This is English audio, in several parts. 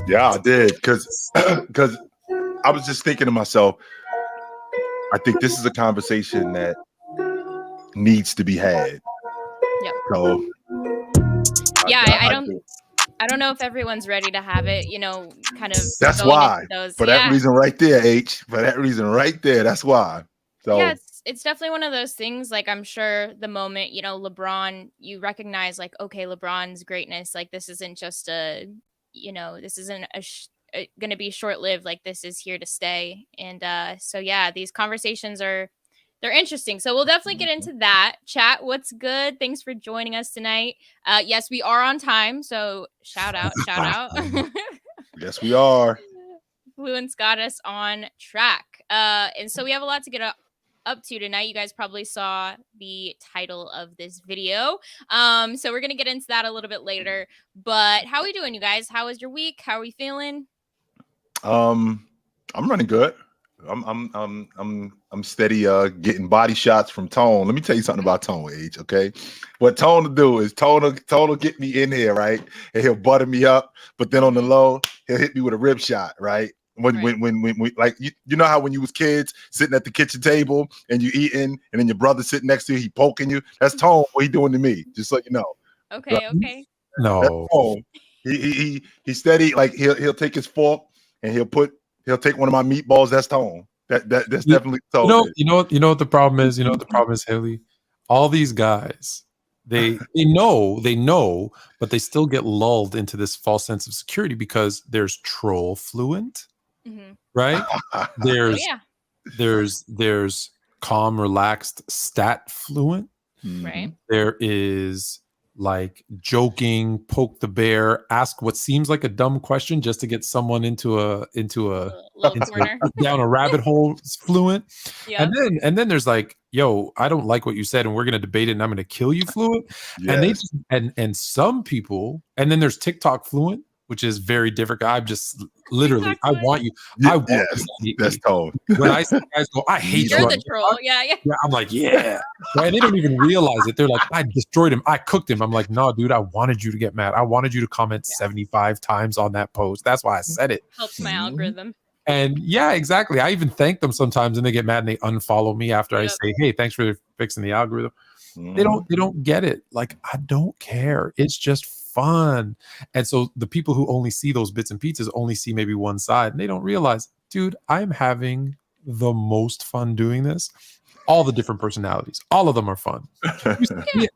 Yeah, I did because I was just thinking to myself, I think this is a conversation that needs to be had. Yep. So Yeah, I do. I don't know if everyone's ready to have it, kind of That's going why. into those. For that reason right there, H. For that reason right there, that's why. So yeah, it's definitely one of those things. Like, I'm sure the moment, LeBron, you recognize, like, okay, LeBron's greatness, like, this isn't just this isn't going to be short lived. Like, this is here to stay. And so yeah, these conversations they're interesting. So we'll definitely get into that. Chat, what's good? Thanks for joining us tonight. Yes, we are on time. So shout out. yes, we are. Fluent's got us on track. And so we have a lot to get up to tonight. You guys probably saw the title of this video. So we're going to get into that a little bit later. But how are we doing, you guys? How was your week? How are we feeling? I'm running good. I'm steady getting body shots from Tone. Let me tell you something about Tone, Age, okay? What Tone will do is Tone will get me in here, right? And he'll butter me up, but then on the low, he'll hit me with a rib shot, right? When like you know how when you was kids sitting at the kitchen table and you eating and then your brother sitting next to you, he poking you. That's Tone what he doing to me, just so you know. Okay, right? Okay. No. He steady, like he'll take his fork and he'll take one of my meatballs. That's Tone. That's definitely Tone. You know what the problem is? You know what the problem is, Hailey? All these guys, they know, but they still get lulled into this false sense of security because there's troll Fluent, right? There's calm, relaxed stat Fluent, right? There is like joking, poke the bear, ask what seems like a dumb question just to get someone into a down a rabbit hole Fluent. Yeah. And then there's like, yo, I don't like what you said and we're gonna debate it and I'm gonna kill you Fluent. Yes. And some people, and then there's TikTok Fluent, which is very different. I'm just literally, I want you. I want you. That's Tone. When I see guys go, I hate you. You're the troll. Yeah. I'm like, yeah. Right? And they don't even realize it. They're like, I destroyed him. I cooked him. I'm like, no, dude, I wanted you to get mad. I wanted you to comment 75 times on that post. That's why I said it. Helps my algorithm. And yeah, exactly. I even thank them sometimes and they get mad and they unfollow me after I say, hey, thanks for fixing the algorithm. They don't get it. Like, I don't care. It's just fun. And so the people who only see those bits and pieces only see maybe one side and they don't realize, dude, I'm having the most fun doing this. All the different personalities, all of them are fun.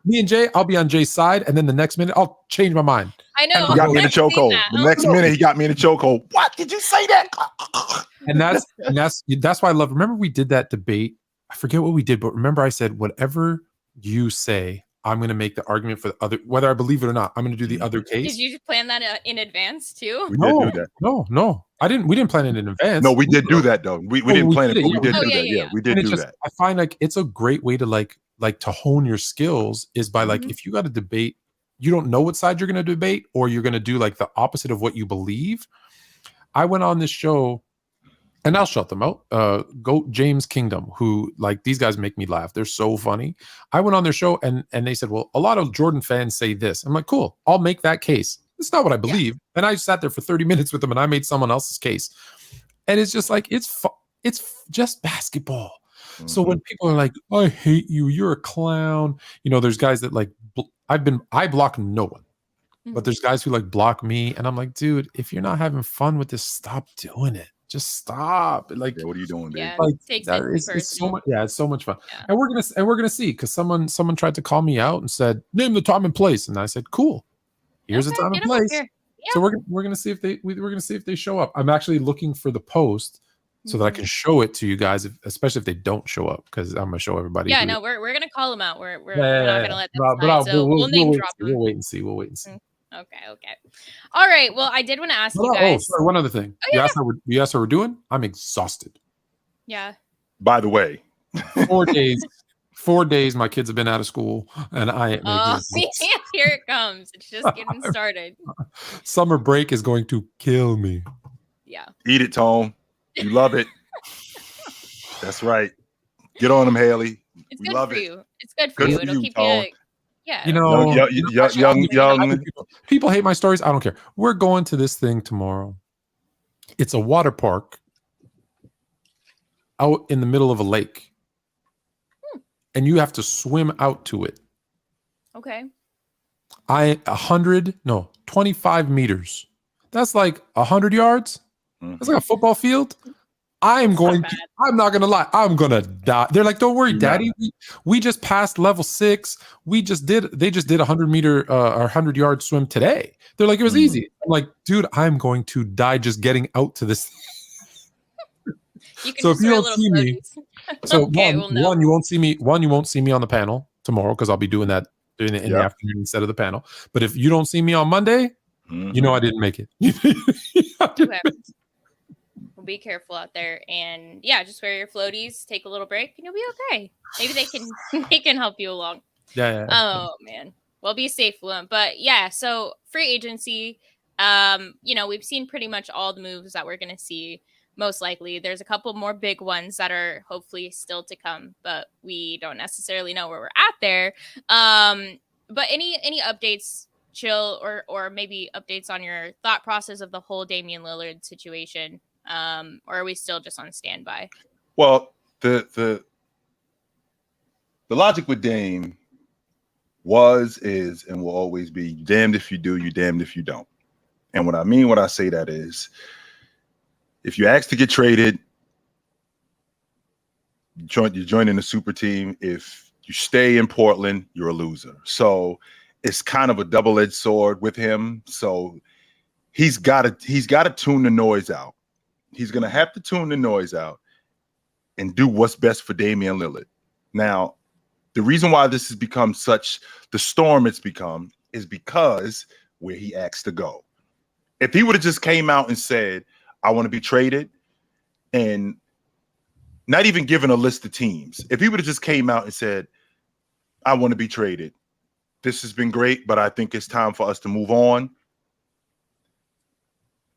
Me and Jay, I'll be on Jay's side, and then the next minute I'll change my mind. I know. He got me in the chokehold. The next minute he got me in the chokehold. What did you say that? And that's why I love. Remember we did that debate. I forget what we did, but remember I said whatever you say, I'm going to make the argument for the other, whether I believe it or not. I'm going to do the other case. Did you plan that in advance too? We did do that. No. We didn't plan it in advance. No, we did do that though. We didn't plan it, but we did do that. Yeah, we did do that. I find like it's a great way to like to hone your skills is by like if you got to debate, you don't know what side you're going to debate, or you're going to do like the opposite of what you believe. I went on this show. And I'll shut them out. Go James Kingdom, who like these guys make me laugh. They're so funny. I went on their show and they said, well, a lot of Jordan fans say this. I'm like, cool, I'll make that case. It's not what I believe. Yeah. And I sat there for 30 minutes with them and I made someone else's case. And it's just like, it's just basketball. So when people are like, I hate you, you're a clown. You know, there's guys that like, I block no one. But there's guys who like block me. And I'm like, dude, if you're not having fun with this, stop doing it. Just stop. Like, what are you doing, dude? Yeah, like, it's so much. Yeah, it's so much fun. Yeah. And we're gonna see because someone tried to call me out and said, name the time and place. And I said, cool. Here's the time and place. Yeah. So we're gonna see if they show up. I'm actually looking for the post so that I can show it to you guys, especially if they don't show up, because I'm gonna show everybody. Yeah, no, we're gonna call them out. We're not gonna let them slide. So we'll name drop them. We'll wait and see. Okay. All right. Well, I did want to ask you guys. Sorry, one other thing. You asked how we're doing. I'm exhausted. Yeah. By the way, 4 days. My kids have been out of school, and I. Here it comes. It's just getting started. Summer break is going to kill me. Yeah. Eat it, Tone. You love it. That's right. Get on them, Hailey. It's good for you. It's good for you. It'll keep you Yeah. You know, young. People hate my stories. I don't care. We're going to this thing tomorrow. It's a water park out in the middle of a lake. And you have to swim out to it. Okay. 25 meters. That's like 100 yards. That's like a football field. I'm not going to lie. I'm going to die. They're like, don't worry, Daddy. We just passed level 6. They just did a 100-meter or 100-yard swim today. They're like, it was easy. I'm like, dude, I'm going to die just getting out to this. So if you don't see me, one, you won't see me. One, you won't see me on the panel tomorrow because I'll be doing it in the afternoon instead of the panel. But if you don't see me on Monday, you know I didn't make it. Okay. Well, be careful out there, and just wear your floaties. Take a little break, and you'll be okay. Maybe they can help you along. Yeah. Oh man. Well, be safe, Fluent. But so free agency. We've seen pretty much all the moves that we're gonna see. Most likely, there's a couple more big ones that are hopefully still to come, but we don't necessarily know where we're at there. But any updates, Chill, or maybe updates on your thought process of the whole Damian Lillard situation, or are we still just on standby? Well, the logic with Dame is, and will always be, damned if you do, you damned if you don't. And what I mean when I say that is, if you ask to get traded, you're joining the super team. If you stay in Portland, you're a loser. So it's kind of a double-edged sword with him. So he's got to tune the noise out. He's going to have to tune the noise out and do what's best for Damian Lillard. Now, the reason why this has become such the storm it's become is because where he asks to go. If he would have just came out and said, I want to be traded, and not even given a list of teams. If he would have just came out and said, I want to be traded. This has been great, but I think it's time for us to move on.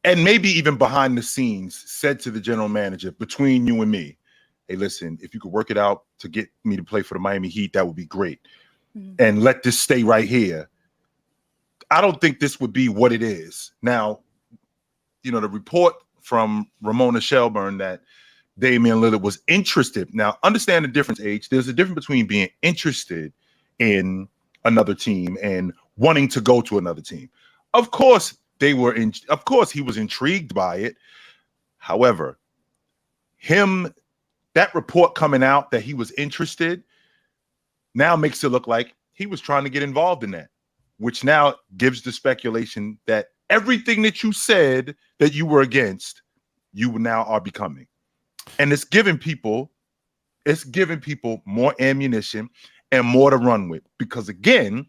And maybe even behind the scenes said to the general manager, between you and me, hey, listen, if you could work it out to get me to play for the Miami Heat, that would be great. And let this stay right here. I don't think this would be what it is. Now, the report from Ramona Shelburne that Damian Lillard was interested. Now, understand the difference, H. There's a difference between being interested in another team and wanting to go to another team. Of course, he was intrigued by it. However, that report coming out that he was interested now makes it look like he was trying to get involved in that, which now gives the speculation that everything that you said that you were against, you now are becoming. And it's giving people more ammunition and more to run with. Because again,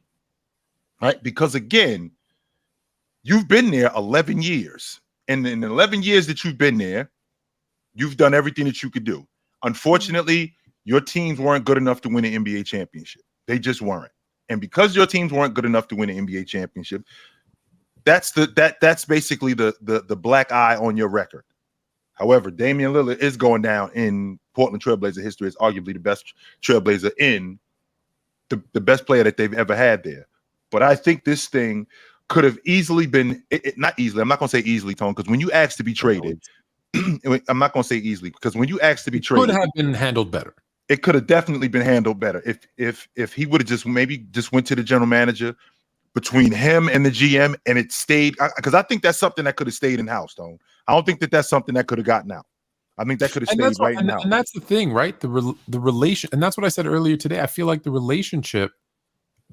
you've been there 11 years. And in the 11 years that you've been there, you've done everything that you could do. Unfortunately, your teams weren't good enough to win an NBA championship. They just weren't. And because your teams weren't good enough to win an NBA championship, that's basically the black eye on your record. However, Damian Lillard is going down in Portland Trailblazer history as arguably the best Trailblazer in the best player that they've ever had there. But I think this thing could have easily been not easily. I'm not going to say easily, Tone, because when you ask to be traded, I'm not going to say easily because when you ask to be traded, could have been handled better. It could have definitely been handled better if he would have just went to the general manager between him and the GM and it stayed, because I think that's something that could have stayed in house, though. I don't think that's something that could have gotten out. I think that could have stayed right in house. And that's the thing, right? The relation, and that's what I said earlier today. I feel like the relationship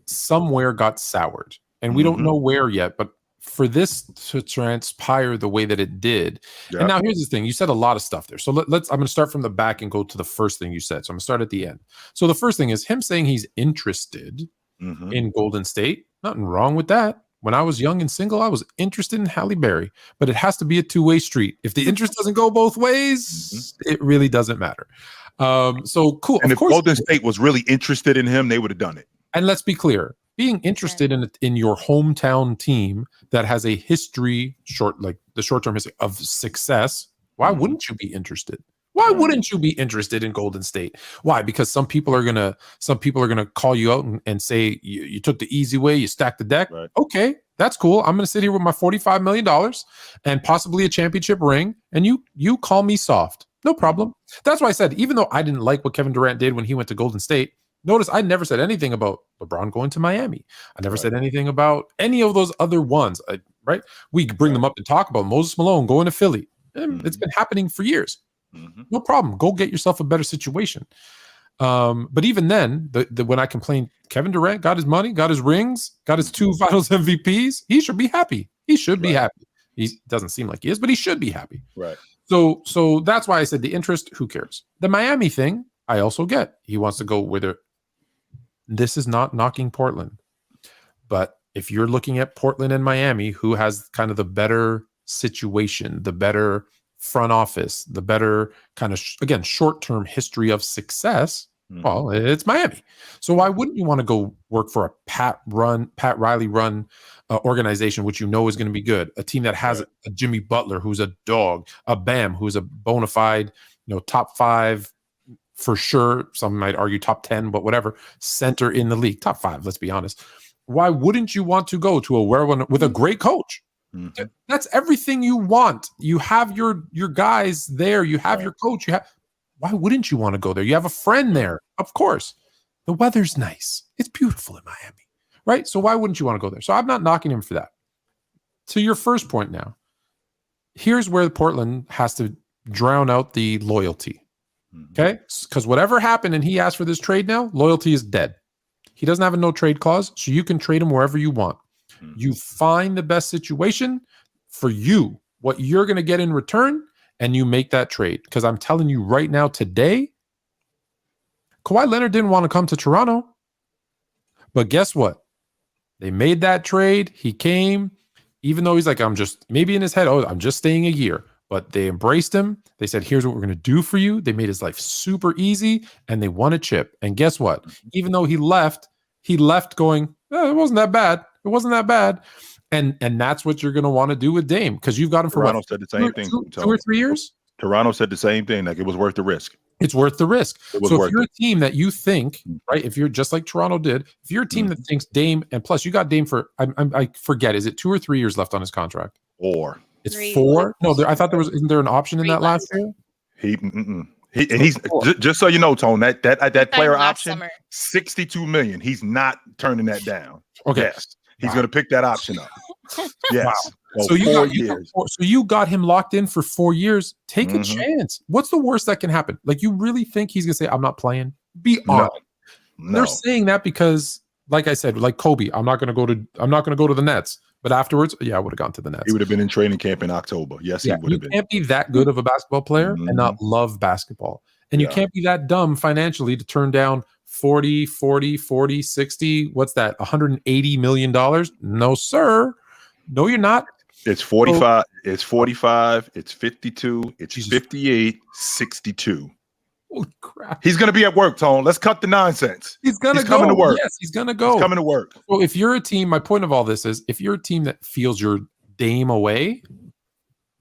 somewhere got soured, and we don't know where yet. But for this to transpire the way that it did, and now here's the thing: you said a lot of stuff there. So let's. I'm going to start from the back and go to the first thing you said. So I'm going to start at the end. So the first thing is him saying he's interested in Golden State. Nothing wrong with that. When I was young and single, I was interested in Halle Berry, but it has to be a two-way street. If the interest doesn't go both ways, it really doesn't matter. So cool. And if Golden State was really interested in him, they would have done it. And let's be clear, being interested in your hometown team that has a history, the short-term history of success, why wouldn't you be interested? Why wouldn't you be interested in Golden State? Why? Because some people are gonna call you out and say you took the easy way, you stacked the deck. Right. Okay, that's cool. I'm gonna sit here with my $45 million and possibly a championship ring, and you call me soft. No problem. That's why I said, even though I didn't like what Kevin Durant did when he went to Golden State, notice I never said anything about LeBron going to Miami. I never said anything about any of those other ones. Right? We bring them up and talk about Moses Malone going to Philly. It's been happening for years. No problem. Go get yourself a better situation. But even then, when I complained, Kevin Durant got his money, got his rings, got his 2 Finals MVPs. He should be happy. He should be happy. He doesn't seem like he is, but he should be happy. Right. So that's why I said the interest. Who cares? The Miami thing, I also get. He wants to go with it. This is not knocking Portland, but if you're looking at Portland and Miami, who has kind of the better situation, the better front office, the better kind of, again, short-term history of success, well, it's Miami. So why wouldn't you want to go work for a Pat Riley run organization, which you know is going to be good, a team that has a Jimmy Butler, who's a dog, a Bam, who's a bona fide, top 5 for sure. Some might argue top 10, but whatever, center in the league, top 5, let's be honest. Why wouldn't you want to go to a one with a great coach? That's everything you want. You have your guys there. You have your coach. Why wouldn't you want to go there? You have a friend there. Of course. The weather's nice. It's beautiful in Miami, right? So why wouldn't you want to go there? So I'm not knocking him for that. To your first point now, here's where Portland has to drown out the loyalty, okay? Because whatever happened and he asked for this trade now, loyalty is dead. He doesn't have a no-trade clause, so you can trade him wherever you want. You find the best situation for you, what you're going to get in return, and you make that trade. Because I'm telling you right now, today, Kawhi Leonard didn't want to come to Toronto. But guess what? They made that trade. He came, even though he's like, maybe in his head, I'm just staying a year. But they embraced him. They said, here's what we're going to do for you. They made his life super easy, and they won a chip. And guess what? Even though he left going, it wasn't that bad. It wasn't that bad. And that's what you're going to want to do with Dame, because you've got him for Toronto said the same thing. 2 or 3 years? Toronto said the same thing, like it was worth the risk. It's worth the risk. So if you're a team that you think, right, if you're just like Toronto did, if you're a team that thinks Dame, and plus you got Dame for, I forget, is it 2 or 3 years left on his contract? 4. It's 4? No, I thought isn't there an option in that last year? He's just so you know, Tone, that player option, summer. $62 million. He's not turning that down. Okay. Yes. He's going to pick that option up. Yes. Wow. So you got him locked in for 4 years. Take a chance. What's the worst that can happen? Like, you really think he's going to say, I'm not playing? Be honest. No. They're saying that because, like I said, like Kobe, I'm not going to go to the Nets. But afterwards, I would have gone to the Nets. He would have been in training camp in October. Yes, he would have been. You can't be that good of a basketball player and not love basketball. And you can't be that dumb financially to turn down 40, 60. What's that? $180 million? No, sir. No, you're not. It's 45. It's 45. It's 52. It's 58, 62. Oh, crap. He's going to be at work, Tone. Let's cut the nonsense. He's coming to work. Yes, he's going to go. He's coming to work. So if you're a team, my point of all this is, if you're a team that feels you're Dame away,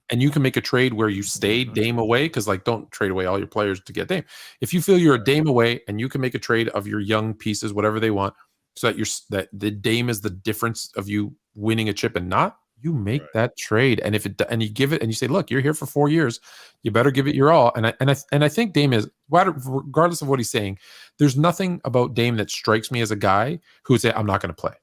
and you can make a trade where you stay Dame away, because don't trade away all your players to get Dame. If you feel you're a Dame away and you can make a trade of your young pieces, whatever they want, so that the Dame is the difference of you winning a chip and not, you make that trade. And and you give it, and you say, look, you're here for 4 years, you better give it your all. And I think Dame is, regardless of what he's saying, there's nothing about Dame that strikes me as a guy who would say, I'm not going to play.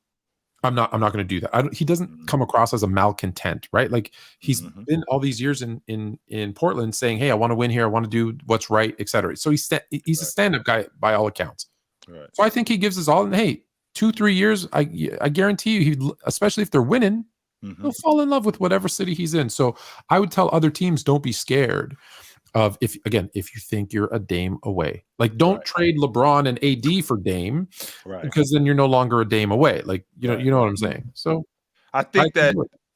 I'm not going to do that. He doesn't come across as a malcontent, right? Like, he's been all these years in Portland saying, hey, I want to win here. I want to do what's right, et cetera. So he's a stand-up guy by all accounts. Right. So I think he gives us all, and hey, 2-3 years, I guarantee you, especially if they're winning, he'll fall in love with whatever city he's in. So I would tell other teams, don't be scared of, if you think you're a Dame away. Like, don't trade LeBron and AD for Dame, because then you're no longer a Dame away. Like, you know what I'm saying? So I think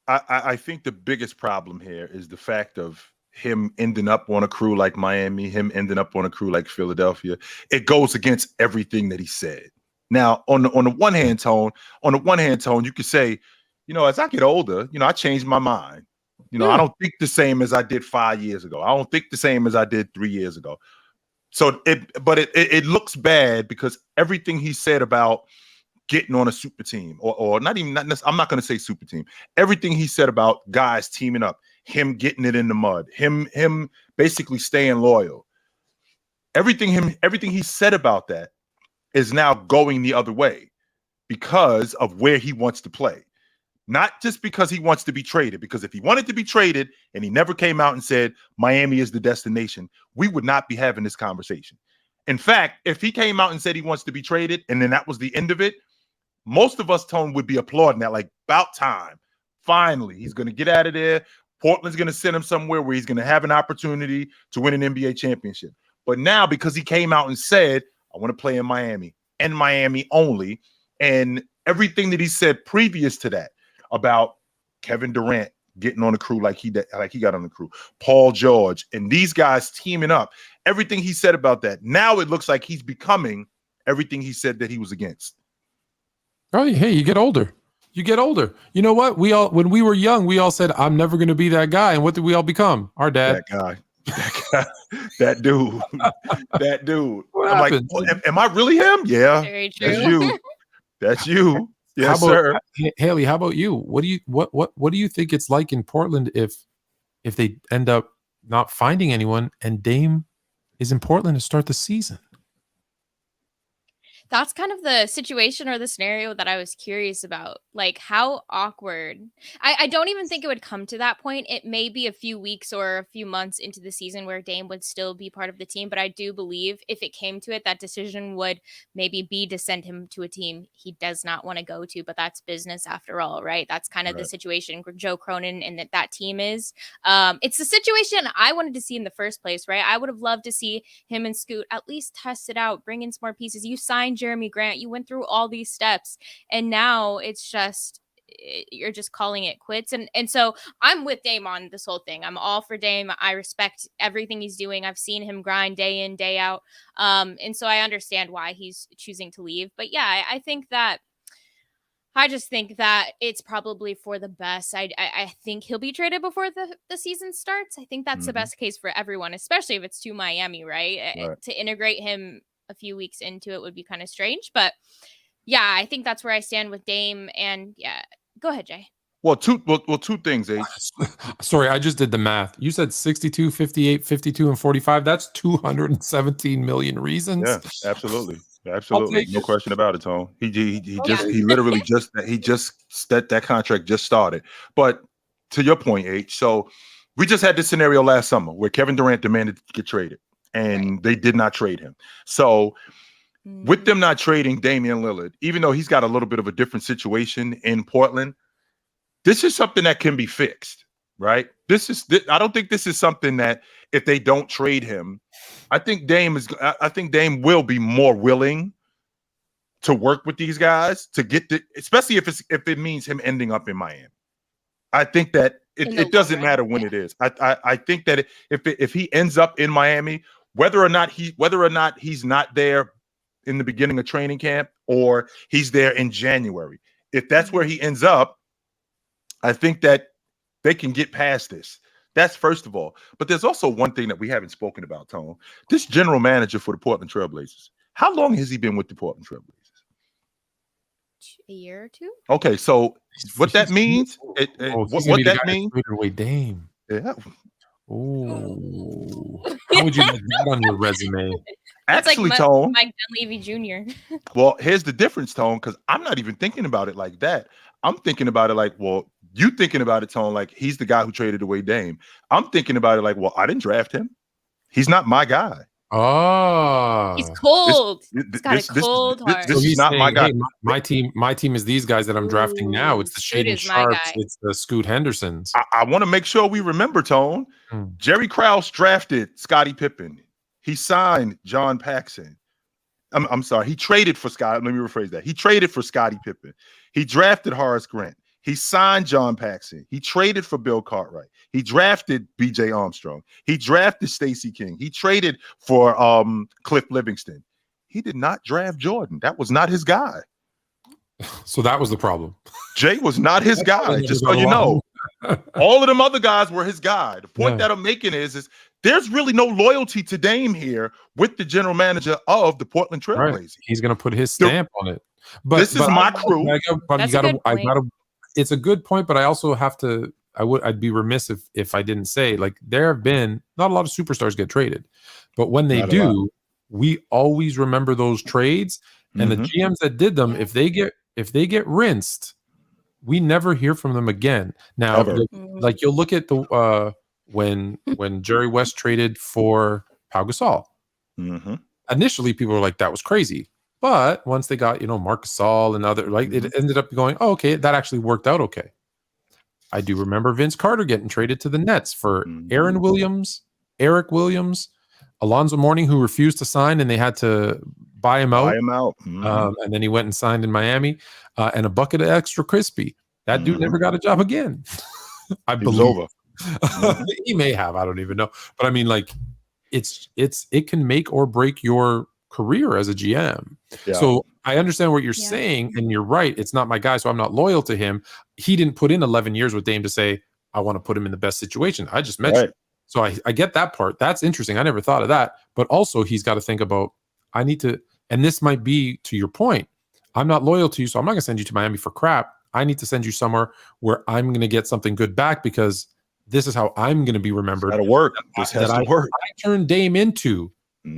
I think the biggest problem here is the fact of him ending up on a crew like Miami, him ending up on a crew like Philadelphia. It goes against everything that he said. Now, on the one hand, Tone, you could say, as I get older, I changed my mind. You know, I don't think the same as I did 5 years ago. I don't think the same as I did 3 years ago. So it looks bad because everything he said about getting on a super team or not I'm not going to say super team. Everything he said about guys teaming up, him getting it in the mud, him basically staying loyal. Everything he said about that is now going the other way because of where he wants to play. Not just because he wants to be traded, because if he wanted to be traded and he never came out and said Miami is the destination, we would not be having this conversation. In fact, if he came out and said he wants to be traded and then that was the end of it, most of us, Tone, would be applauding that, like, about time. Finally, he's going to get out of there. Portland's going to send him somewhere where he's going to have an opportunity to win an NBA championship. But now, because he came out and said, I want to play in Miami and Miami only, and everything that he said previous to that about Kevin Durant getting on the crew like he got on the crew, Paul George, and these guys teaming up, everything he said about that, now it looks like he's becoming everything he said that he was against. Oh, hey, you get older. You get older. You know what? When we were young, we all said, I'm never going to be that guy. And what did we all become? Our dad. That dude. That dude. What I'm happened? like, am I really him? Yeah. Very true. That's you. That's you. Yes, sir. sir. Hailey, how about you? What do you think it's like in Portland if they end up not finding anyone and Dame is in Portland to start the season? That's kind of the situation or the scenario that I was curious about. Like, how awkward. I don't even think it would come to that point. It may be a few weeks or a few months into the season where Dame would still be part of the team. But I do believe if it came to it, that decision would maybe be to send him to a team he does not want to go to. But that's business after all, right? That's kind of the situation Joe Cronin and that team is. It's the situation I wanted to see in the first place, right? I would have loved to see him and Scoot at least test it out, bring in some more pieces. You signed Jeremy Grant, you went through all these steps, and now it's just you're just calling it quits. And so I'm with Dame on this whole thing. I'm all for Dame. I respect everything he's doing. I've seen him grind day in, day out. And so I understand why he's choosing to leave. But yeah, I just think that it's probably for the best. I think he'll be traded before the season starts. I think that's the best case for everyone, especially if it's to Miami, right? To integrate him a few weeks into it would be kind of strange. But yeah, I think that's where I stand with Dame. And yeah, go ahead, Jay. Well, two things, H. Sorry, I just did the math. You said 62, 58, 52, and 45. That's 217 million reasons. Yeah, absolutely. No question about it, Tone. That contract just started. But to your point, H, so we just had this scenario last summer where Kevin Durant demanded to get traded and they did not trade him. So with them not trading Damian Lillard, even though he's got a little bit of a different situation in Portland, this is something that can be fixed, right? I don't think this is something that if they don't trade him, I think Dame will be more willing to work with these guys to get especially if it means him ending up in Miami. I think that it doesn't matter when it is. I think that if he ends up in Miami, whether or not he's not there in the beginning of training camp or he's there in January, if that's where he ends up, I think that they can get past this. That's first of all. But there's also one thing that we haven't spoken about, Tone. This general manager for the Portland Trailblazers, how long has he been with the Portland Trailblazers? A year or two. Okay, so what that means? What that means? Away Dame. Yeah. Oh, how would you like that on your resume? Actually, like Tone. Mike Dunleavy Jr. Well, here's the difference, Tone, because I'm not even thinking about it like that. I'm thinking about it like, well, you thinking about it, Tone, like he's the guy who traded away Dame. I'm thinking about it like, well, I didn't draft him. He's not my guy. Oh, he's cold. He's got a cold heart. This is not my guy. Hey, my team is these guys that I'm drafting now. It's the Shaden Sharps. It's the Scoot Hendersons. I want to make sure we remember, Tone. Jerry Krause drafted Scottie Pippen. He signed John Paxson. I'm sorry. He traded for Scott. Let me rephrase that. He traded for Scottie Pippen. He drafted Horace Grant. He signed John Paxson. He traded for Bill Cartwright. He drafted B.J. Armstrong. He drafted Stacey King. He traded for Cliff Livingston. He did not draft Jordan. That was not his guy. So that was the problem. Jay was not his guy, just so you know. All of them other guys were his guy. The point that I'm making is there's really no loyalty to Dame here with the general manager of the Portland Trail Blazers. He's going to put his stamp on it. But this is my crew. That's a good point. It's a good point, but I also have to. I'd be remiss if I didn't say, like, there have been not a lot of superstars get traded, but when they do, we always remember those trades. And the GMs that did them, if they get rinsed, we never hear from them again. Now, like, you'll look at the when Jerry West traded for Pau Gasol. Initially, people were like, that was crazy. But once they got, Marc Gasol and other, like, it ended up going, oh, okay, that actually worked out okay. I do remember Vince Carter getting traded to the Nets for Aaron Williams, Eric Williams, Alonzo Mourning, who refused to sign, and they had to buy him out. And then he went and signed in Miami, and a bucket of extra crispy. That dude never got a job again. I believe. He may have. I don't even know. But I mean, like, it can make or break your career as a GM. So I understand what you're saying, and you're right. It's not my guy, so I'm not loyal to him. He didn't put in 11 years with Dame to say, I want to put him in the best situation. I just mentioned. So I get that part. That's interesting. I never thought of that. But also, he's got to think about, I need to, and this might be to your point, I'm not loyal to you, so I'm not going to send you to Miami for crap. I need to send you somewhere where I'm going to get something good back, because this is how I'm going to be remembered. That'll work. This has to work. I turned Dame into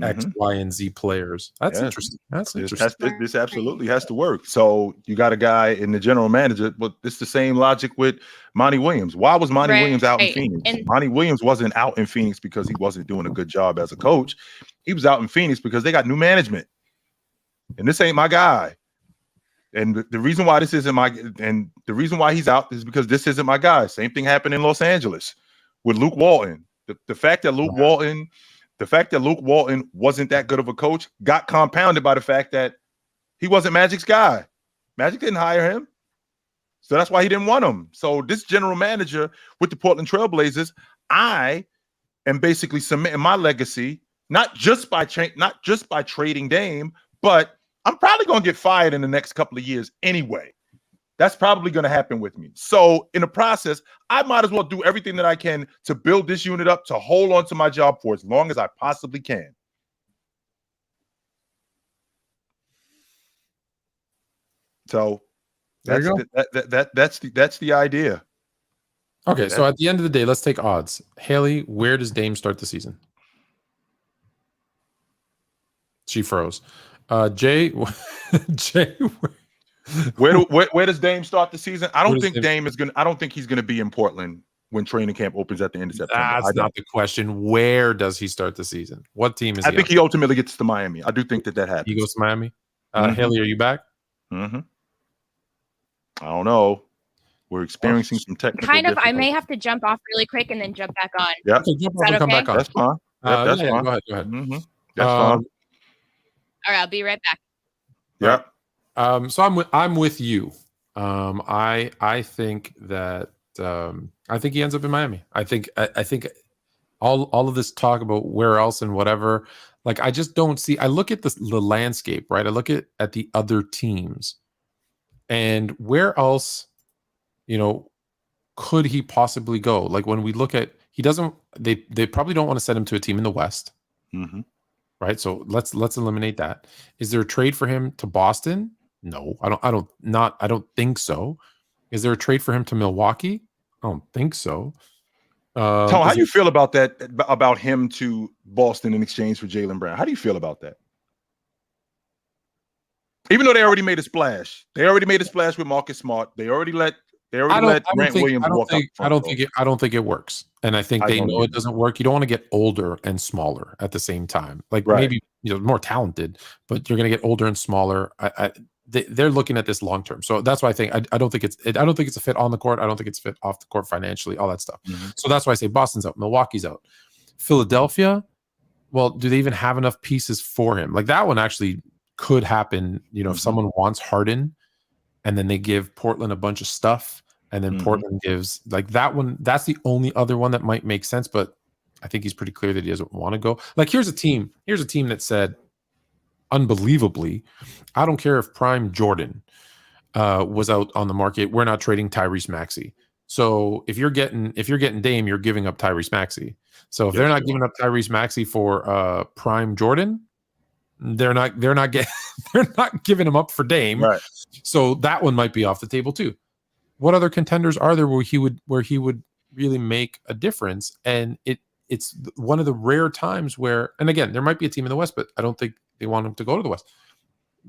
X, Y, and Z players. That's interesting. That's interesting. This absolutely has to work. So you got a guy in the general manager, but it's the same logic with Monty Williams. Why was Monty Williams out in Phoenix? Monty Williams wasn't out in Phoenix because he wasn't doing a good job as a coach. He was out in Phoenix because they got new management. And this ain't my guy. And the reason why this isn't the reason why he's out is because this isn't my guy. Same thing happened in Los Angeles with Luke Walton. The fact that Luke Walton wasn't that good of a coach got compounded by the fact that he wasn't Magic's guy. Magic didn't hire him. So that's why he didn't want him. So this general manager with the Portland Trail Blazers, I am basically cementing my legacy, not just by trading Dame, but I'm probably going to get fired in the next couple of years anyway. That's probably going to happen with me. So in the process, I might as well do everything that I can to build this unit up, to hold on to my job for as long as I possibly can. So that's the idea. Okay, so at the end of the day, let's take odds. Hailey, where does Dame start the season? She froze. Jay, where does Dame start the season? I don't think he's gonna be in Portland when training camp opens at the end of September. That's not the question. Where does he start the season? What team is he? I think he ultimately gets to Miami. I do think that happens. He goes to Miami. Hailey, are you back? I don't know. We're experiencing some technical. I may have to jump off really quick and then jump back on. Yeah, okay, jump off and come back on. That's fine. That's fine. Go ahead. That's fine. All right, I'll be right back. Yeah. So I'm with you. I think that I think he ends up in Miami. I think all of this talk about where else and whatever, like, I just don't see. I look at the landscape, right? I look at the other teams, and where else, could he possibly go? Like, when we look at, they probably don't want to send him to a team in the West. Right. So let's eliminate that. Is there a trade for him to Boston? No, I don't think so. Is there a trade for him to Milwaukee? I don't think so. Tom, how do you feel about that? About him to Boston in exchange for Jaylen Brown? How do you feel about that? Even though they already made a splash, with Marcus Smart. They already let Grant Williams walk up. I don't think it works, and I think they know it doesn't work. You don't want to get older and smaller at the same time. Like, maybe more talented, but you're going to get older and smaller. They're looking at this long term, so that's why I think I don't think it's a fit on the court. I don't think it's fit off the court financially, all that stuff. So that's why I say Boston's out, Milwaukee's out, Philadelphia. Well, do they even have enough pieces for him? Like, that one actually could happen. If someone wants Harden, and then they give Portland a bunch of stuff, and then Portland gives, like, that one. That's the only other one that might make sense, but I think he's pretty clear that he doesn't want to go. Like, here's a team that said, unbelievably, I don't care if Prime Jordan was out on the market, we're not trading Tyrese Maxey. So if you're getting Dame, you're giving up Tyrese Maxey. So if they're not giving up Tyrese Maxey for prime Jordan, they're not giving him up for Dame. Right. So that one might be off the table too. What other contenders are there where he would really make a difference? And it's one of the rare times where, and again, there might be a team in the West, but I don't think they want him to go to the West.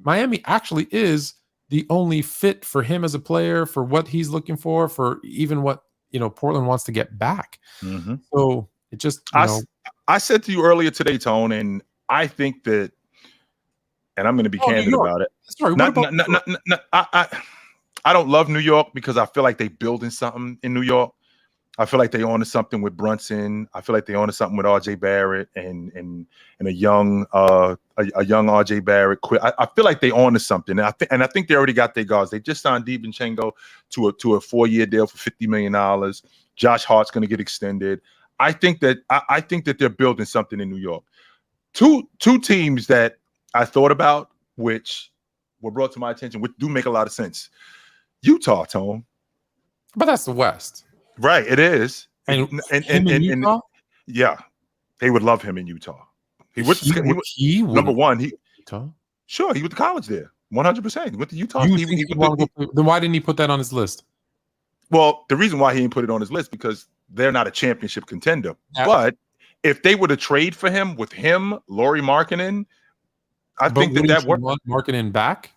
Miami actually is the only fit for him as a player, for what he's looking for even what, Portland wants to get back. Mm-hmm. So it just, I said to you earlier today, Tone, and I think that, and I'm going to be candid about it. Sorry, I don't love New York because I feel like they building something in New York. I feel like they own something with Brunson. I feel like they own something with RJ Barrett and a young RJ Barrett. I feel like they own something, and I think they already got their guards. They just signed DiVincenzo to a 4-year deal for $50 million. Josh Hart's going to get extended. I think that they're building something in New York. Two teams that I thought about, which were brought to my attention, which do make a lot of sense. Utah, Tone. But that's the West. Right, it is. And Utah? Yeah, they would love him in Utah. He would number one. Utah? Sure, he went to college there. 100%. He went to Utah. Then why didn't he put that on his list? Well, the reason why he didn't put it on his list because they're not a championship contender. But if they were to trade for him with him, Lauri Markkanen, I think that worked. Markkanen back.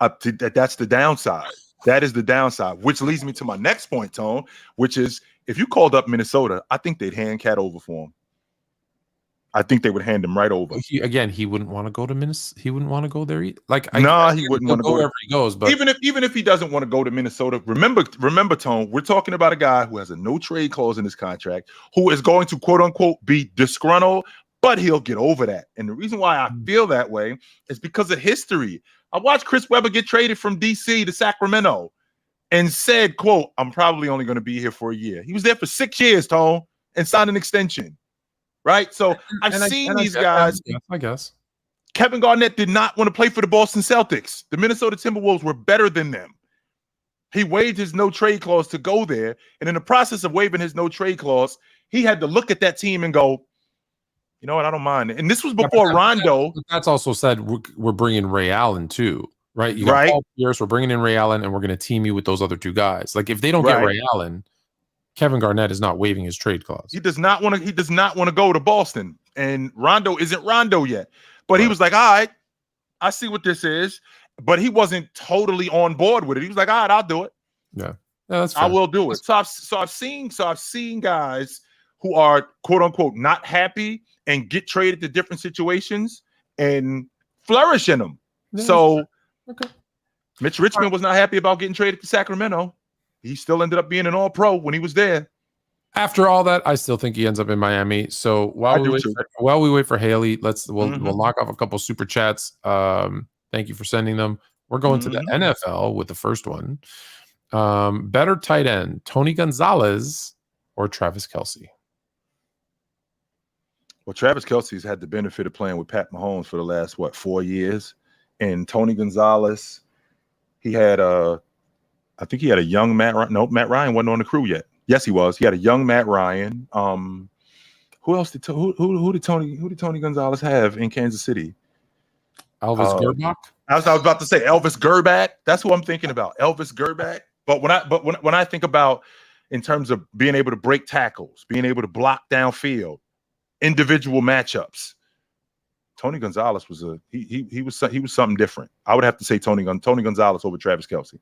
That's the downside. That is the downside, which leads me to my next point, Tone, which is if you called up Minnesota, I think they'd hand Cat over for him. I think they would hand him right over. He wouldn't want to go to Minnesota. He wouldn't want to go there. He wouldn't want to go wherever he goes. But even if he doesn't want to go to Minnesota, remember, Tone, we're talking about a guy who has a no trade clause in his contract, who is going to quote unquote be disgruntled, but he'll get over that. And the reason why I feel that way is because of history. I watched Chris Webber get traded from DC to Sacramento and said, quote, I'm probably only going to be here for a year. He was there for 6 years, Tone, and signed an extension. Right? So I've seen these guys. I guess. Kevin Garnett did not want to play for the Boston Celtics. The Minnesota Timberwolves were better than them. He waived his no trade clause to go there. And in the process of waiving his no trade clause, he had to look at that team and go, you know what? I don't mind it. And this was before Rondo. That's also said we're bringing Ray Allen too, right? You got Paul Pierce. We're bringing in Ray Allen, and we're going to team you with those other two guys. Like if they don't get Ray Allen, Kevin Garnett is not waiving his trade clause. He does not want to go to Boston, and Rondo isn't Rondo yet. But he was like, all right, I see what this is. But he wasn't totally on board with it. He was like, all right, I'll do it. Yeah, that's fair. I will do it. So I've seen guys who are quote unquote not happy and get traded to different situations and flourish in them. Yeah, so Mitch Richmond was not happy about getting traded to Sacramento. He still ended up being an all-pro when he was there. After all that, I still think he ends up in Miami. So while we wait for Hailey, we'll knock off a couple super chats. Thank you for sending them. We're going to the NFL with the first one. Better tight end, Tony Gonzalez or Travis Kelce? Well, Travis Kelce's had the benefit of playing with Pat Mahomes for the last, 4 years? And Tony Gonzalez, he had I think he had a young Matt Ryan. No, Matt Ryan wasn't on the crew yet. Yes, he was. He had a young Matt Ryan. Who else did Tony Gonzalez have in Kansas City? Elvis Gerbach? I was about to say Elvis Gerbach. That's who I'm thinking about. Elvis Gerbach. But when I think about in terms of being able to break tackles, being able to block downfield, individual matchups, Tony Gonzalez was he was something different. I would have to say Tony Gonzalez over Travis Kelce.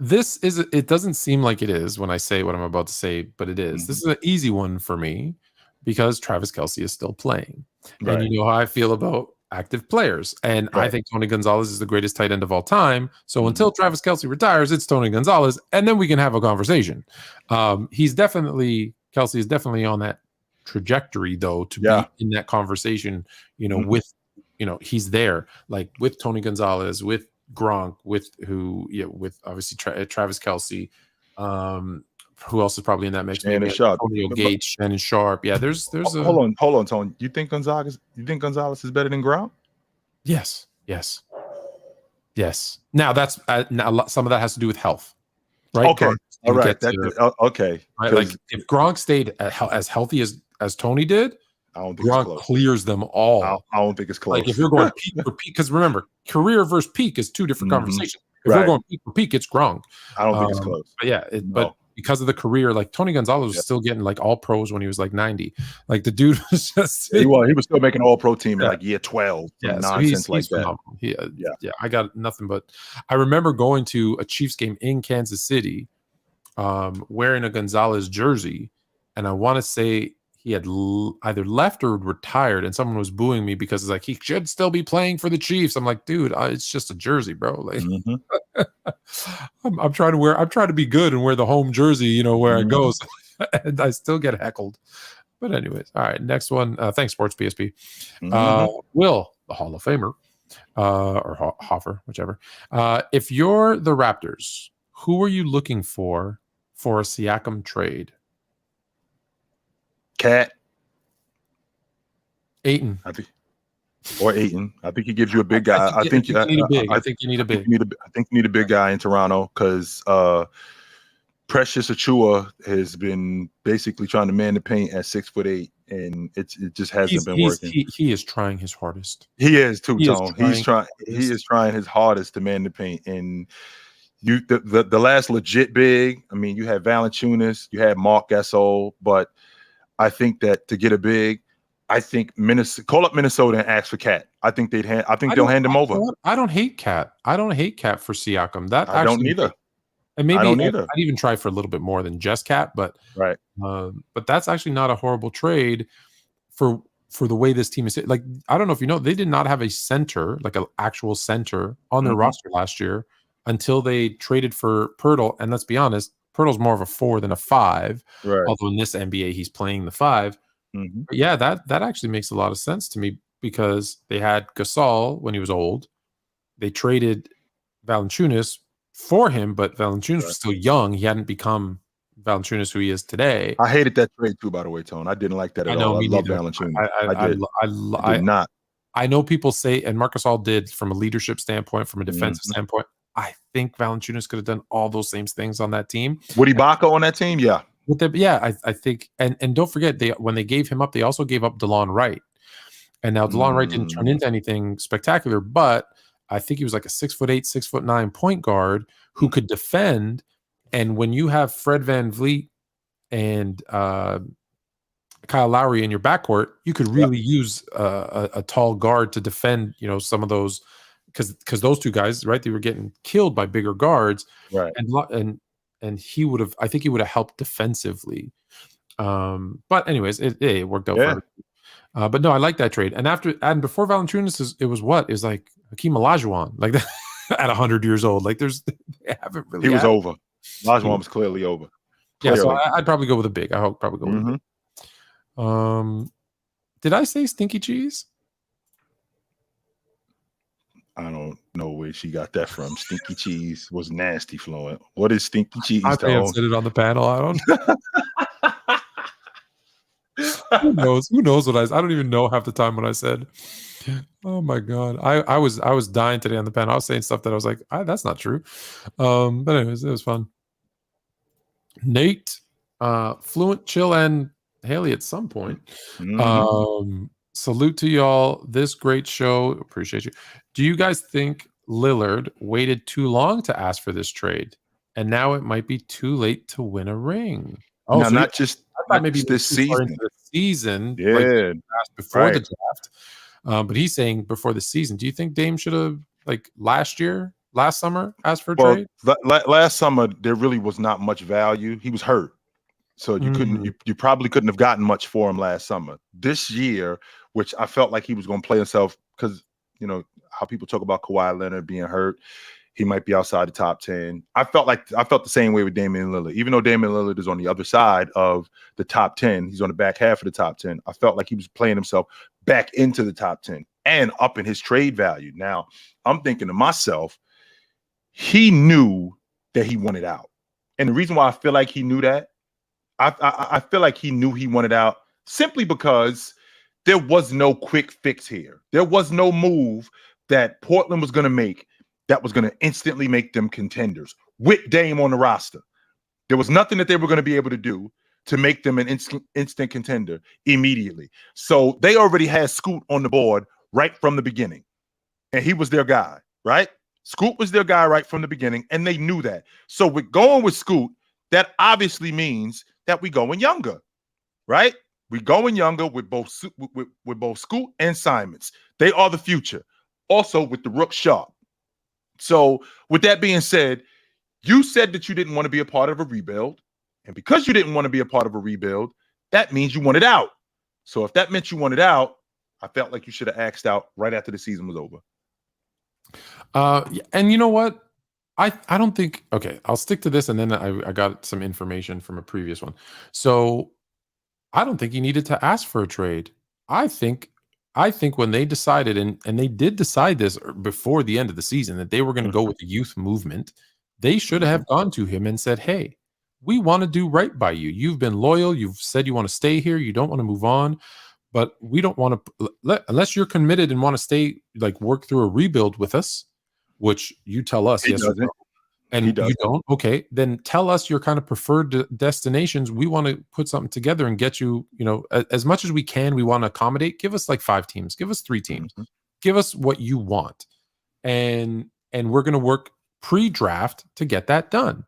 It doesn't seem like it is when I say what I'm about to say, but it is. This is an easy one for me because Travis Kelce is still playing. Right. And you know how I feel about active players. And I think Tony Gonzalez is the greatest tight end of all time. So until Travis Kelce retires, it's Tony Gonzalez, and then we can have a conversation. Kelce is definitely on that trajectory though to be in that conversation, with, he's there, like with Tony Gonzalez, with Gronk, with obviously Travis Kelce. Who else is probably in that mix? Shannon Sharp, Antonio Gates, Shannon Sharp. Yeah, there's hold on, Tony. You think Gonzalez is better than Gronk? Yes. Now that's some of that has to do with health, right? Okay. All and right. get to Okay. right. Like if Gronk stayed as healthy as Tony did, I don't think it's Gronk close. clears them all. I don't think it's close. Like if you're going peak for peak, because remember, career versus peak is two different conversations. If we're going peak for peak, it's Gronk. I don't think it's close. But yeah, but because of the career, like Tony Gonzalez was still getting like all pros when he was like 90. Like the dude was just he was still making all pro team in like year 12. Nonsense so he's that. I got nothing but I remember going to a Chiefs game in Kansas City, wearing a Gonzalez jersey, and I want to say he had either left or retired, and someone was booing me because it's like he should still be playing for the Chiefs. I'm like, dude, it's just a jersey, bro. Like, I'm trying to be good and wear the home jersey, you know, where I go, and I still get heckled. But anyways, all right, next one. Thanks, Sports PSP. Will, the Hall of Famer, or Hoffer, whichever. If you're the Raptors, who are you looking for a Siakam trade? Cat. Ayton. Or Ayton. I think he gives you a big guy. I think you need a big. I think you need a big. I think you need a big guy in Toronto because Precious Achua has been basically trying to man the paint at 6'8", and it just hasn't been working. He is trying his hardest. He is too, Tone. He is trying his hardest to man the paint. And the last legit big, I mean, you had Valanciunas, you had Marc Gasol, but I think that to get a big, I think call up Minnesota and ask for Cat. I think they'll hand him over. I don't hate Cat. I don't hate Cat for Siakam. I don't either. And maybe I'd even try for a little bit more than just Cat, but right. But that's actually not a horrible trade for the way this team is. Like, I don't know if you know, they did not have a center, like an actual center on their roster last year until they traded for Pirtle. And let's be honest, Pirtle's more of a 4 than a 5. Right. Although in this NBA he's playing the 5. But yeah, that actually makes a lot of sense to me because they had Gasol when he was old. They traded Valanciunas for him, but Valanciunas was still young. He hadn't become Valanciunas who he is today. I hated that trade too, by the way, Tone. I didn't like that at all. I love Valanciunas. I did not. I know people say, and Marc Gasol did from a leadership standpoint, from a defensive standpoint. I think Valanciunas could have done all those same things on that team. Would Ibaka on that team? Yeah. I think, and don't forget, when they gave him up, they also gave up DeLon Wright. And now DeLon Wright didn't turn into anything spectacular, but I think he was like a 6'8", 6'9" point guard who could defend. And when you have Fred VanVleet and Kyle Lowry in your backcourt, you could really use a tall guard to defend, you know, some of those, because those two guys, right, they were getting killed by bigger guards, right? And he would have, I think he would have helped defensively. But anyways, it worked out for him. But no, I like that trade. And before Valanciunas, it was like Hakeem Olajuwon, like that at 100 years old. Like they haven't really. He was over. Olajuwon was clearly over. Yeah, so I'd probably go with a big. I hope probably go with a big. Did I say stinky cheese? I don't know where she got that from. Stinky cheese was nasty, Fluent. What is stinky cheese? I may have said it on the panel. I don't know. Who knows what I don't even know half the time what I said. Oh my god. I was dying today on the panel. I was saying stuff that I was like, that's not true. But anyways, it was fun. Nate, Fluent Chill, and Hailey at some point. Salute to y'all. This great show. Appreciate you. Do you guys think Lillard waited too long to ask for this trade, and now it might be too late to win a ring? Oh, no, so not just maybe this season. Yeah, like before the draft. But he's saying before the season. Do you think Dame should have, like last summer, asked for a trade? Last summer there really was not much value. He was hurt, so you couldn't. You probably couldn't have gotten much for him last summer. This year, which I felt like he was going to play himself, because you know how people talk about Kawhi Leonard being hurt. He might be outside the top 10. I felt the same way with Damian Lillard. Even though Damian Lillard is on the other side of the top 10, he's on the back half of the top 10. I felt like he was playing himself back into the top 10 and up in his trade value. Now, I'm thinking to myself, he knew that he wanted out. And the reason why I feel like he knew that, I feel like he knew he wanted out simply because there was no quick fix here. There was no move that Portland was going to make that was going to instantly make them contenders with Dame on the roster. There was nothing that they were going to be able to do to make them an instant contender immediately. So they already had Scoot on the board right from the beginning. And he was their guy, right? Scoot was their guy right from the beginning, and they knew that. So with going with Scoot, that obviously means that we going younger, right? We going younger with both with both Scoot and Simons. They are the future. Also with the Rook Sharp. So with that being said, you said that you didn't want to be a part of a rebuild. And because you didn't want to be a part of a rebuild, that means you wanted out. So if that meant you wanted out, I felt like you should have axed out right after the season was over. And you know what? I don't think. Okay, I'll stick to this, and then I got some information from a previous one. So I don't think he needed to ask for a trade. I think when they decided, and they did decide this before the end of the season, that they were going to go with the youth movement, they should have gone to him and said, "Hey, we want to do right by you. You've been loyal. You've said you want to stay here. You don't want to move on, but we don't want to unless you're committed and want to stay, like work through a rebuild with us, which you tell us yes or no, and you don't. Okay, then tell us your kind of preferred destinations. We want to put something together and get you, as much as we can. We want to accommodate. Give us like 5 teams. Give us 3 teams. Give us what you want, and we're going to work pre-draft to get that done."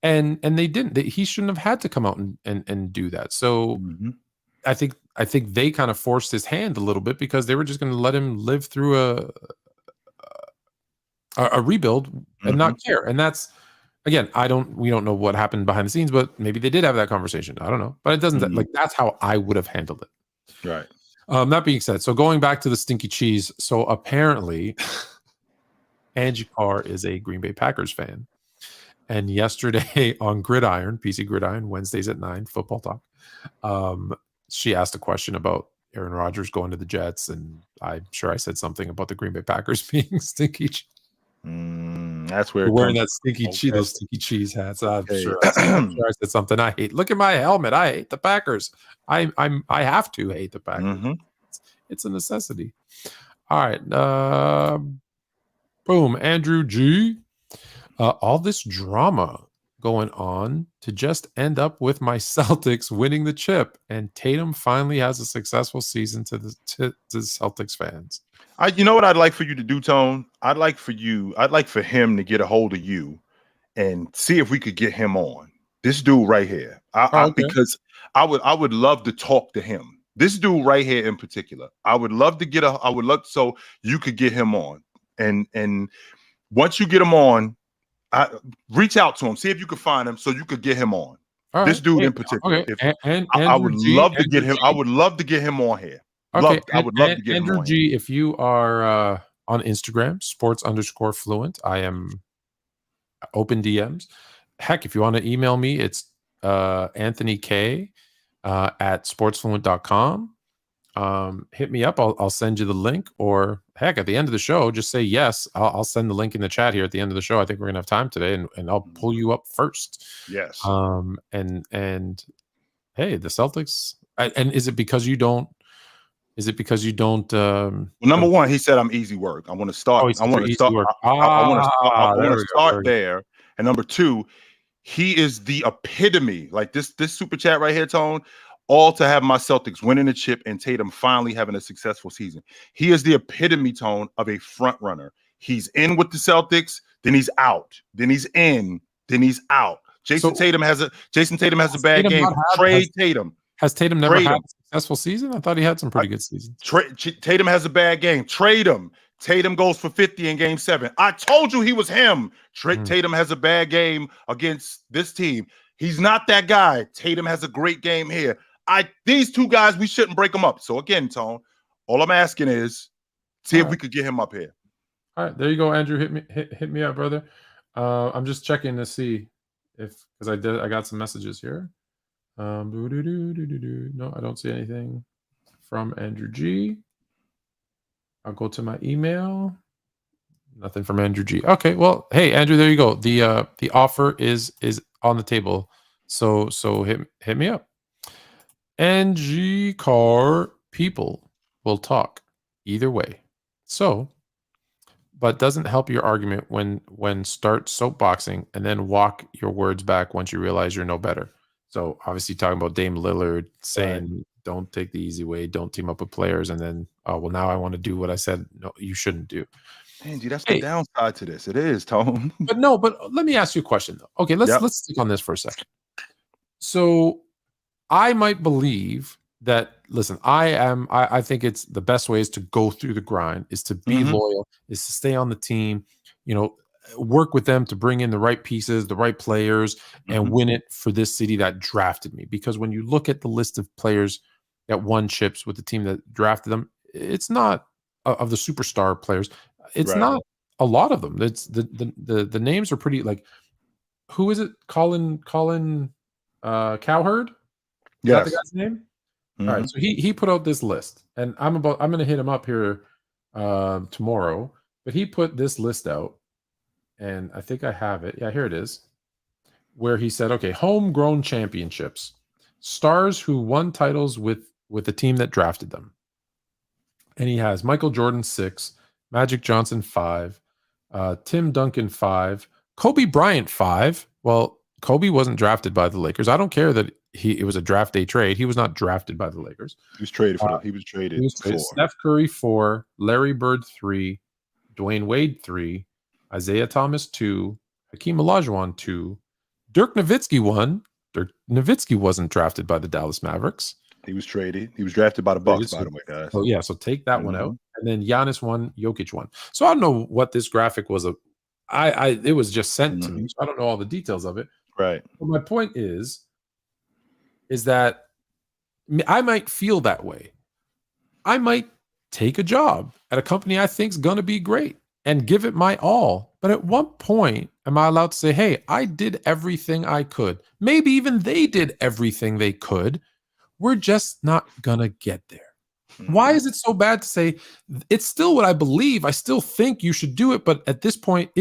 And they didn't. He shouldn't have had to come out and do that. So I think they kind of forced his hand a little bit because they were just going to let him live through a rebuild and not care. And that's, again, we don't know what happened behind the scenes, but maybe they did have that conversation. I don't know, but it doesn't like that's how I would have handled it. Right. That being said, so going back to the stinky cheese. So apparently Angie Carr is a Green Bay Packers fan. And yesterday on Gridiron, PC Gridiron, Wednesdays at 9, football talk, she asked a question about Aaron Rodgers going to the Jets, and I'm sure I said something about the Green Bay Packers being stinky. That's where wearing that stinky cheese, those stinky cheese hats. I'm sure I said something I hate. Look at my helmet. I hate the Packers. I have to hate the Packers. It's a necessity. All right. Boom. Andrew G. All this drama going on to just end up with my Celtics winning the chip, and Tatum finally has a successful season to the Celtics fans. You know what I'd like for you to do, Tone? I'd like for him to get a hold of you and see if we could get him on. This dude right here. Because I would love to talk to him. This dude right here in particular. I would love so you could get him on. And once you get him on, reach out to him, see if you could find him so you could get him on. Right. This dude in particular. Okay. I would love to get him. I would love to get him on here. Okay. I would love to get Andrew him on G, here. if you are on Instagram, sports_fluent, I am open DMs. Heck, if you want to email me, it's Anthony K at sportsfluent.com. Hit me up. I'll send you the link, or heck, at the end of the show, just say yes. I'll send the link in the chat here at the end of the show. I think we're gonna have time today, and I'll pull you up first. Yes. And hey, the Celtics. And is it because you don't? Well, number one, he said I'm easy work. I want to start. I want to start there. And number two, he is the epitome. Like this super chat right here, Tone. All to have my Celtics winning the chip and Tatum finally having a successful season. He is the epitome, Tone, of a front runner. He's in with the Celtics, then he's out, then he's in, then he's out. Jason Tatum has a bad game. Trade Tatum. Has Tatum never had a successful season? I thought he had some pretty good seasons. Tatum has a bad game. Trade him. Tatum goes for 50 in game 7. I told you he was him. Tatum has a bad game against this team. He's not that guy. Tatum has a great game here. These two guys, we shouldn't break them up. So again, Tone, all I'm asking is see if we could get him up here. All right, there you go, Andrew. Hit me up, brother. I'm just checking to see because I got some messages here. No, I don't see anything from Andrew G. I'll go to my email. Nothing from Andrew G. Okay, well, hey Andrew, there you go. The offer is on the table. So hit me up. Angie Carr, people will talk either way. So but doesn't help your argument when start soapboxing and then walk your words back once you realize you're no better. So obviously talking about Dame Lillard saying don't take the easy way, don't team up with players, and then now I want to do what I said no you shouldn't do. Angie, that's the downside to this. It is, Tone. But let me ask you a question though. Okay, let's stick on this for a second. So I might believe that, listen, I think it's the best way is to go through the grind, is to be loyal, is to stay on the team, work with them to bring in the right pieces, the right players, and win it for this city that drafted me. Because when you look at the list of players that won chips with the team that drafted them, it's not of the superstar players. It's not a lot of them. It's the names are pretty, like, who is it? Colin Cowherd? Is that the guy's name? All right, so he put out this list, and I'm going to hit him up here tomorrow. But he put this list out, and I think I have it. Yeah, here it is. Where he said, okay, homegrown championships, stars who won titles with the team that drafted them, and he has Michael Jordan 6, Magic Johnson 5, Tim Duncan 5, Kobe Bryant 5. Well, Kobe wasn't drafted by the Lakers. I don't care that it was a draft day trade. He was not drafted by the Lakers. He was traded for he was traded. Steph Curry 4, Larry Bird 3, Dwayne Wade 3, Isaiah Thomas 2, Hakeem Olajuwon 2, Dirk Nowitzki 1. Dirk Nowitzki wasn't drafted by the Dallas Mavericks. He was traded. He was drafted by the Bucks, by the way, guys. So yeah, so take that one out, and then Giannis 1, Jokic 1. So I don't know what this graphic was. It was just sent to me, so I don't know all the details of it. Right. But my point is that I might feel that way. I might take a job at a company I think is going to be great and give it my all. But at what point am I allowed to say, hey, I did everything I could? Maybe even they did everything they could. We're just not going to get there. Why is it so bad to say it's still what I believe? I still think you should do it. But at this point,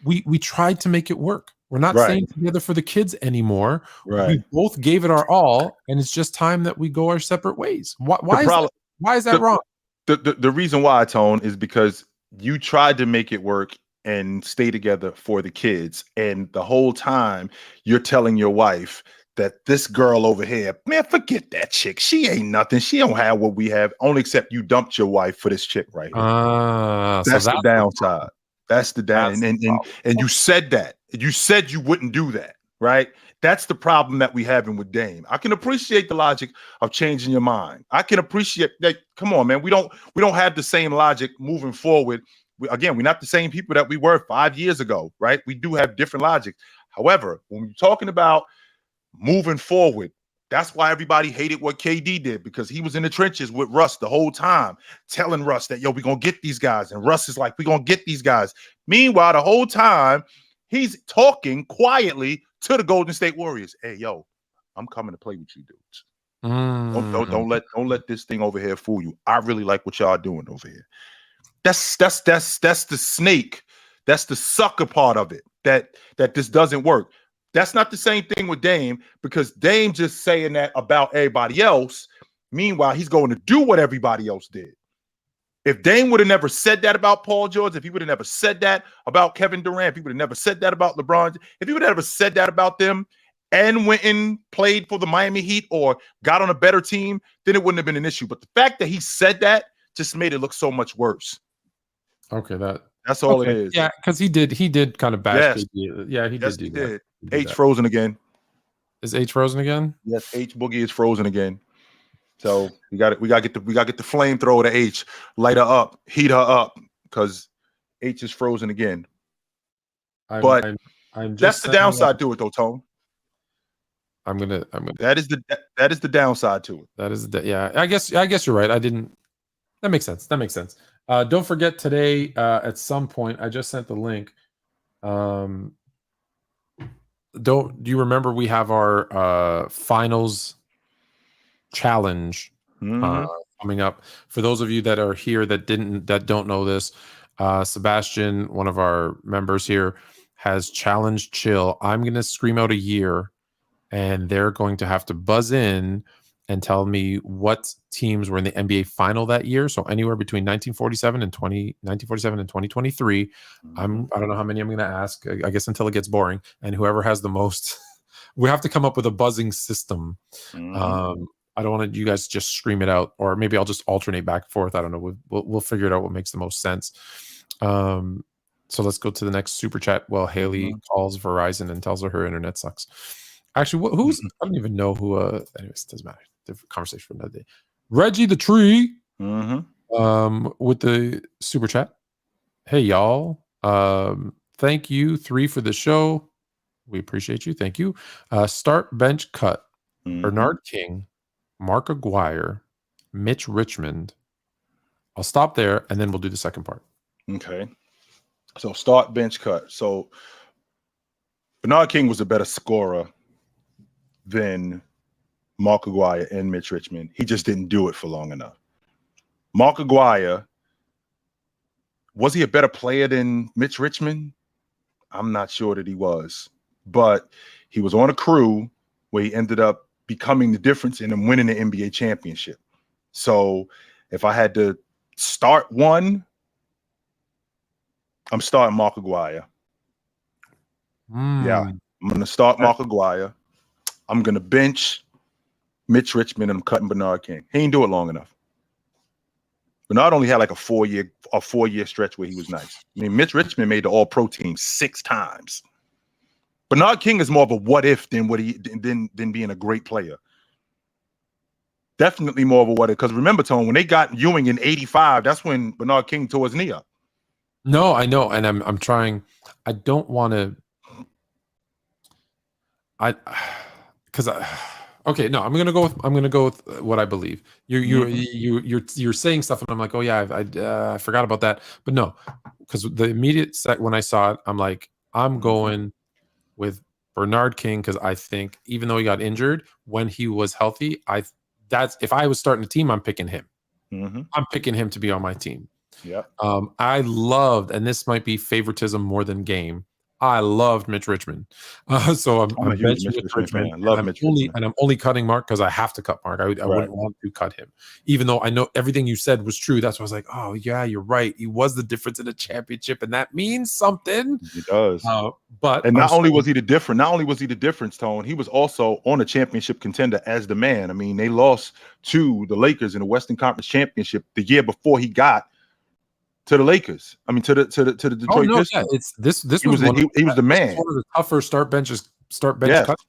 we tried to make it work. We're not staying together for the kids anymore. Right. We both gave it our all, and it's just time that we go our separate ways. Why is that wrong? The reason why, Tone, is because you tried to make it work and stay together for the kids. And the whole time you're telling your wife that this girl over here, man, forget that chick. She ain't nothing. She don't have what we have, only except you dumped your wife for this chick right here. That's the downside. That's the down. And you said that. You said you wouldn't do that, right? That's the problem that we having with Dame. I can appreciate the logic of changing your mind. I can appreciate that. Come on, man. We don't have the same logic moving forward. We're not the same people that we were 5 years ago, right? We do have different logic. However, when you're talking about moving forward, that's why everybody hated what KD did, because he was in the trenches with Russ the whole time, telling Russ that, yo, we're going to get these guys. And Russ is like, we're going to get these guys. Meanwhile, the whole time, he's talking quietly to the Golden State Warriors. Hey, yo, I'm coming to play with you dudes. Don't let this thing over here fool you. I really like what y'all doing over here. That's the snake. That's the sucker part of it, that this doesn't work. That's not the same thing with Dame, because Dame just saying that about everybody else. Meanwhile, he's going to do what everybody else did. If Dame would have never said that about Paul George, if he would have never said that about Kevin Durant, if he would have never said that about LeBron, if he would have never said that about them and went and played for the Miami Heat or got on a better team, then it wouldn't have been an issue. But the fact that he said that just made it look so much worse. Okay, that's all it is. Yeah, because he did kind of bash. Yes. Yeah, he yes, did. Did. H frozen again. Is H frozen again? Yes, H Boogie is frozen again. So we got to get the flamethrower to H, light her up, heat her up, because H is frozen again. I'm that's the downside to it, though, Tone. I'm gonna. That is the downside to it. That is yeah. I guess you're right. That makes sense. Don't forget today, at some point, I just sent the link. Do you remember we have our finals challenge coming up? For those of you that are here that don't know this, Sebastian, one of our members here, has challenged Chill. I'm going to scream out a year, and they're going to have to buzz in and tell me what teams were in the NBA final that year. So anywhere between 1947 and 2023. I don't know how many I'm going to ask, I guess, until it gets boring. And whoever has the most, we have to come up with a buzzing system. I don't want you guys to just scream it out, or maybe I'll just alternate back and forth. I don't know. We'll figure it out what makes the most sense. So let's go to the next super chat. Well, Hailey calls Verizon and tells her internet sucks. Actually, who's I don't even know who. Anyways, doesn't matter. Different conversation for another day. Reggie the Tree. With the super chat. Hey y'all. Thank you 3 for the show. We appreciate you. Thank you. Start, bench, cut. Bernard King, Mark Aguirre, Mitch Richmond. I'll stop there and then we'll do the second part. Okay. So start, bench, cut. So Bernard King was a better scorer than Mark Aguirre and Mitch Richmond. He just didn't do it for long enough. Mark Aguirre, was he a better player than Mitch Richmond? I'm not sure that he was. But he was on a crew where he ended up becoming the difference in him winning the NBA championship. So if I had to start one, I'm starting Mark Aguirre. Yeah, I'm going to start Mark Aguirre. I'm going to bench Mitch Richmond and I'm cutting Bernard King. He didn't do it long enough. Bernard only had like a 4-year stretch where he was nice. I mean, Mitch Richmond made the All-Pro team 6 times. Bernard King is more of a what if than being a great player. Definitely more of a what if. Because remember, Tone, when they got Ewing in '85, that's when Bernard King tore his knee up. No, I know, and I'm trying. I don't want to. Okay, no, I'm gonna go with what I believe. You're saying stuff, and I'm like, oh yeah, I forgot about that. But no, because the immediate sec when I saw it, I'm like, I'm going with Bernard King because I think even though he got injured, when he was healthy, if I was starting a team, I'm picking him. I'm picking him to be on my team. Yeah. I loved, and this might be favoritism more than game. I loved Mitch Richmond. So I'm a huge Mitch Richmond fan. I love Mitch Richmond. And I'm only cutting Mark because I have to cut Mark. I wouldn't want to cut him. Even though I know everything you said was true. That's why I was like, oh, yeah, you're right. He was the difference in the championship, and that means something. He does. But not only was he the difference, Tone, he was also on a championship contender as the man. I mean, they lost to the Lakers in the Western Conference Championship the year before he got to the Lakers. I mean, to the Detroit Pistons. Yeah, this he was the man. One of the tougher start bench cuts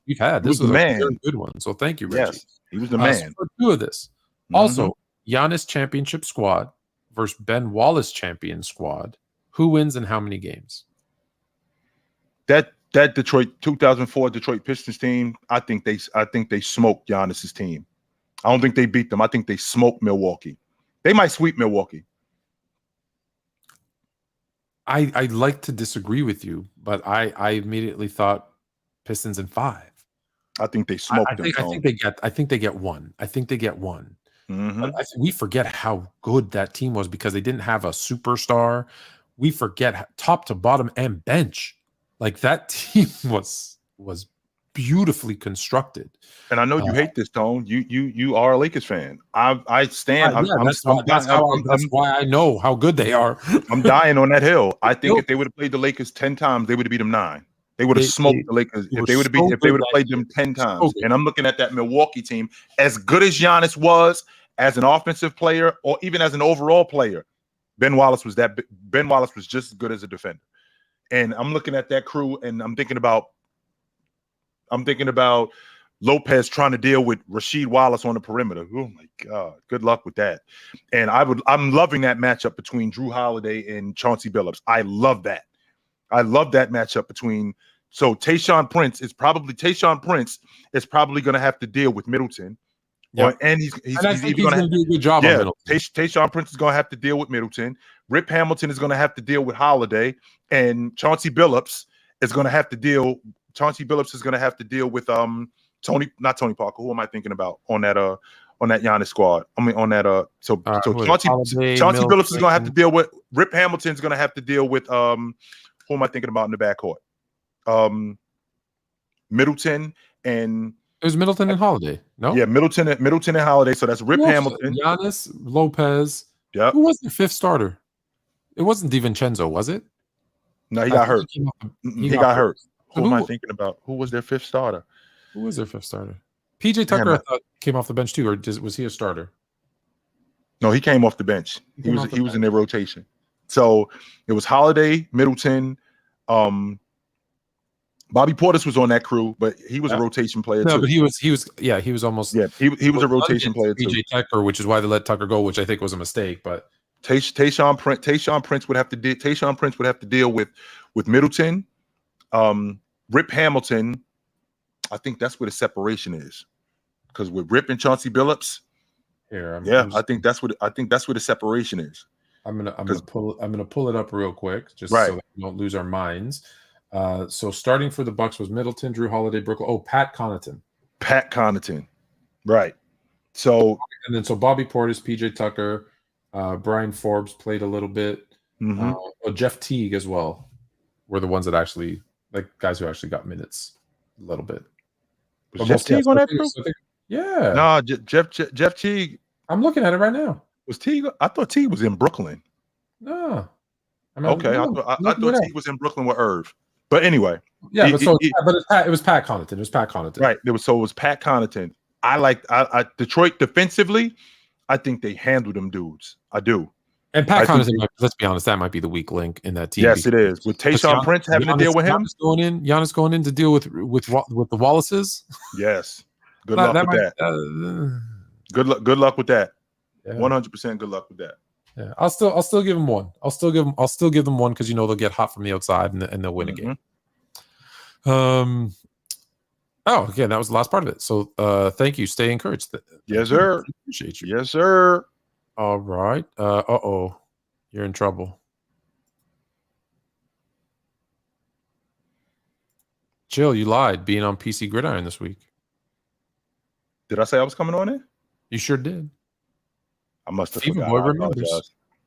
we've had. This was a very good one. So thank you, Reggie. Yes, he was the man. So for 2 of this. Also, Giannis championship squad versus Ben Wallace champion squad. Who wins and how many games? That Detroit 2004 Detroit Pistons team, I think they smoked Giannis's team. I don't think they beat them. I think they smoked Milwaukee. They might sweep Milwaukee. I'd like to disagree with you, but I immediately thought Pistons in 5. I think they smoked them. I think they get one. We forget how good that team was because they didn't have a superstar. We forget top to bottom and bench. Like that team was beautifully constructed. And I know you hate this, Tone. You are a Lakers fan. I stand. That's why I know how good they are. I'm dying on that hill. I think if they would have played the Lakers 10 times, they would have beat them 9. They would have smoked the Lakers if they would have played them 10 times. And I'm looking at that Milwaukee team. As good as Giannis was as an offensive player or even as an overall player, Ben Wallace was just as good as a defender. And I'm looking at that crew, and I'm thinking about Lopez trying to deal with Rasheed Wallace on the perimeter. Oh my God, good luck with that. And I'm loving that matchup between Drew Holiday and Chauncey Billups. I love that. I love that matchup between. So Tayshaun Prince is probably going to have to deal with Middleton. Yep. And he's going to do a good job on Middleton. Tayshaun Prince is going to have to deal with Middleton. Rip Hamilton is going to have to deal with Holiday, and Chauncey Billups is going to have to deal with not Tony Parker. Who am I thinking about on that Giannis squad? I mean on that Chauncey Billups is going to have to deal with Rip Hamilton is going to have to deal with who am I thinking about in the backcourt? Middleton and It was Middleton and Holiday. No. Yeah, Middleton and Holiday. So that's Rip Hamilton. Giannis, Lopez. Yep. Who was the fifth starter? It wasn't DiVincenzo, was it? No, he got hurt. He got hurt. Who am I thinking about? Who was their fifth starter? Who was their fifth starter? PJ Tucker, I thought, came off the bench too, or was he a starter? No, he came off the bench. He was in their rotation. So it was Holiday, Middleton. Bobby Portis was on that crew, but he was a rotation player too. No, but he was almost he was a rotation player too. PJ Tucker, which is why they let Tucker go, which I think was a mistake. But Tayshaun Prince would have to deal with Middleton, Rip Hamilton. I think that's where the separation is, because with Rip and Chauncey Billups, I think that's where the separation is. I'm gonna pull it up real quick just so that we don't lose our minds. So starting for the Bucks was Middleton, Drew Holiday, Brooklyn. Oh, Pat Connaughton. Right. So Bobby Portis, PJ Tucker, Brian Forbes played a little bit. Jeff Teague as well were the ones that actually, like, guys who actually got minutes a little bit. Was Jeff Teague on that crew? Yeah. No, Jeff Teague. I'm looking at it right now. Was Teague? I thought Teague was in Brooklyn. No. I thought Teague was in Brooklyn with Irv. But anyway. Yeah, it was Pat Connaughton. Right. It was Pat Connaughton. I Detroit defensively, I think they handled them dudes. I do. And Pat Connaughton, let's be honest, that might be the weak link in that team. Yes, it is. With Tayshaun Prince having to deal with him. Giannis going in to deal with the Wallaces. Yes. Good luck with that. Good luck with that. 100% good luck with that. Yeah, I'll still give them one. I'll still give them one because they'll get hot from the outside and they'll win a game. Again, that was the last part of it. So thank you. Stay encouraged. Yes, sir. Appreciate you. Yes, sir. All right. You're in trouble. Chill, you lied being on PC Gridiron this week. Did I say I was coming on it? You sure did. I must have forgot.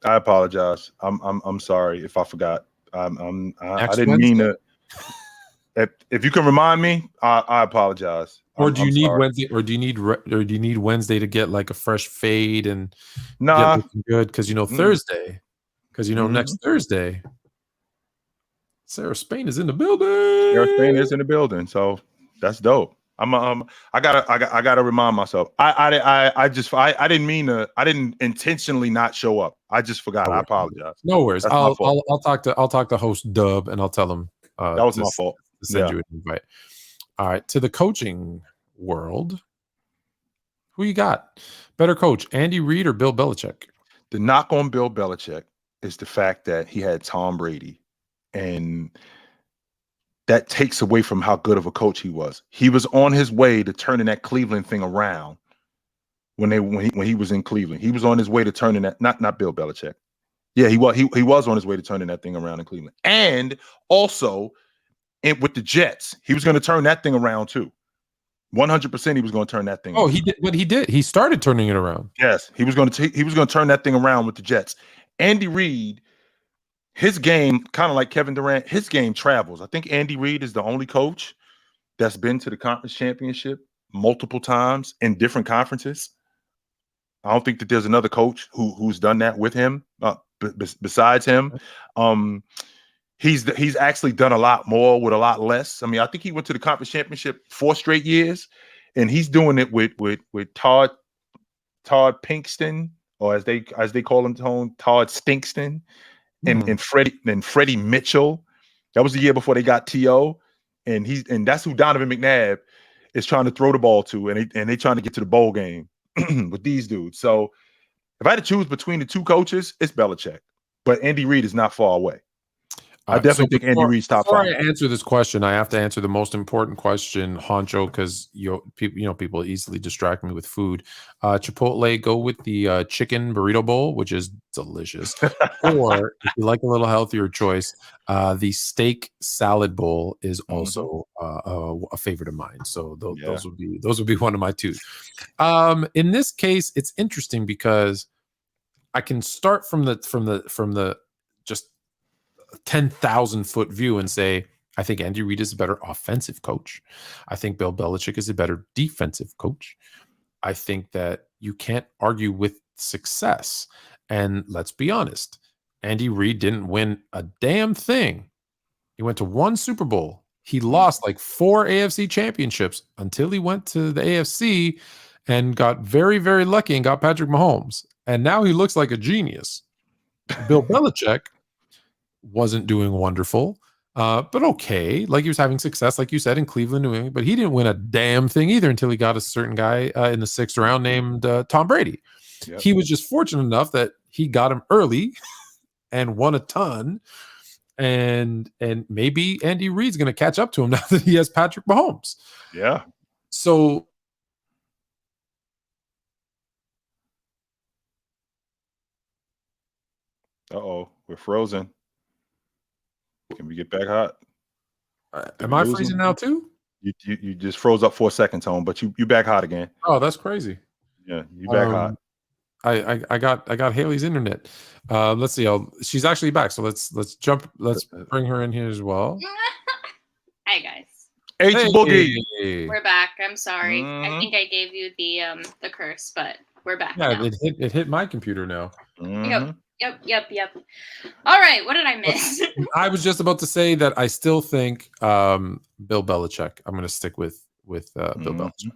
I apologize. I'm sorry if I forgot. I didn't mean to. If you can remind me, I apologize. Do you need Wednesday? Or do you need Wednesday to get like a fresh fade and get looking good? Because Thursday. Because next Thursday, Sarah Spain is in the building. So that's dope. I gotta remind myself. I didn't mean to. I didn't intentionally not show up. I just forgot. I apologize. No worries. I'll talk to host Dub and I'll tell him that was my fault. To send you an invite. All right, to the coaching world. Who you got? Better coach, Andy Reid or Bill Belichick? The knock on Bill Belichick is the fact that he had Tom Brady, and that takes away from how good of a coach he was. He was on his way to turning that Cleveland thing around when he was in Cleveland. He was on his way to turning that not Bill Belichick. Yeah, he was on his way to turning that thing around in Cleveland. And also with the Jets, he was going to turn that thing around too. 100% he was going to turn that thing around. He did, but he did. He started turning it around. Yes, he was going to turn that thing around with the Jets. Andy Reid, his game, kind of like Kevin Durant, his game travels. I think Andy Reid is the only coach that's been to the conference championship multiple times in different conferences. I don't think that there's another coach who's done that with him besides him. He's actually done a lot more with a lot less. I mean, I think he went to the conference championship 4 straight years, and he's doing it with Todd Pinkston, or as they call him, Todd Stinkston, and Freddie Mitchell. That was the year before they got T.O., and that's who Donovan McNabb is trying to throw the ball to, and they trying to get to the bowl game with these dudes. So if I had to choose between the two coaches, it's Belichick, but Andy Reid is not far away. I definitely think Andy Reid's top 5. Before I answer this question, I have to answer the most important question, Honcho, because people easily distract me with food. Chipotle, go with the chicken burrito bowl, which is delicious. Or if you like a little healthier choice, the steak salad bowl is also a favorite of mine. So those would be one of my two. In this case, it's interesting because I can start from the just 10,000 foot view and say I think Andy Reid is a better offensive coach. I think Bill Belichick is a better defensive coach. I think that you can't argue with success. And let's be honest, Andy Reid didn't win a damn thing. He went to one Super Bowl. He lost like 4 AFC championships until he went to the AFC and got very, very lucky and got Patrick Mahomes. And now he looks like a genius. Bill Belichick wasn't doing wonderful, but okay. Like he was having success, like you said, in Cleveland, New England, but he didn't win a damn thing either until he got a certain guy in the 6th round named Tom Brady. Yep. He was just fortunate enough that he got him early and won a ton. And maybe Andy Reid's going to catch up to him now that he has Patrick Mahomes. Yeah. So we're frozen. Can we get back hot? Am I freezing now too? You just froze up for a second, Tone, but you back hot again. Oh, that's crazy. Yeah, you back hot. I got Hailey's internet. Let's see. She's actually back. So let's bring her in here as well. Hi guys. H Boogie. We're back. I'm sorry. I think I gave you the curse, but we're back. Yeah, now. it hit my computer now. Yep. All right. What did I miss? I was just about to say that I still think Bill Belichick. I'm going to stick with Bill Belichick.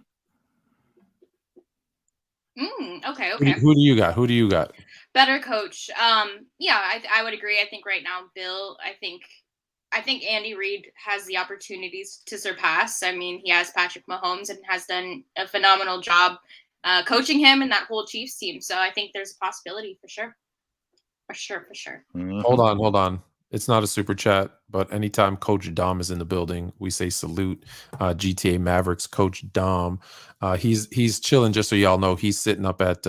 Okay. Who do you got? Better coach. Yeah, I would agree. I think right now, Bill. I think Andy Reid has the opportunities to surpass. I mean, he has Patrick Mahomes and has done a phenomenal job coaching him and that whole Chiefs team. So I think there's a possibility for sure. For sure. Mm-hmm. Hold on. It's not a super chat, but anytime Coach Dom is in the building, we say salute. GTA Mavericks Coach Dom. He's chilling. Just so y'all know, he's sitting up at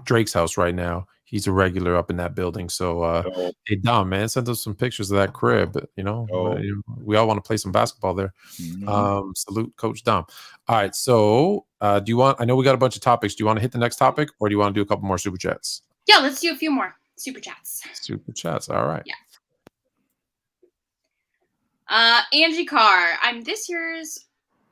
Drake's house right now. He's a regular up in that building. So, hey Dom, man, send us some pictures of that crib. We all want to play some basketball there. Mm-hmm. Salute Coach Dom. All right. So, do you want? I know we got a bunch of topics. Do you want to hit the next topic, or do you want to do a couple more super chats? Yeah, let's do a few more super chats. All right. Yeah. Angie Carr. I'm this year's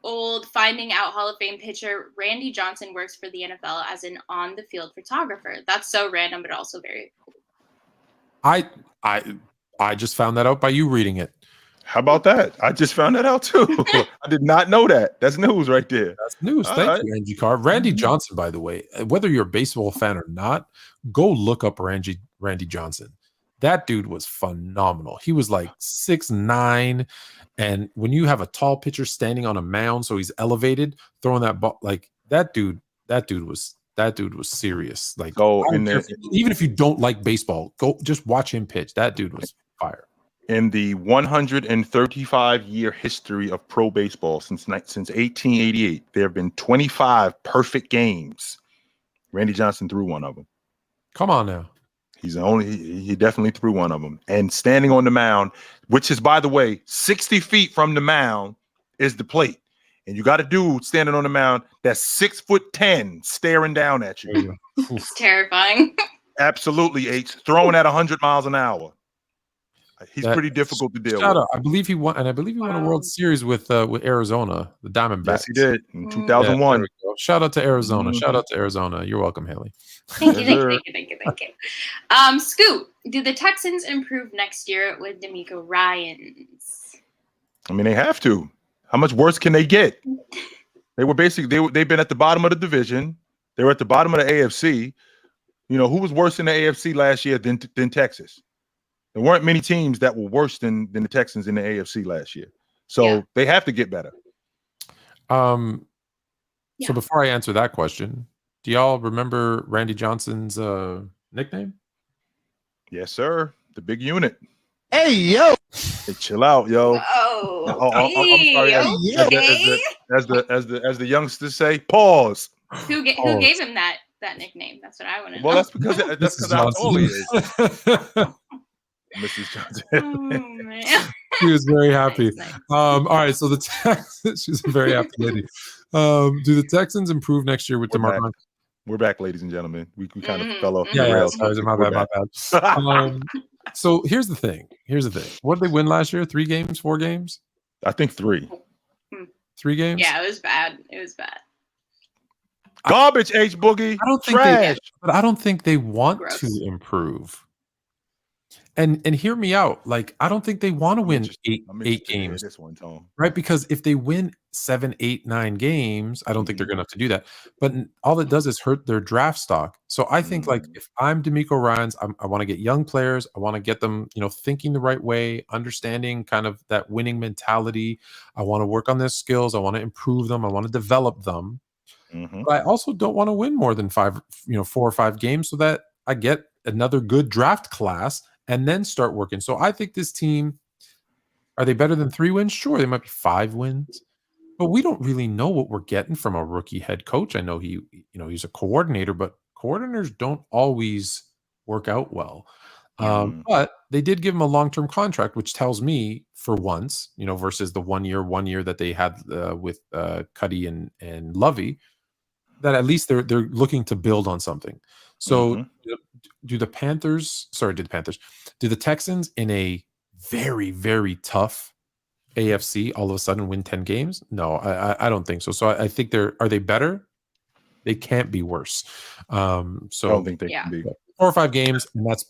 old finding out Hall of Fame pitcher Randy Johnson works for the NFL as an on-the-field photographer. That's so random, but also very cool. I just found that out by you reading it. How about that? I just found that out too. I did not know that. That's news right there. That's news. Thank you, Angie Carr. Randy Johnson, by the way, whether you're a baseball fan or not, go look up Randy Johnson. That dude was phenomenal. He was like 6'9", and when you have a tall pitcher standing on a mound, so he's elevated, throwing that ball, like that dude was serious. Like, even if you don't like baseball, go just watch him pitch. That dude was fire. In the 135-year history of pro baseball since 1888, there have been 25 perfect games. Randy Johnson threw one of them. Come on now. He definitely threw one of them. And standing on the mound, which is, by the way, 60 feet from the mound is the plate. And you got a dude standing on the mound that's 6'10" staring down at you. It's terrifying. Absolutely, H. Throwing at 100 miles an hour. He's pretty difficult to deal with. I believe he won a World Series with Arizona, the Diamondbacks. Yes, he did in 2001. Shout out to Arizona. Shout out to Arizona. You're welcome, Hailey. Thank you. Scoop, do the Texans improve next year with DeMeco Ryans? I mean, they have to. How much worse can they get? They've been at the bottom of the division. They were at the bottom of the AFC. You know, who was worse in the AFC last year than Texas? There weren't many teams that were worse than the Texans in the AFC last year. So they have to get better. So before I answer that question, do y'all remember Randy Johnson's nickname? Yes, sir. The big unit. Hey, yo. Hey, chill out, yo. I'm sorry. As the youngsters say, pause. Who gave him that nickname? That's what I want to know. Well, that's because how tall he is. Mrs. Johnson. Oh, man. She was very happy. Nice. All right, so the Texans, she's a very happy lady. Do the Texans improve next year with DeMarco? We're back, ladies and gentlemen. We kind of fell off. Yeah, sorry, my bad. So here's the thing. What did they win last year? 3 games, 4 games? I think 3. 3 games? Yeah, it was bad. Garbage, H Boogie. I don't think they want Gross. to improve. And hear me out. Like, I don't think they want to win eight games. This one, Tom. Right? Because if they win 7, 8, 9 games, I don't think they're going to have to do that. But all it does is hurt their draft stock. So I think, like, if I'm D'Amico Ryans, I want to get young players. I want to get them, thinking the right way, understanding kind of that winning mentality. I want to work on their skills. I want to improve them. I want to develop them. But I also don't want to win more than 4 or 5 games so that I get another good draft class and then start working. So I think this team, are they better than 3 wins? Sure, they might be 5 wins, but we don't really know what we're getting from a rookie head coach. I know he's a coordinator, but coordinators don't always work out well. But they did give him a long-term contract, which tells me for once, versus the 1 year that they had with Cuddy and Lovey, that at least they're looking to build on something. So do the Texans in a very, very tough AFC all of a sudden win 10 games? No, I don't think so. So I think are they better? They can't be worse. So I don't think they can be. 4 or 5 games,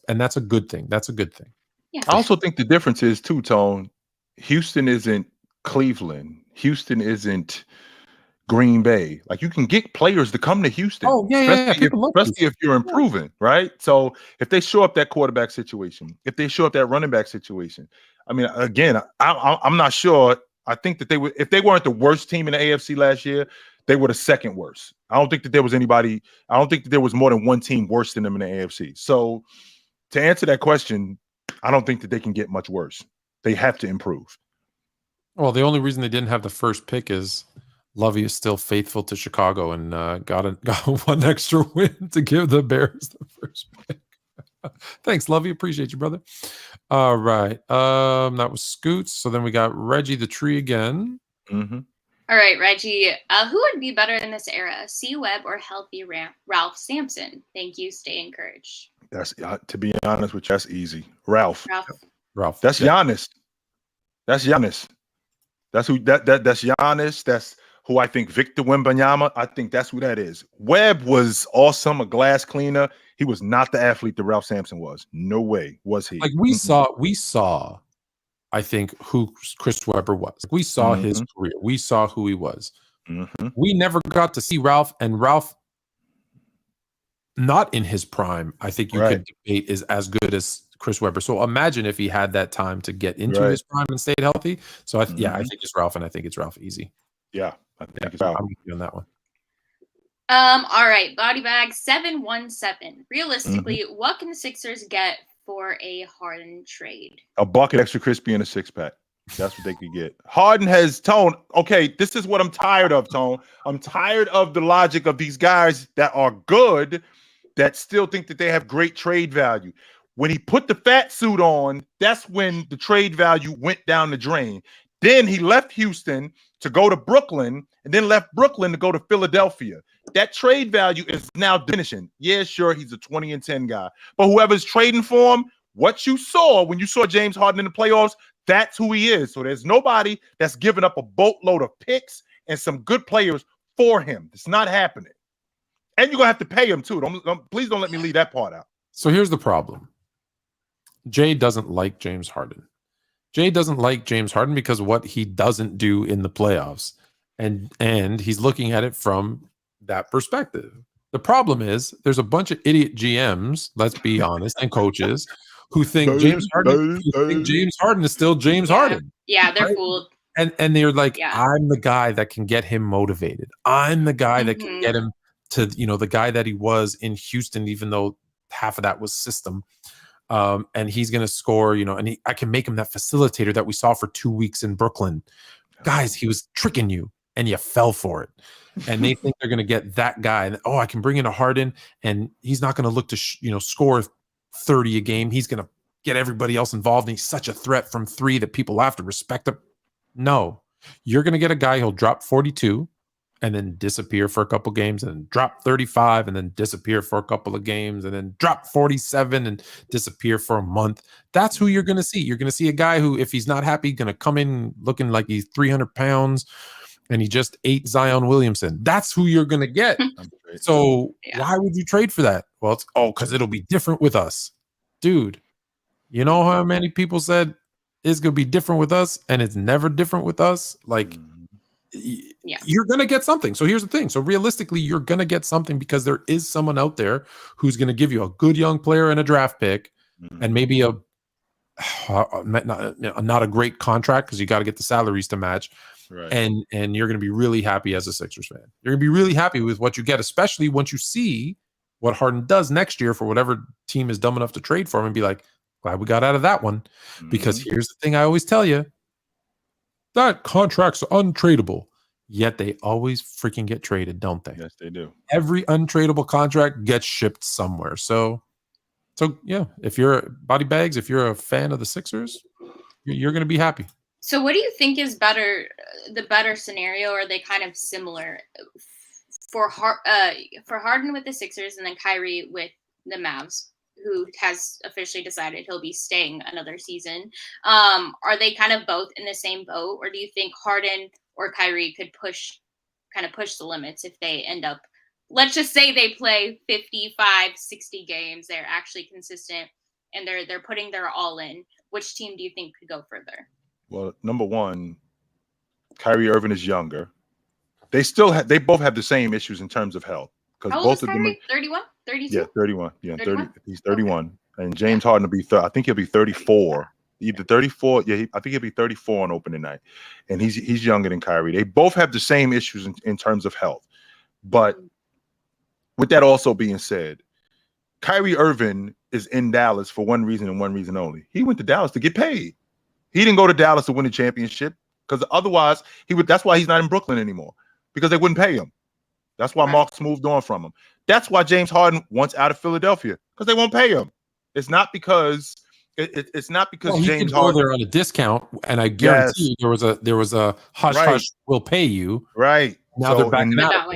and that's a good thing. That's a good thing. Yeah. I also think the difference is too, Tone. Houston isn't Cleveland. Houston isn't Green Bay. Like, you can get players to come to Houston. Oh, yeah. Especially if you're improving, right? So if they show up that quarterback situation, if they show up that running back situation, I mean, again, I'm not sure. I think that if they weren't the worst team in the AFC last year, they were the second worst. I don't think that there was more than one team worse than them in the AFC. So to answer that question, I don't think that they can get much worse. They have to improve. Well, the only reason they didn't have the first pick is Lovey is still faithful to Chicago and got one extra win to give the Bears the first pick. Thanks, Lovey. Appreciate you, brother. All right. That was Scoots. So then we got Reggie the Tree again. All right, Reggie. Who would be better in this era, C. Webb or healthy Ralph Sampson? Thank you. Stay encouraged. That's to be honest with you, that's easy. Ralph. That's Giannis. That's Giannis. That's who. That's Giannis. That's who I think Victor Wembanyama. I think that's who that is. Webb was awesome, a glass cleaner. He was not the athlete that Ralph Sampson was. No way was he. Like we saw. I think who Chris Webber was. We saw his career. We saw who he was. We never got to see Ralph, and Ralph, not in his prime, I think you could debate is as good as Chris Webber. So imagine if he had that time to get into his prime and stayed healthy. So I think it's Ralph, and I think it's Ralph easy. Yeah, I think it's Ralph. I'm with you on that one. All right, Body Bag 717. Realistically, what can the Sixers get for a Harden trade? A bucket extra crispy and a 6-pack. That's what they could get. Harden has Tone. Okay, this is what I'm tired of, Tone. I'm tired of the logic of these guys that are good that still think that they have great trade value. When he put the fat suit on, that's when the trade value went down the drain. Then he left Houston to go to Brooklyn and then left Brooklyn to go to Philadelphia. That trade value is now diminishing. Yeah, sure, he's a 20-10 guy. But whoever's trading for him, what you saw when you saw James Harden in the playoffs, that's who he is. So there's nobody that's giving up a boatload of picks and some good players for him. It's not happening. And you're going to have to pay him, too. Please don't let me leave that part out. So here's the problem. Jay doesn't like James Harden. Jay doesn't like James Harden because what he doesn't do in the playoffs. And he's looking at it from that perspective. The problem is there's a bunch of idiot GMs, let's be honest, and coaches who think James Harden is still James Harden. Yeah, they're fooled. And they're like, I'm the guy that can get him motivated. I'm the guy that can get him to, the guy that he was in Houston, even though half of that was system. And he's going to score, and I can make him that facilitator that we saw for 2 weeks in Brooklyn. Guys, he was tricking you and you fell for it. And they think they're going to get that guy. And, I can bring in a Harden and he's not going to look to, score 30 a game. He's going to get everybody else involved. And he's such a threat from 3 that people have to respect him. No, you're going to get a guy who'll drop 42 and then disappear for a couple games and then drop 35 and then disappear for a couple of games and then drop 47 and disappear for a month. That's who you're going to see. You're going to see a guy who, if he's not happy, going to come in looking like he's 300 pounds and he just ate Zion Williamson. That's who you're going to get. So why would you trade for that? Well, it's because it'll be different with us. Dude, you know how many people said it's going to be different with us and it's never different with us? Like, you're going to get something. So here's the thing. So realistically, you're going to get something because there is someone out there who's going to give you a good young player and a draft pick and maybe not a great contract because you got to get the salaries to match. Right. And you're going to be really happy as a Sixers fan. You're going to be really happy with what you get, especially once you see what Harden does next year for whatever team is dumb enough to trade for him and be like, glad we got out of that one. Because here's the thing I always tell you. That contract's untradeable, yet they always freaking get traded, don't they? Yes, they do. Every untradeable contract gets shipped somewhere. So yeah, if you're body bags, if you're a fan of the Sixers, you're going to be happy. So what do you think is better, the better scenario? Or are they kind of similar for Harden with the Sixers and then Kyrie with the Mavs, who has officially decided he'll be staying another season? Are they kind of both in the same boat, or do you think Harden or Kyrie could push the limits if they end up, let's just say they play 55, 60 games, they're actually consistent and they're putting their all in. Which team do you think could go further? Well, number one, Kyrie Irving is younger. They both have the same issues in terms of health. How old is Kyrie? 31? 32? Yeah, 31. Yeah, 31? 30. He's 31. Okay. And James Harden will be I think he'll be 34. Either 34. Yeah, I think he'll be 34 on opening night. And he's younger than Kyrie. They both have the same issues in terms of health. But with that also being said, Kyrie Irving is in Dallas for one reason and one reason only. He went to Dallas to get paid. He didn't go to Dallas to win a championship because otherwise that's why he's not in Brooklyn anymore, because they wouldn't pay him. That's why Marks moved on from him. That's why James Harden wants out of Philadelphia, because they won't pay him. It's not because James Harden go there on a discount, and I guarantee you there was a hush will pay you. Right. Now they're backing out.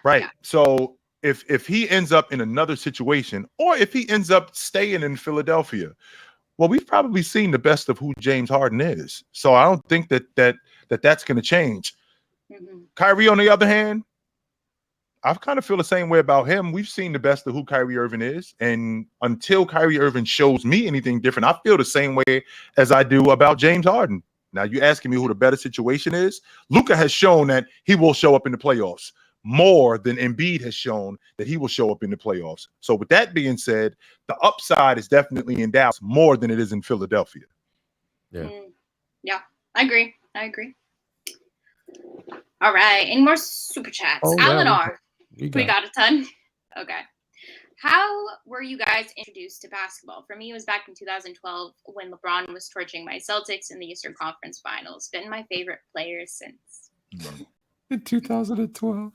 Right. Yeah. So if he ends up in another situation, or if he ends up staying in Philadelphia, well, we've probably seen the best of who James Harden is. So I don't think that's going to change. Kyrie, on the other hand, I kind of feel the same way about him. We've seen the best of who Kyrie Irving is. And until Kyrie Irving shows me anything different, I feel the same way as I do about James Harden. Now, you're asking me who the better situation is. Luka has shown that he will show up in the playoffs more than Embiid has shown that he will show up in the playoffs. So with that being said, the upside is definitely in Dallas more than it is in Philadelphia. Yeah. Yeah, I agree. All right. Any more super chats? Alan R. We got a ton. Okay. How were you guys introduced to basketball? For me, it was back in 2012 when LeBron was torching my Celtics in the Eastern Conference Finals. Been my favorite player since. In 2012.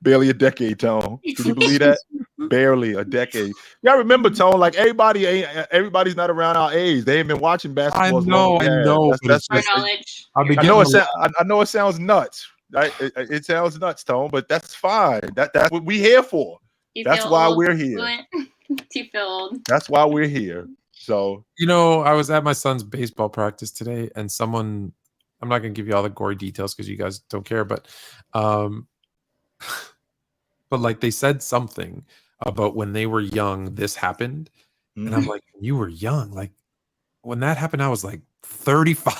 Barely a decade, Tone. Can you believe that? Barely a decade. Y'all remember, Tone? Like everybody's not around our age. They ain't been watching basketball. I know. That's our knowledge. I know it sounds nuts. Right? It sounds nuts, Tone, but that's fine. That's what we're here for. That's why we're here. You feel old. That's why we're here. So I was at my son's baseball practice today, and someone. I'm not going to give you all the gory details because you guys don't care, but like they said something about when they were young, this happened. And I'm like, you were young. Like when that happened, I was like 35.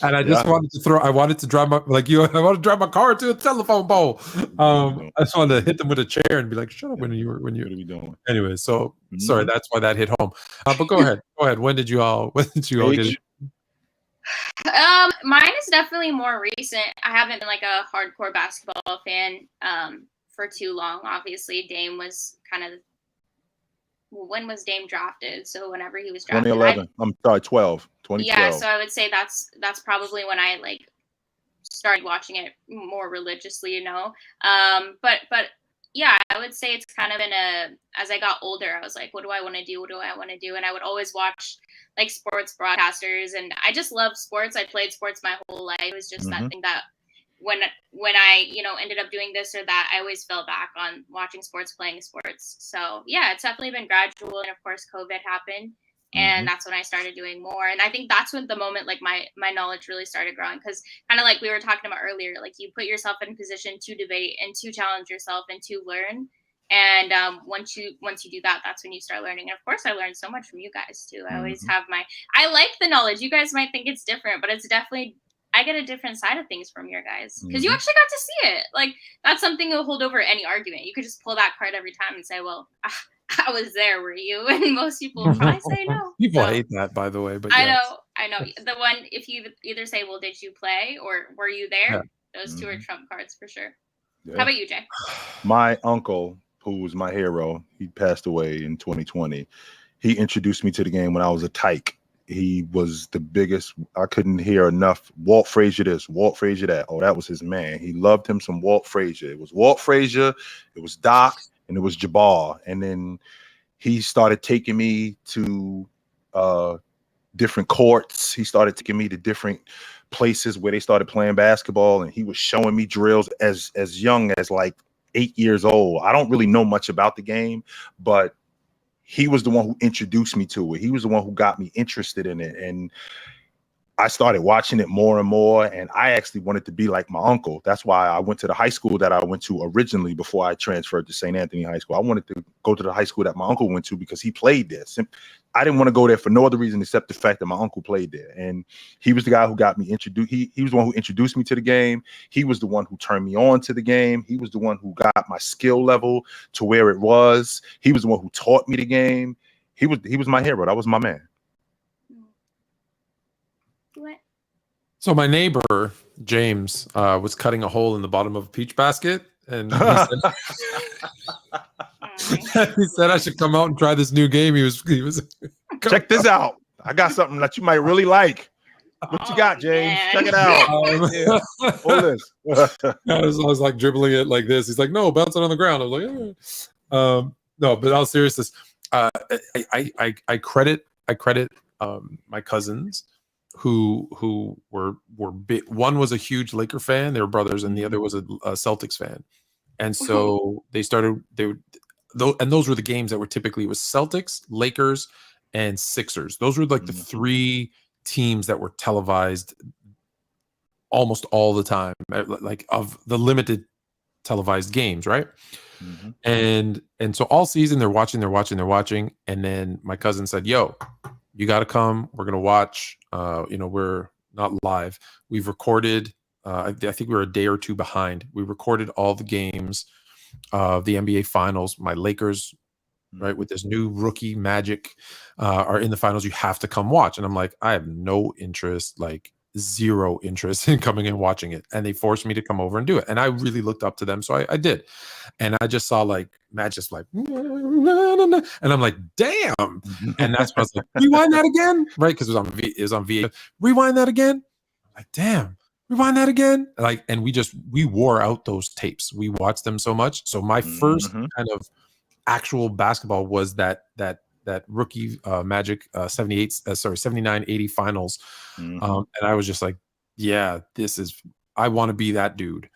And I just wanted to drive my car to a telephone pole. I just wanted to hit them with a chair and be like, shut up when you what are you doing? Anyway, so sorry, that's why that hit home. But go ahead. When did you all get it? Mine is definitely more recent. I haven't been like a hardcore basketball fan for too long. Obviously, Dame was when was Dame drafted? So whenever he was drafted, 2011. 2012. Yeah, so I would say that's probably when I like started watching it more religiously, But yeah, I would say it's kind of as I got older, I was like, what do I want to do? What do I want to do? And I would always watch like sports broadcasters, and I just love sports. I played sports my whole life. It was just that thing that when I, ended up doing this or that, I always fell back on watching sports, playing sports. So yeah, it's definitely been gradual. And of course, COVID happened. And that's when I started doing more. And I think that's when the moment like my knowledge really started growing, because kind of like we were talking about earlier, like you put yourself in position to debate and to challenge yourself and to learn. And once you do that, that's when you start learning. And of course, I learned so much from you guys too. I always have I like the knowledge. You guys might think it's different, but it's definitely, I get a different side of things from your guys, because you actually got to see it. Like that's something you'll hold over any argument. You could just pull that card every time and say, well, I was there, were you? And most people would probably say no. People hate that, by the way. But I know. The one, if you either say, well, did you play or were you there? Yeah. Those two are trump cards for sure. Yeah. How about you, Jay? My uncle, who was my hero, he passed away in 2020. He introduced me to the game when I was a tyke. He was the biggest. I couldn't hear enough. Walt Frazier this, Walt Frazier that. Oh, that was his man. He loved him some Walt Frazier. It was Walt Frazier. It was Doc. And it was Jabbar. And then he started taking me to different courts. He started taking me to different places where they started playing basketball. And he was showing me drills as young as like 8 years old. I don't really know much about the game, but he was the one who introduced me to it. He was the one who got me interested in it. And I started watching it more and more, and I actually wanted to be like my uncle. That's why I went to the high school that I went to originally before I transferred to St. Anthony High School. I wanted to go to the high school that my uncle went to because he played there. I didn't want to go there for no other reason except the fact that my uncle played there. And he was the guy who got me introduced. He was the one who introduced me to the game. He was the one who turned me on to the game. He was the one who got my skill level to where it was. He was the one who taught me the game. He was my hero. That was my man. What? So my neighbor, James, was cutting a hole in the bottom of a peach basket. And he said I should come out and try this new game. He was Check this out. I got something that you might really like. What you got, James? Man. Check it out. Hold this. I was like dribbling it like this. He's like, no, bounce it on the ground. I was like, no, but all seriousness, I credit my cousins who were big. One was a huge Laker fan, they were brothers, and the other was a Celtics fan. And so those were the games that were typically, it was Celtics, Lakers, and Sixers. Those were like the three teams that were televised almost all the time, like of the limited televised games, right? And so all season they're watching, and then my cousin said, yo, you got to come. We're going to watch. We're not live. We've recorded. I think we were a day or two behind. We recorded all the games of the NBA Finals. My Lakers, right, with this new rookie Magic, are in the finals. You have to come watch. And I'm like, I have no interest, like zero interest in coming and watching it. And they forced me to come over and do it. And I really looked up to them. So I did. And I just saw like Matt just like, and I'm like, damn. And that's when I was like, rewind that again. Right. Because it was on VA. Rewind that again. I'm like, damn. Rewind that again. Like, and we wore out those tapes. We watched them so much. So my first kind of actual basketball was that rookie Magic 79-80 finals. And I was just like, yeah, I want to be that dude.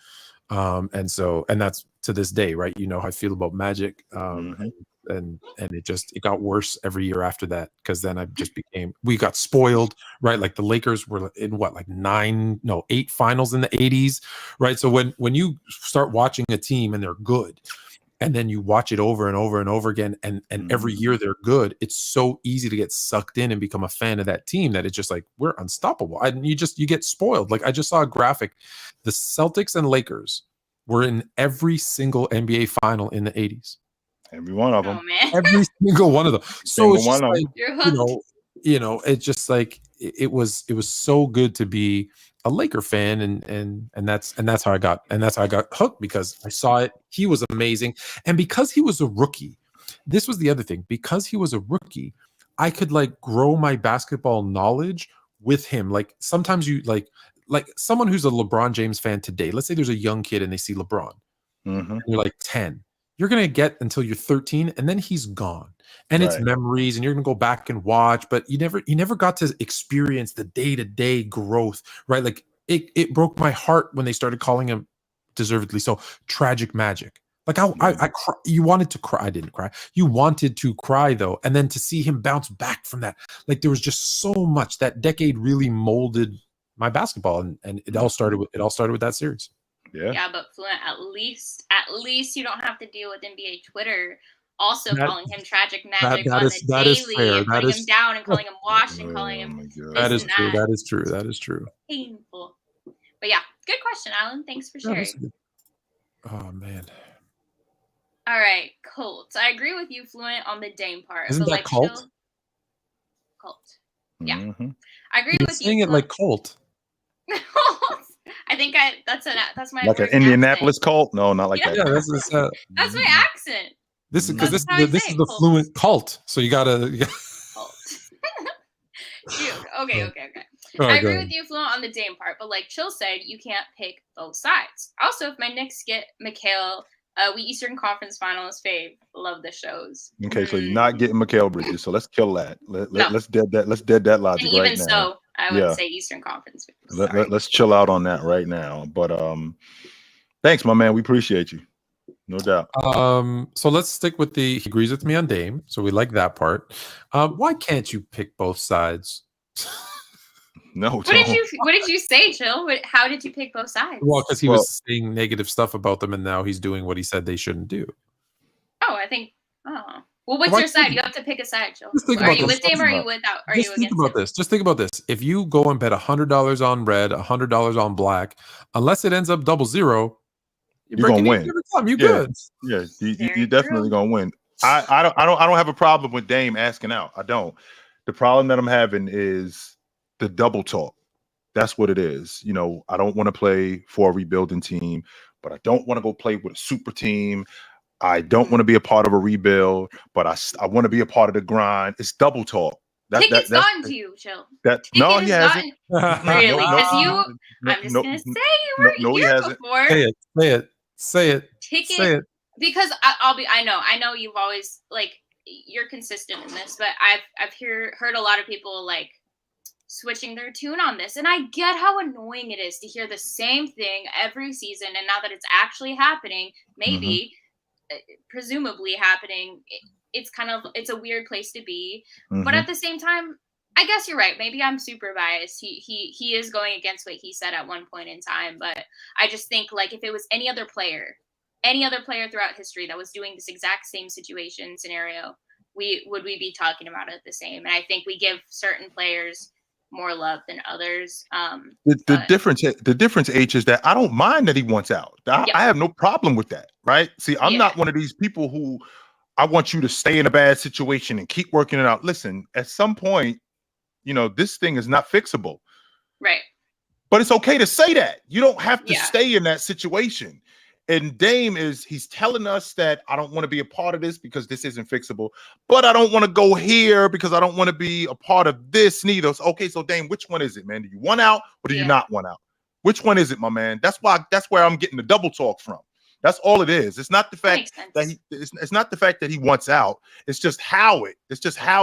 And that's to this day, right? You know how I feel about Magic. And it got worse every year after that, because then we got spoiled, right? Like the Lakers were in 8 finals in the 80s, right? So when you start watching a team and they're good, and then you watch it over and over and over again, and every year they're good, it's so easy to get sucked in and become a fan of that team that it's just like, we're unstoppable. And you get spoiled. Like I just saw a graphic. The Celtics and Lakers were in every single NBA final in the 80s. Every one of them. Oh, man. Every single one of them. So it's just like, You're hooked. it's just like it was so good to be a Laker fan, and that's how I got hooked, because I saw it. He was amazing, and because he was a rookie, this was the other thing. Because he was a rookie, I could like grow my basketball knowledge with him. Like sometimes you like someone who's a LeBron James fan today. Let's say there's a young kid and they see LeBron, and you're like 10. you're going to get until you're 13, and then he's gone. And it's memories, and you're going to go back and watch, but you never got to experience the day-to-day growth, right? Like it broke my heart when they started calling him, deservedly so, Tragic Magic. Like I you wanted to cry. I didn't cry. You wanted to cry though, and then to see him bounce back from that, like there was just so much. That decade really molded my basketball, and it all started with that series. Yeah, but Fluent, at least you don't have to deal with NBA Twitter also calling him Tragic Magic on the daily and putting him down and calling him washed and calling him that is true. That is true. Painful. But yeah, good question, Alan. Thanks for sharing. Oh man. All right, Colts. I agree with you, Fluent, on the Dame part. Isn't that cult? Cult. Yeah. Mm-hmm. I agree with you. Saying it like cult. I think that's my like an Indianapolis cult. No, not like that. Yeah, that's my accent. This is because this is the Fluent cult. So you gotta. Cult. Okay. I agree with you, Fluent, on the Dame part, but like Chill said, you can't pick both sides. Also, if my Knicks get Mikal, we Eastern Conference Finals fave. Love the shows. Okay, so you're not getting Mikal Bridges, so let's kill that. Let's dead that logic and even right now. So, I would say Eastern Conference. Let's chill out on that right now. But thanks, my man. We appreciate you. No doubt. So let's stick with he agrees with me on Dame, so we like that part. Why can't you pick both sides? No. What did you say, Chill? How did you pick both sides? Well, because he was saying negative stuff about them, and now he's doing what he said they shouldn't do. Oh, I think. Oh, well, what's your side? You have to pick a side, Chill. Are you with Dame or are you without? Are you against? Just think about this. If you go and bet $100 on red, $100 on black, unless it ends up 0-0, you're gonna win. Every time. You good? Yeah, you're definitely gonna win. I don't have a problem with Dame asking out. I don't. The problem that I'm having is the double talk. That's what it is. You know, I don't want to play for a rebuilding team, but I don't want to go play with a super team. I don't want to be a part of a rebuild, but I want to be a part of the grind. It's double talk. Ticket's gone to you, Chill. No, he hasn't. Really? Because I'm just gonna say you weren't here before. Say it. Ticket. Because I know you've always you're consistent in this, but I've heard a lot of people switching their tune on this, and I get how annoying it is to hear the same thing every season. And now that it's actually happening, maybe presumably happening, it's a weird place to be. But at the same time, I guess you're right. Maybe I'm super biased. He is going against what he said at one point in time, but I just think if it was any other player throughout history that was doing this exact same scenario, would we be talking about it the same? And I think we give certain players more love than others. The difference, H, is that I don't mind that he wants out. I have no problem with that, right? See, I'm not one of these people who I want you to stay in a bad situation and keep working it out. Listen, at some point, this thing is not fixable. Right. But it's okay to say that. You don't have to stay in that situation. And Dame he's telling us that I don't want to be a part of this because this isn't fixable, but I don't want to go here because I don't want to be a part of this neither. So, okay, so Dame, which one is it, man? Do you want out or do you not want out? Which one is it, my man? That's where I'm getting the double talk from. That's all it is. It's not the fact that it's not the fact that he wants out. It's just how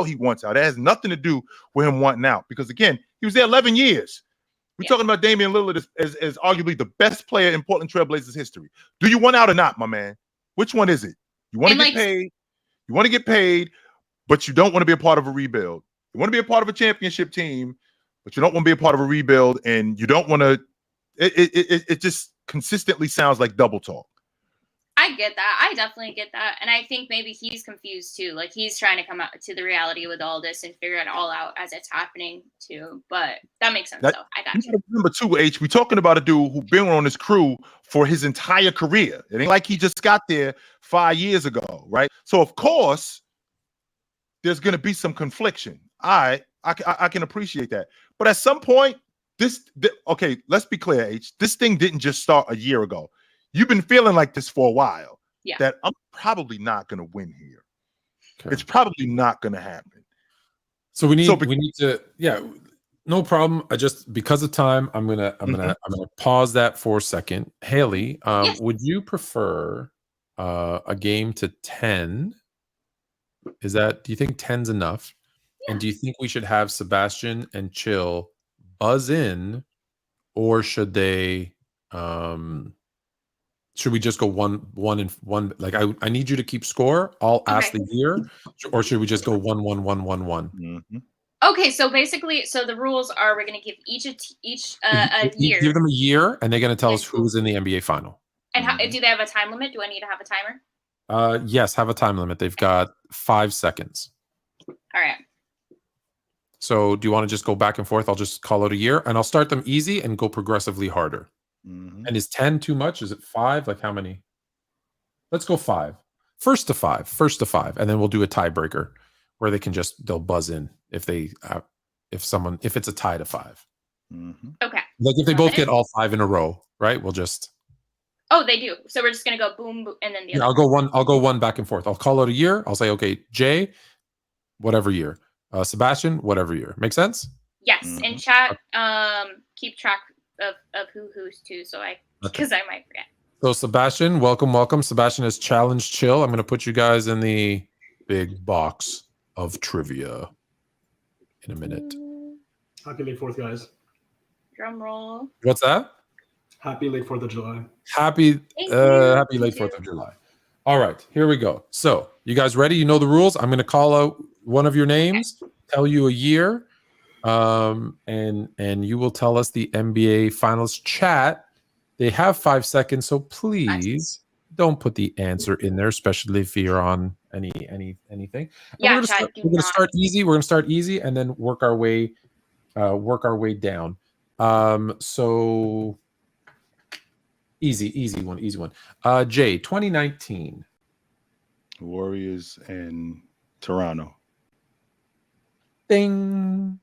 he wants out. It has nothing to do with him wanting out, because again, he was there 11 years. We're talking about Damian Lillard as arguably the best player in Portland Trail Blazers history. Do you want out or not, my man? Which one is it? You want to get paid. You want to get paid, but you don't want to be a part of a rebuild. You want to be a part of a championship team, but you don't want to be a part of a rebuild, and you don't want to. It just consistently sounds like double talk. I get that. I definitely get that. And I think maybe he's confused too. He's trying to come out to the reality with all this and figure it all out as it's happening too. But that makes sense, though. I got you. Remember too, H, we're talking about a dude who's been on his crew for his entire career. It ain't like he just got there 5 years ago, right? So, of course, there's going to be some confliction. I can appreciate that. But at some point, okay, let's be clear, H. This thing didn't just start a year ago. You've been feeling like this for a while. Yeah. That I'm probably not going to win here. Okay. It's probably not going to happen. So we need to. No problem. Because of time, I'm gonna pause that for a second. Hailey, would you prefer a game to 10. Do you think 10's enough? Yeah. And do you think we should have Sebastian and Chill buzz in, or should they should we just go one and one? Like I need you to keep score. I'll ask the year, or should we just go 1-1-1-1-1? Mm-hmm. Okay, so basically, the rules are we're going to give each a year. Give them a year, and they're going to tell us who's in the NBA final. And how, do they have a time limit? Do I need to have a timer? Yes, have a time limit. They've got 5 seconds. All right. So do you want to just go back and forth? I'll just call out a year, and I'll start them easy and go progressively harder. Mm-hmm. And is 10 too much? Is it 5? Like how many? Let's go 5. First to 5, and then we'll do a tiebreaker where they'll buzz in if it's a tie to 5. Mm-hmm. Okay. Like if they both get all 5 in a row, right? We'll just. Oh, they do. So we're just gonna go boom, boom, and then the other. I'll go one back and forth. I'll call out a year. I'll say, okay, Jay, whatever year. Sebastian, whatever year. Make sense? Yes. Mm-hmm. In chat, keep track of who's too, so because I might forget. So Sebastian, welcome. Sebastian has challenged Chill. I'm gonna put you guys in the big box of trivia in a minute. Happy late 4th, guys. Drum roll. What's that? Happy late 4th of July. Happy late 4th of July. All right, here we go. So you guys ready? You know the rules. I'm going to call out one of your names, tell you a year, and you will tell us the NBA Finals. Chat. They have 5 seconds, so please don't put the answer in there, especially if you're on anything. Yeah, we're going to start easy. We're going to start easy and then work our way down. So easy one. Jay, 2019. Warriors and Toronto. Ding.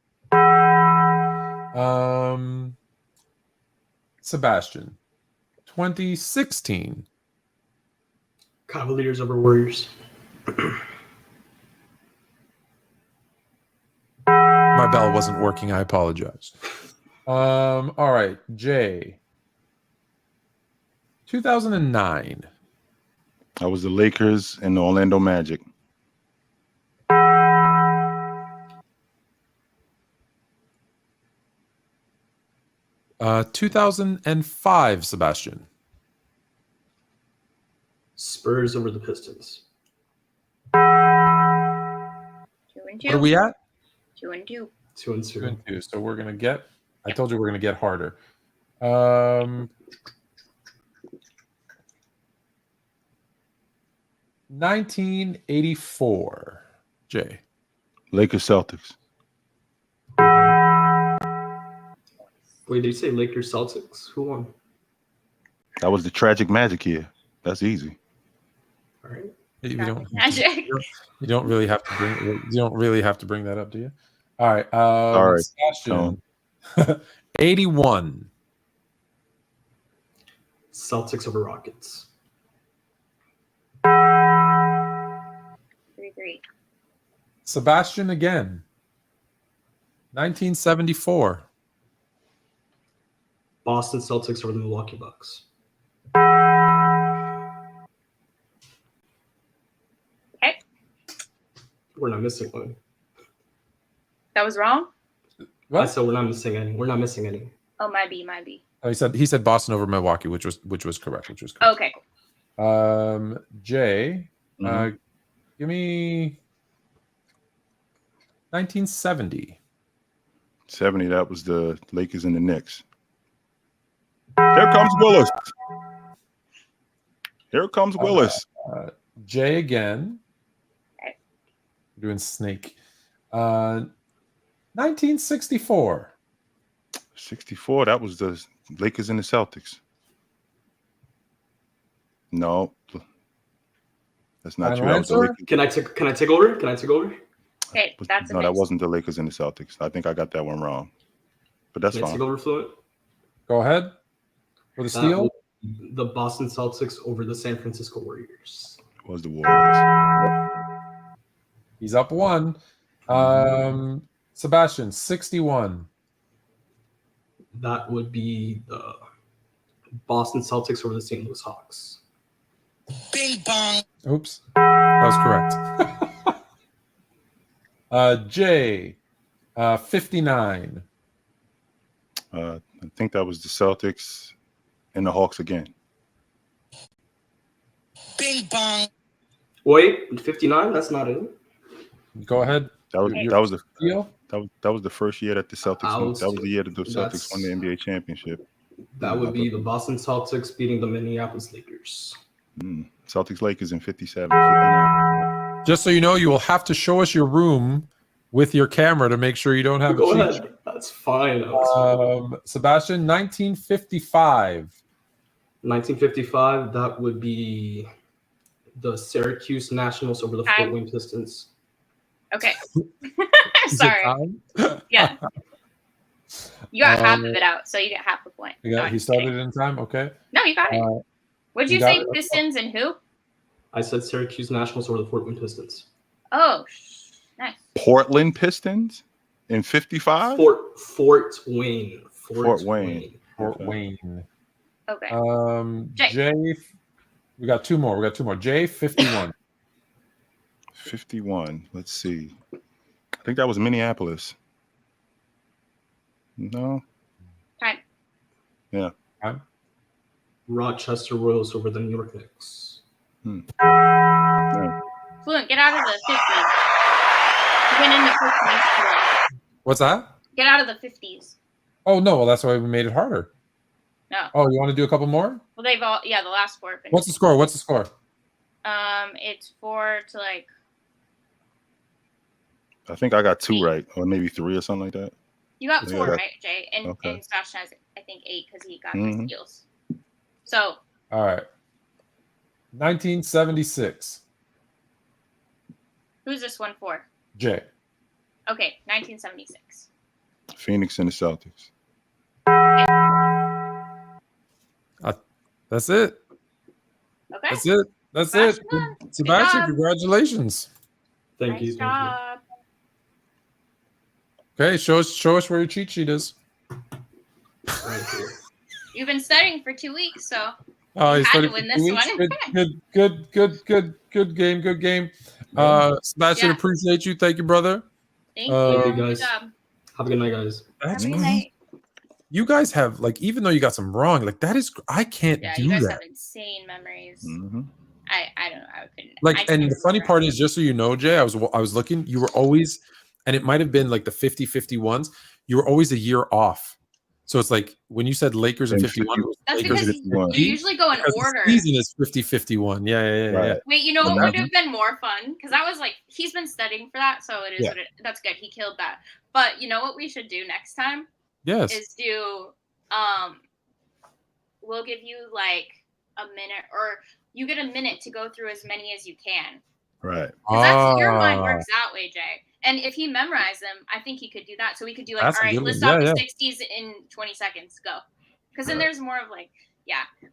Sebastian, 2016. Cavaliers over Warriors. My bell wasn't working. I apologize. All right, Jay. 2009. I was the Lakers and the Orlando Magic. Uh, 2005, Sebastian. Spurs over the Pistons. 2-2. What are we at? 2-2. 2-2. So we're gonna get. I told you we're gonna get harder. 1984. Jay. Lakers Celtics. Wait, did you say Lakers Celtics? Who won? That was the tragic Magic year. That's easy. All right. You don't really have to bring that up, do you? All right. All right. Sebastian. 81. Celtics over Rockets. 3-3. Sebastian again. 1974. Boston Celtics over the Milwaukee Bucks. Okay. We're not missing one. That was wrong? What? I said we're not missing any. We're not missing any. Oh, might be. Oh, he said Boston over Milwaukee, which was correct. Okay, cool. Jay, give me 1970. 70, that was the Lakers and the Knicks. Here comes Willis. Jay again. Okay. Doing snake. 1964. 64, that was the Lakers and the Celtics. No, that's not true. That was the Lakers. Can I take over? Okay, that's no, that wasn't the Lakers and the Celtics. I think I got that one wrong, but that's Can I fine. take over, Fluent? Go ahead. For the steal? The Boston Celtics over the San Francisco Warriors. It was the Warriors. He's up 1. Sebastian, 61. That would be the Boston Celtics over the St. Louis Hawks. Bing! Oops, that was correct. Jay, 59. I think that was the Celtics and the Hawks again. Wait, 59? That's not it. Go ahead. That was Deal? the first year that the Celtics won. That was the year that the Celtics won the NBA championship. That would be the Boston Celtics beating the Minneapolis Lakers. Celtics Lakers in 57, 59. Just so you know, you will have to show us your room with your camera to make sure you don't have Go a cheat ahead. That's fine. Sebastian, 1955. 1955, that would be the Syracuse Nationals over the Fort Wayne Pistons. Okay. Sorry. Yeah. You got half of it out, so you get half the point. He started in time? Okay. No, you got it. What'd you say, Pistons and who? I said Syracuse Nationals over the Fort Wayne Pistons. Oh, nice. Portland Pistons in 55? Fort Wayne. Fort Wayne. Okay. Jay, we got two more. Jay, 51. 51. Let's see. I think that was Minneapolis. No. Time. Yeah. Time. Rochester Royals over the New York Knicks. Yeah. Fluent, get out of the 50s. You went in the 50s. What's that? Get out of the 50s. Oh, no. Well, that's why we made it harder. No. Oh, you want to do a couple more? Well, they've all, the last four. What's the score? It's 4 to like. I think I got 2 right, or maybe 3 or something like that. You got 4 right, Jay, and Sebastian has I think 8 because he got his steals. So. All right. 1976. Who's this one for? Jay. Okay, 1976. Phoenix and the Celtics. That's it. Okay. That's it. Sebastian, congratulations. Thank you. Job. Okay, show us where your cheat sheet is. Right here. You've been studying for 2 weeks, so Oh, he's had to studying win for 2 this weeks. one. Good game. Sebastian, appreciate you. Thank you, brother. Thank you. Thank you, guys. Good job. Have a good night, guys. That's Have a good night. You guys have even though you got some wrong, that is I can't Yeah, do you guys that. have insane memories. Mm-hmm. I don't know. I couldn't. And the funny part is, just so you know, Jay, I was looking. You were always, and it might have been like the 50-51s. You were always a year off. So it's like when you said Lakers in 51, that's Lakers because you usually go in order. The season is 50-51. Yeah. Right. Wait, you know what would have been more fun? Because that was like he's been studying for that, so it is. That's good. He killed that. But you know what we should do next time? Yes. Is do we'll give you like a minute, or you get a minute to go through as many as you can. Right. Because that's your mind works that way, Jay. And if he memorized them, I think he could do that. So we could do like, all right, list off the 60s in 20 seconds. Go. Because then there's more of like,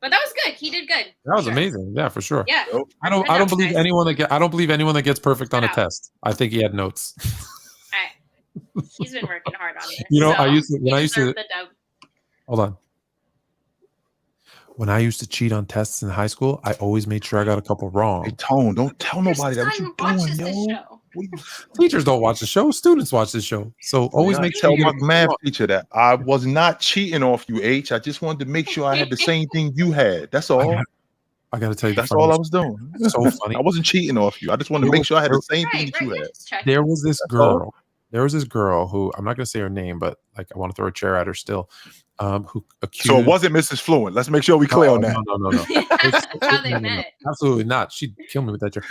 But that was good. He did good. That was amazing. Yeah, for sure. Yeah. I don't believe anyone that gets perfect on a test. I think he had notes. He's been working hard on this. You know, so I used to the dub. Hold on. When I used to cheat on tests in high school, I always made sure I got a couple wrong. Hey, Tone, don't tell nobody that. What you doing, yo? Teachers don't watch the show. Students watch the show. So always make sure. Tell my math teacher that I was not cheating off you, H. I just wanted to make sure I had the same thing you had. That's all. I got to tell you, that's all I was doing. So funny. I wasn't cheating off you. I just wanted to make sure I had the same thing that you had. There was this girl. There was this girl who I'm not going to say her name, but like I want to throw a chair at her still. Who accused? So it wasn't Mrs. Fluent. Let's make sure we clear on that. No. That's how they met. Absolutely not. She'd kill me with that chair.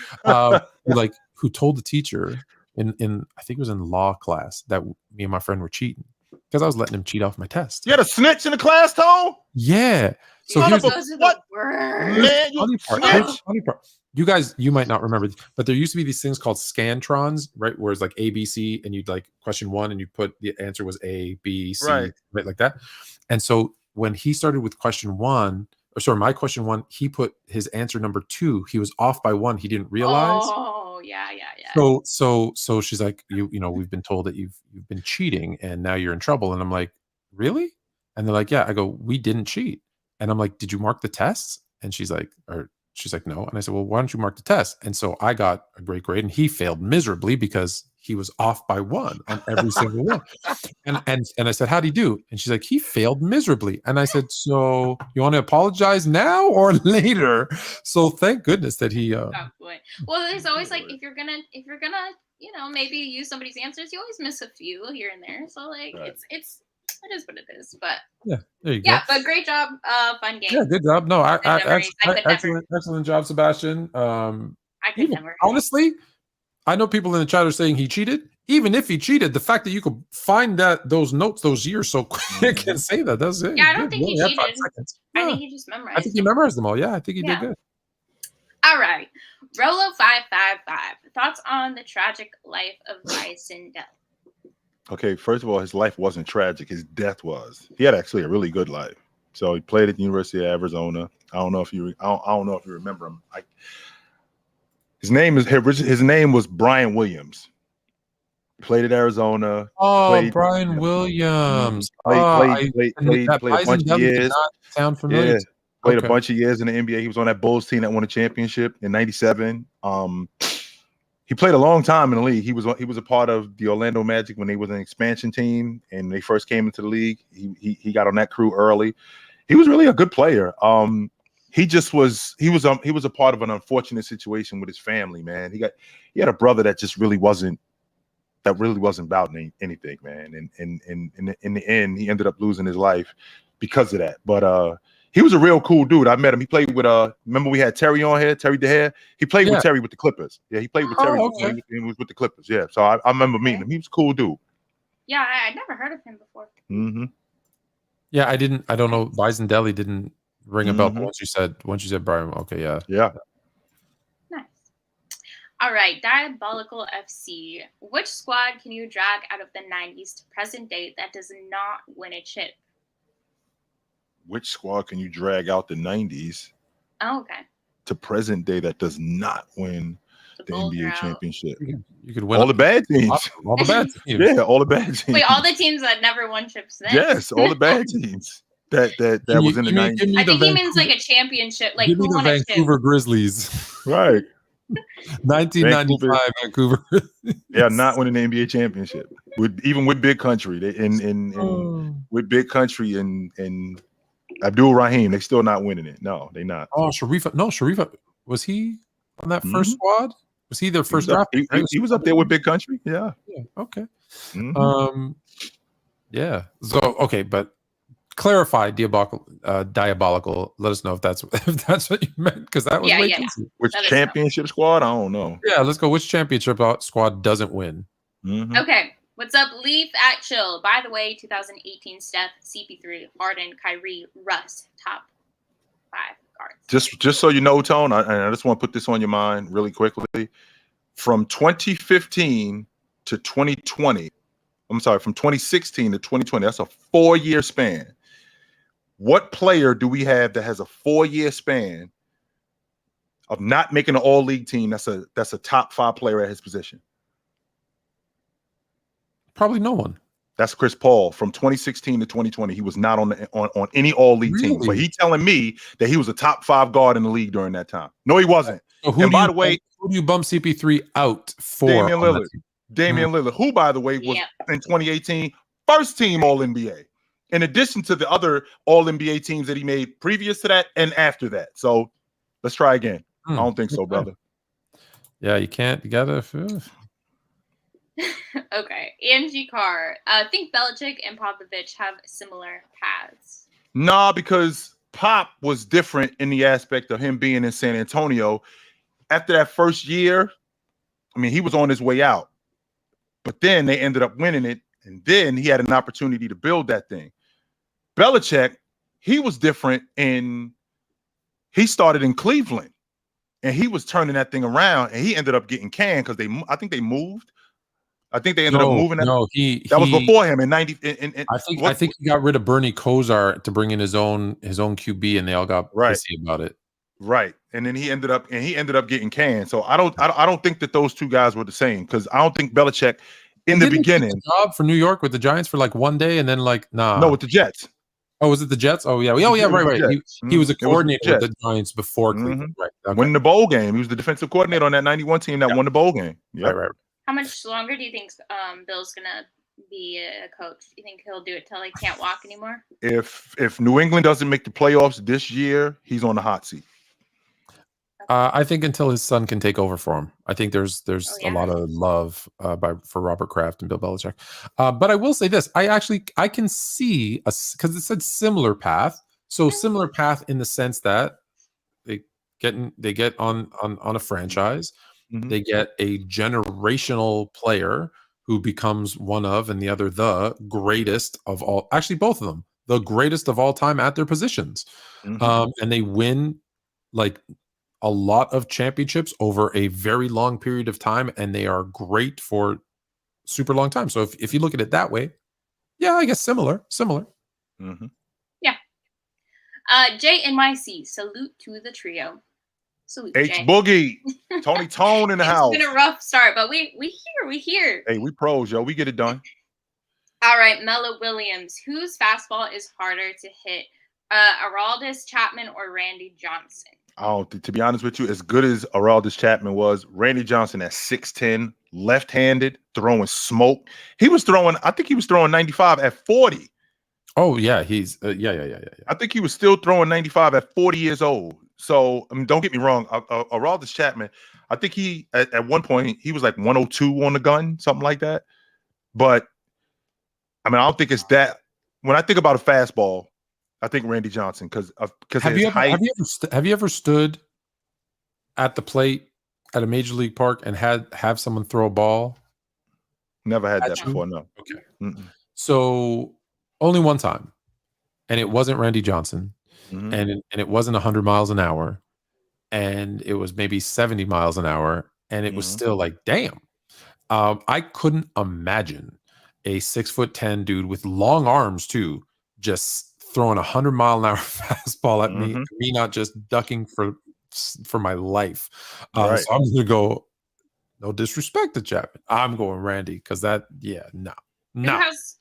Who told the teacher in I think it was in law class that me and my friend were cheating because I was letting him cheat off my test. You had a snitch in the class, Tone? Yeah. So here's what? Man, funny part. You guys, you might not remember, but there used to be these things called scantrons, right? Where it's like A, B, C, and you'd like question 1, and you put the answer was A, B, C, right like that. And so when he started with question 1, or sorry, my question 1, he put his answer number 2. He was off by 1. He didn't realize. Oh, yeah. So she's like, you know, we've been told that you've been cheating, and now you're in trouble. And I'm like, really? And they're like, yeah. I go, we didn't cheat. And I'm like, did you mark the tests? And she's like, She's like, no. And I said, well, why don't you mark the test? And so I got a great grade, and he failed miserably because he was off by 1 on every single one. And I said, how'd he do? And she's like, he failed miserably. And I said, so you want to apologize now or later? So thank goodness that he. Oh boy. Well, there's always like if you're gonna maybe use somebody's answers, you always miss a few here and there. So like it is what it is. But yeah, there you go. Yeah, but great job, fun game. Yeah, good job. No, excellent job, Sebastian. I could never. Honestly, I know people in the chat are saying he cheated. Even if he cheated, the fact that you could find those notes those years so quick and say that's it. Yeah, I don't think he cheated. Yeah. I think he just memorized. I think he memorized them all. Yeah, I think he did good. All right, Rolo 555. Thoughts on the tragic life of Bryson Dell? Okay, first of all, his life wasn't tragic. His death was. He had actually a really good life. So he played at the University of Arizona. I don't know if you remember him. His name was Brian Williams. Played at Arizona. Brian Williams. Played a bunch of years. Sound familiar? Yeah, played a bunch of years in the NBA. He was on that Bulls team that won a championship in '97. He played a long time in the league. He was a part of the Orlando Magic when they was an expansion team and they first came into the league. He got on that crew early. He was really a good player. He was a part of an unfortunate situation with his family, man. He had a brother that just really wasn't about anything, man. And in the end, he ended up losing his life because of that. But he was a real cool dude. I met him. He played with remember we had Terry on here, Terry DeHare. He played with Terry with the Clippers. Yeah, he played with Terry when he was with the Clippers. Yeah. So I remember meeting him. He was a cool dude. Yeah, I'd never heard of him before. Mm-hmm. Yeah, I don't know. Bison Deli didn't ring a bell. But once you said Brian, okay, yeah. Yeah. Nice. All right, Diabolical FC. Which squad can you drag out of the 90s to present day that does not win a chip? Which squad can you drag out the 90s to present day that does not win the NBA championship? You could win all the bad teams. All the bad teams. Yeah, all the bad teams. Wait, all the teams that never won chips then? Yes, all the bad teams. That was in the 90s. I think he means like a championship. Like give me who won the Vancouver Grizzlies. Right. 1995 Vancouver. They are not winning the NBA championship. Even with Big Country. With Big Country and Abdul Rahim, they still not winning it. No, they not. Oh, Sharifa. Was he on that first squad? Was he their first draft? He was up there with Big Country. Yeah. Okay. Mm-hmm. Yeah. So okay, but clarify diabolical. Let us know if that's what you meant, because that was way too easy. Which championship squad? I don't know. Yeah, let's go. Which championship squad doesn't win? Mm-hmm. Okay. What's up, Leaf at Chill? By the way, 2018 Steph, CP3, Harden, Kyrie, Russ, top 5 guards. Just so you know, Tone, I just want to put this on your mind really quickly. From 2015 to 2020, I'm sorry, from 2016 to 2020, that's a 4-year span. What player do we have that has a 4-year span of not making an all-league team that's a top 5 player at his position? Probably no one. That's Chris Paul. From 2016 to 2020, he was not on any all-league team. But he's telling me that he was a top 5 guard in the league during that time. No, he wasn't. So who do you bump CP3 out for? Damian Lillard, who, by the way, was in 2018 first team All-NBA, in addition to the other All-NBA teams that he made previous to that and after that. So let's try again. I don't think so, brother. Yeah, you can't. You gotta. Okay, Angie Carr. I think Belichick and Popovich have similar paths. Nah, because Pop was different in the aspect of him being in San Antonio. After that first year, I mean, he was on his way out. But then they ended up winning it, and then he had an opportunity to build that thing. Belichick, he was different he started in Cleveland, and he was turning that thing around, and he ended up getting canned because I think they moved. I think they ended up moving. That was before him in 90. I think he got rid of Bernie Kosar to bring in his own QB, and they all got pissy about it. Right, and then he ended up getting canned. So I don't think that those two guys were the same, because I don't think Belichick in the beginning job for New York with the Giants for like one day, and then no, with the Jets. Oh, was it the Jets? Oh yeah, right. He was a coordinator with the Giants before Cleveland. Right. winning the bowl game. He was the defensive coordinator on that 91 team that won the bowl game. Yep. Right. How much longer do you think Bill's gonna be a coach? Do you think he'll do it till he can't walk anymore? If New England doesn't make the playoffs this year, he's on the hot seat. I think until his son can take over for him. I think there's a lot of love for Robert Kraft and Bill Belichick. But I will say this: I can see because it said similar path. So similar path in the sense that they get on a franchise, they get a generational player who becomes one of and the other the greatest of all. Actually, both of them, the greatest of all time at their positions, and they win like a lot of championships over a very long period of time, and they are great for super long time. So if you look at it that way, yeah, I guess similar. Yeah. JNYC, salute to the trio. Salute, H Jay. Boogie, Tony Tone in the house. It's been a rough start, but we here. Hey, we pros, yo. We get it done. All right, Mello Williams. Whose fastball is harder to hit? Araldis Chapman or Randy Johnson? To be honest with you, as good as Araldis Chapman was, Randy Johnson at 6'10", left-handed, throwing smoke. I think he was throwing 95 at 40. Oh, yeah, he's yeah. I think he was still throwing 95 at 40 years old. So, I mean, don't get me wrong. Araldis Chapman, I think he, at one point, he was like 102 on the gun, something like that. But, I mean, I don't think it's that. When I think about a fastball, I think Randy Johnson because have you ever stood at the plate at a major league park and have someone throw a ball? Never had that before. No. Okay. So only one time, and it wasn't Randy Johnson, and it wasn't 100 miles an hour, and it was maybe 70 miles an hour, and it was still like, damn. I couldn't imagine a 6'10" dude with long arms too, just throwing 100-mile-an-hour fastball at me not just ducking for my life. So I'm going to go, no disrespect to Chapman. I'm going Randy because that, no. Does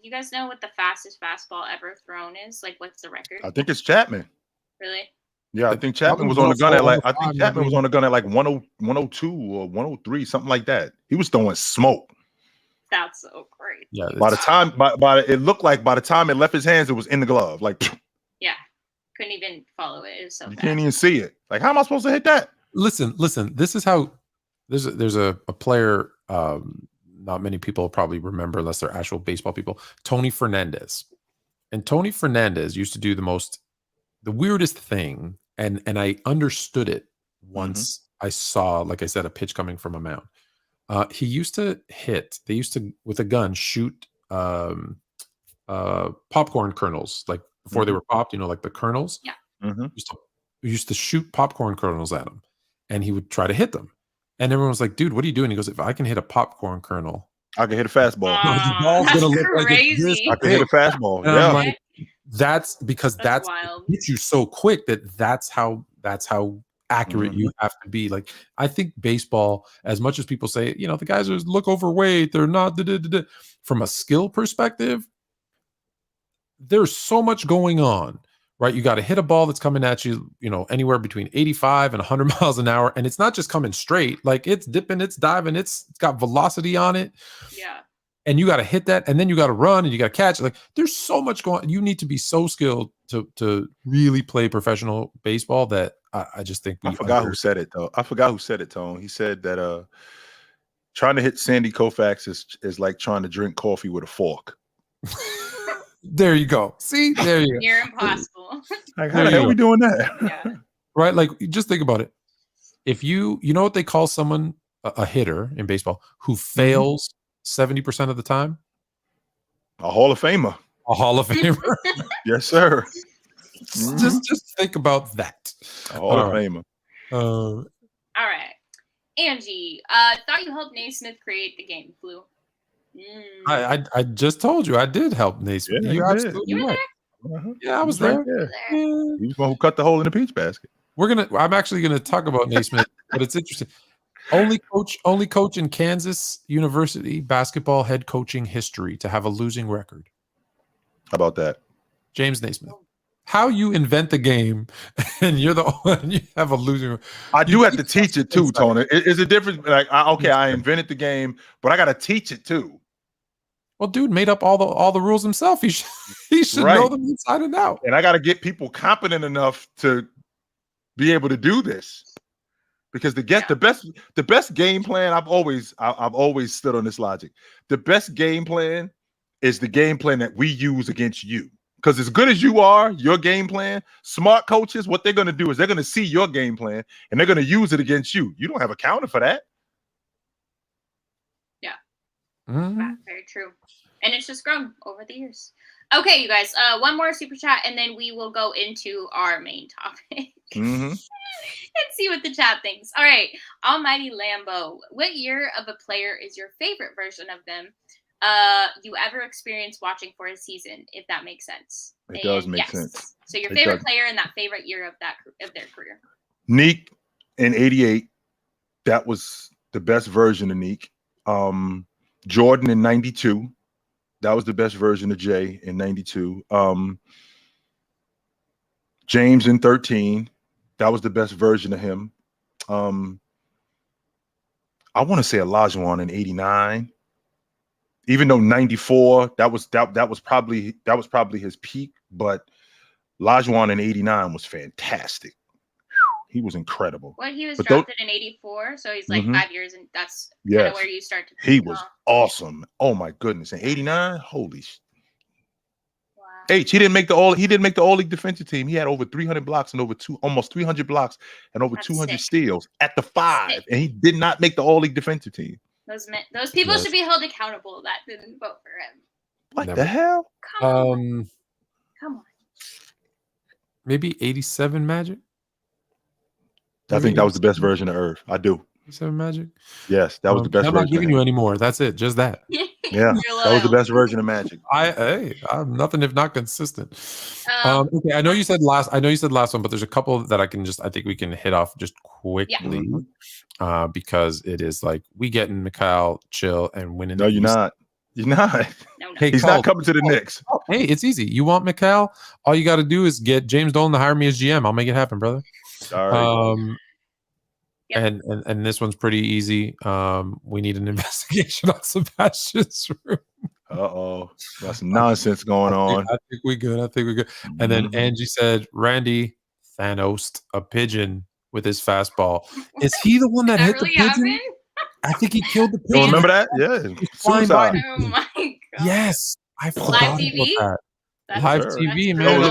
you guys know what the fastest fastball ever thrown is? Like, what's the record? I think it's Chapman. Really? Yeah, I think Chapman was on the gun at like 102 or 103, something like that. He was throwing smoke. That's so great. Yeah. By the time, it looked like by the time it left his hands, it was in the glove. Like, yeah, couldn't even follow it. It was so you fast. can't even see it. Like, how am I supposed to hit that? Listen. This is how there's a player. Not many people probably remember unless they're actual baseball people. Tony Fernandez, and Tony Fernandez used to do the weirdest thing, and I understood it once I saw, like I said, a pitch coming from a mound. He used to they used to, with a gun, shoot popcorn kernels, like before they were popped, like the kernels. Yeah. Used to shoot popcorn kernels at him, and he would try to hit them. And everyone was like, dude, what are you doing? He goes, if I can hit a popcorn kernel, I can hit a fastball. the ball's gonna look crazy. like this. I can hit a fastball. And Yeah. I'm like, that's because that's wild. it hits you so quick that's how accurate you have to be. Like, I think baseball, as much as people say, the guys look overweight, they're not from a skill perspective, there's so much going on, right? You got to hit a ball that's coming at you, anywhere between 85 and 100 miles an hour, and it's not just coming straight. Like, it's dipping, it's diving, it's got velocity on it. Yeah. And you got to hit that, and then you got to run, and you got to catch. Like, there's so much going on. You need to be so skilled to really play professional baseball that I just think I forgot who said it, though. I forgot who said it, Tone. He said that trying to hit Sandy Koufax is like trying to drink coffee with a fork. There you go. See, there you go. You're impossible. Like, how the hell are we doing that? Yeah. Right? Like, just think about it. If you know what they call someone, a hitter in baseball, who fails 70% of the time? A Hall of Famer. A Hall of Famer. Yes, sir. Just think about that. A Hall of Famer. All right. Angie, thought you helped Naismith create the game, Flu. I just told you I did help Naismith. Yeah, You're you absolutely You were right. there? Yeah, I was Right there. there. Yeah. He was the one who cut the hole in the peach basket. I'm actually gonna talk about Naismith, but it's interesting. Only coach in Kansas University basketball head coaching history to have a losing record. How about that? James Naismith. how you invent the game, and you're the one you have a losing. I do have to teach it too, Tony. It's a difference. Like, I invented the game, but I got to teach it too. Well, dude made up all the rules himself. He should Right. know them inside and out. And I got to get people competent enough to be able to do this. Because the best game plan, I've always stood on this logic. The best game plan is the game plan that we use against you. Because as good as you are, your game plan, smart coaches, what they're going to do is they're going to see your game plan and they're going to use it against you. You don't have a counter for that. Yeah. Mm-hmm. Very true. And it's just grown over the years. Okay, you guys, one more super chat and then we will go into our main topic. Mm-hmm. And see what the chat thinks. All right, Almighty Lambo, what year of a player is your favorite version of them you ever experienced watching for a season, if that makes sense? It does make sense. So your favorite player in that favorite year of their career. Neek in 88, that was the best version of Neek. Jordan in 92, that was the best version of Jay in 92. James in 13, that was the best version of him. I want to say Olajuwon in 89. Even though 94, that was probably his peak, but Olajuwon in 89 was fantastic. He was incredible. Well, he was drafted in 84, so he's like 5 years, and that's kind of where you start to He was awesome. Oh my goodness. In 89, holy shit. H, he didn't make the all-league defensive team. He had over 300 blocks and almost 300 blocks and over 200 steals at the 5, and he did not make the all-league defensive team. Those people should be held accountable that didn't vote for him. What the hell? Come on. Maybe 87 Magic. I think that was the best version of Irv. I do. 87 Magic. Yes, that was the best. I'm not giving you any more. That's it. Just that. Yeah, that was the best version of Magic. I'm nothing if not consistent. Okay, I know you said last one, but there's a couple that I think we can hit off just quickly, because it is like we getting Mikal, chill, and winning. No, you're not. You're not. No. Hey, he's not coming to the Knicks. Oh, hey, it's easy. You want Mikal? All you got to do is get James Dolan to hire me as GM. I'll make it happen, brother. All right. And this one's pretty easy. We need an investigation on Sebastian's room. Uh-oh. Got some nonsense going on. I think we're good. And then Angie said, Randy Thanos a pigeon with his fastball. Is he the one that hit the pigeon? Happen? I think he killed the pigeon. You remember that? Yeah. Suicide. Oh my god. Yes. I forgot Live TV? about that. That's Live true. TV, That's man.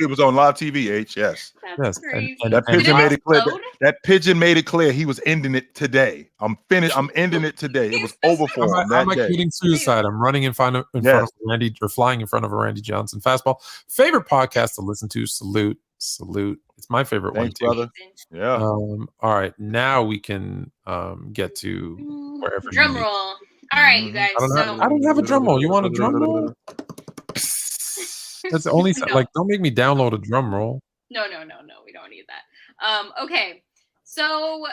It was on live TV, H. Yes. That's Yes. crazy. And That pigeon made it clear. explode? That pigeon made it clear he was ending it today. I'm finished. I'm ending it today. It was over for him that I'm day. committing suicide. I'm running in front of Randy, or flying in front of a Randy Johnson fastball. Favorite podcast to listen to. Salute. It's my favorite Thanks, one too. brother. Yeah. All right, now we can get to wherever. Drum roll. All right, you guys. I don't have a drum roll. You want a drum roll? That's the only No. don't make me download a drum roll. No. We don't need that. Okay. So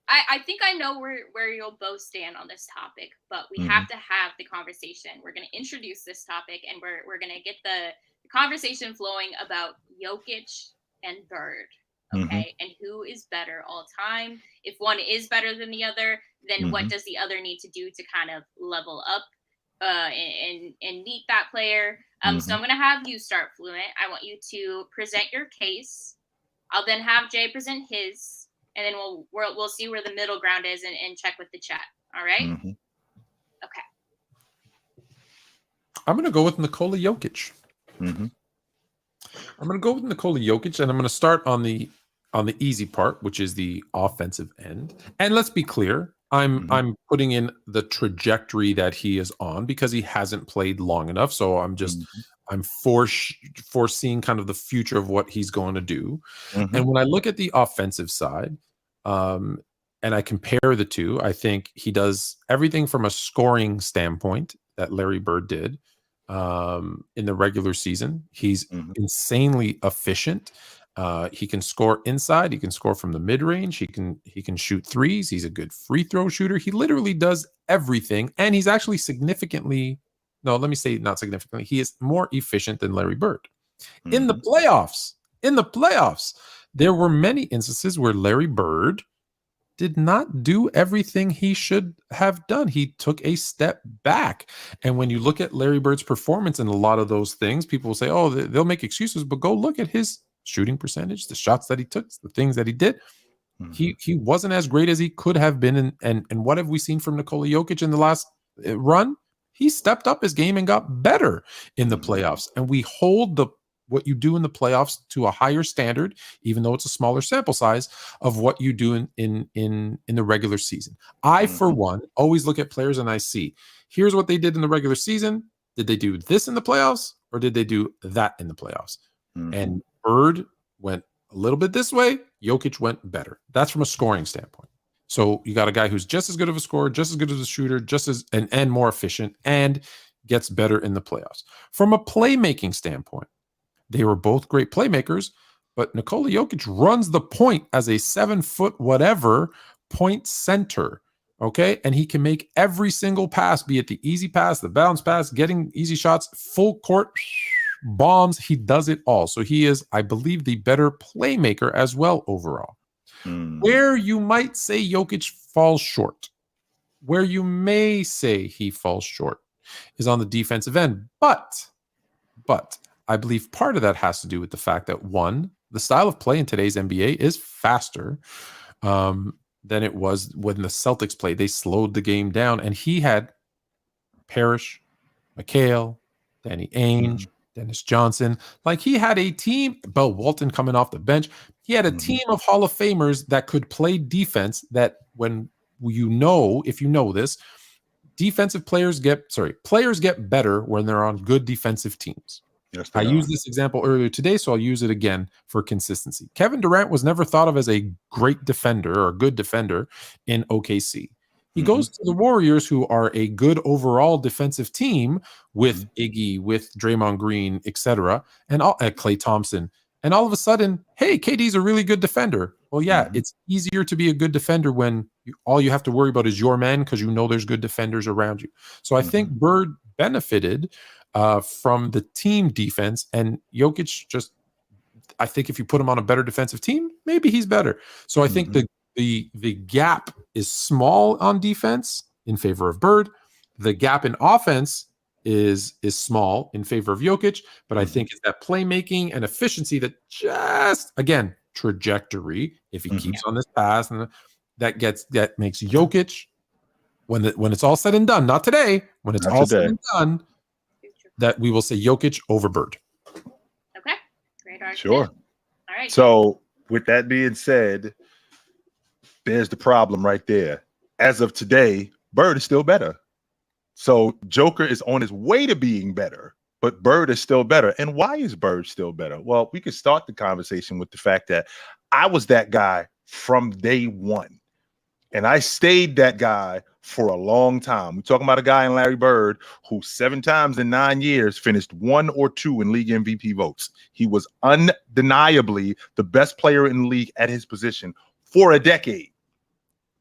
I think I know where you'll both stand on this topic, but we have to have the conversation. We're going to introduce this topic, and we're going to get the conversation flowing about Jokic and Bird. Okay. And who is better all time? If one is better than the other, then what does the other need to do to kind of level up and meet that player? So I'm going to have you start, Fluent. I want you to present your case. I'll then have Jay present his, and then we'll see where the middle ground is and check with the chat. All right? Okay. I'm going to go with Nikola Jokic. I'm going to go with Nikola Jokic, and I'm going to start on the easy part, which is the offensive end. And let's be clear, I'm putting in the trajectory that he is on because he hasn't played long enough. So I'm foreseeing kind of the future of what he's going to do. And when I look at the offensive side, and I compare the two, I think he does everything from a scoring standpoint that Larry Bird did in the regular season. He's insanely efficient. He can score inside. He can score from the mid-range. He can shoot threes. He's a good free throw shooter. He literally does everything. And he's actually not significantly. He is more efficient than Larry Bird. In the playoffs, there were many instances where Larry Bird did not do everything he should have done. He took a step back. And when you look at Larry Bird's performance in a lot of those things, people will say, oh, they'll make excuses, but go look at his shooting percentage, the shots that he took, the things that he did. He wasn't as great as he could have been. And what have we seen from Nikola Jokic in the last run? He stepped up his game and got better in the playoffs. And we hold what you do in the playoffs to a higher standard, even though it's a smaller sample size of what you do in the regular season. I, for one, always look at players and I see, here's what they did in the regular season. Did they do this in the playoffs or did they do that in the playoffs? And Bird went a little bit this way. Jokic went better. That's from a scoring standpoint. So you got a guy who's just as good of a scorer, just as good as a shooter, just as and more efficient, and gets better in the playoffs. From a playmaking standpoint, they were both great playmakers, but Nikola Jokic runs the point as a 7-foot whatever point center, okay? And he can make every single pass, be it the easy pass, the bounce pass, getting easy shots, full court bombs. He does it all. So he is, I believe, the better playmaker as well overall. Where you might say Jokic falls short, where you may say he falls short is on the defensive end. But I believe part of that has to do with the fact that, one, the style of play in today's NBA is faster than it was when the Celtics played. They slowed the game down, and he had Parrish, McHale, Danny Ainge, Dennis Johnson. Like, he had a team, Bill Walton coming off the bench. He had a team of Hall of Famers that could play defense that when if you know this, players get better when they're on good defensive teams. Yes, I used this example earlier today, so I'll use it again for consistency. Kevin Durant was never thought of as a great defender or a good defender in OKC. He goes to the Warriors, who are a good overall defensive team with Iggy, with Draymond Green, etc., and Klay Thompson. And all of a sudden, hey, KD's a really good defender. Well, yeah, it's easier to be a good defender when all you have to worry about is your man because you know there's good defenders around you. So I think Bird benefited from the team defense, and Jokic I think if you put him on a better defensive team, maybe he's better. So I think the gap is small on defense in favor of Bird. The gap in offense is small in favor of Jokic, but I think it's that playmaking and efficiency that just, again, trajectory, if he keeps on this path, and that makes Jokic, when it's all said and done, not today, when it's all said and done, that we will say Jokic over Bird. Okay, great argument. Sure. All right. So with that being said, there's the problem right there. As of today, Bird is still better. So Joker is on his way to being better, but Bird is still better. And why is Bird still better? Well, we could start the conversation with the fact that I was that guy from day one. And I stayed that guy for a long time. We're talking about a guy in Larry Bird who 7 times in 9 years finished 1 or 2 in league MVP votes. He was undeniably the best player in the league at his position for a decade.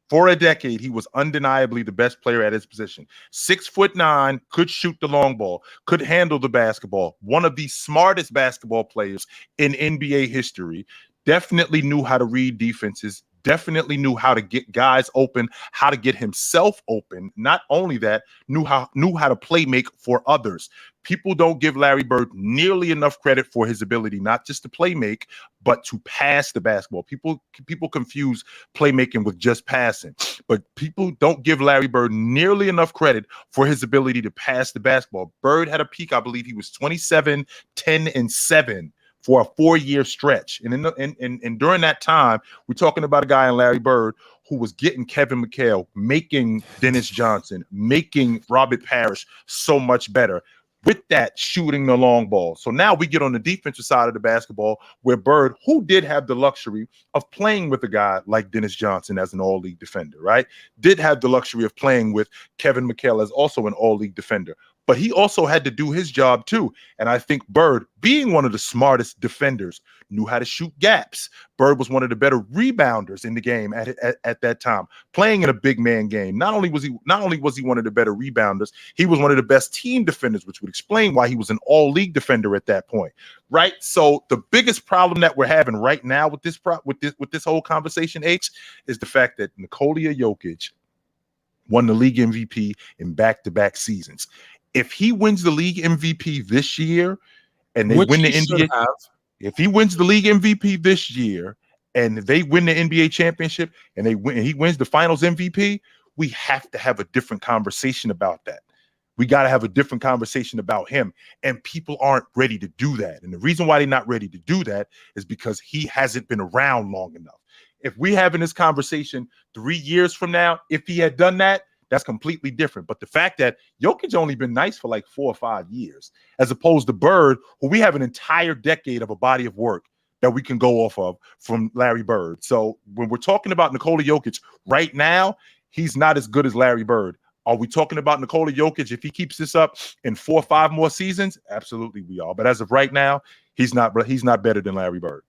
For a decade, he was undeniably the best player at his position. 6'9", could shoot the long ball, could handle the basketball. One of the smartest basketball players in NBA history. Definitely knew how to read defenses. Definitely knew how to get guys open, how to get himself open. Not only that, knew how to play make for others. People don't give Larry Bird nearly enough credit for his ability, not just to play make, but to pass the basketball. People confuse playmaking with just passing, but people don't give Larry Bird nearly enough credit for his ability to pass the basketball. Bird had a peak, I believe he was 27, 10, and 7 for a 4-year stretch. And during that time, we're talking about a guy in Larry Bird who was getting Kevin McHale, making Dennis Johnson, making Robert Parrish so much better. With that, shooting the long ball. So now we get on the defensive side of the basketball where Bird, who did have the luxury of playing with a guy like Dennis Johnson as an all-league defender, right? Did have the luxury of playing with Kevin McHale as also an all-league defender. but he also had to do his job too. And I think Bird, being one of the smartest defenders, knew how to shoot gaps. Bird was one of the better rebounders in the game at that time, playing in a big man game. Not only was he one of the better rebounders, he was one of the best team defenders, which would explain why he was an all-league defender at that point, right? So the biggest problem that we're having right now with this whole conversation, H, is the fact that Nikola Jokic won the league MVP in back-to-back seasons. If he wins the league MVP this year and they win the NBA, if he wins the league MVP this year and they win the NBA championship and he wins the finals MVP, we have to have a different conversation about that. We got to have a different conversation about him. And people aren't ready to do that. And the reason why they're not ready to do that is because he hasn't been around long enough. If we having this conversation 3 years from now, if he had done that, that's completely different. But the fact that Jokic only been nice for like 4 or 5 years, as opposed to Bird, who we have an entire decade of a body of work that we can go off of from Larry Bird. So when we're talking about Nikola Jokic right now, he's not as good as Larry Bird. Are we talking about Nikola Jokic if he keeps this up in 4 or 5 more seasons? Absolutely we are. But as of right now, he's not better than Larry Bird.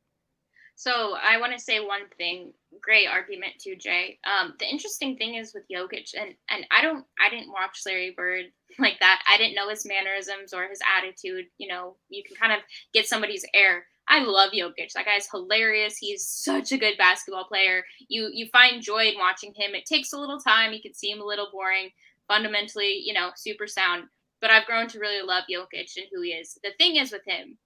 So I want to say one thing. Great argument too, Jay. The interesting thing is with Jokic, and I didn't watch Larry Bird like that. I didn't know his mannerisms or his attitude. You know, you can kind of get somebody's air. I love Jokic. That guy's hilarious. He's such a good basketball player. You find joy in watching him. It takes a little time. You can see him a little boring. Fundamentally, you know, super sound. But I've grown to really love Jokic and who he is. The thing is with him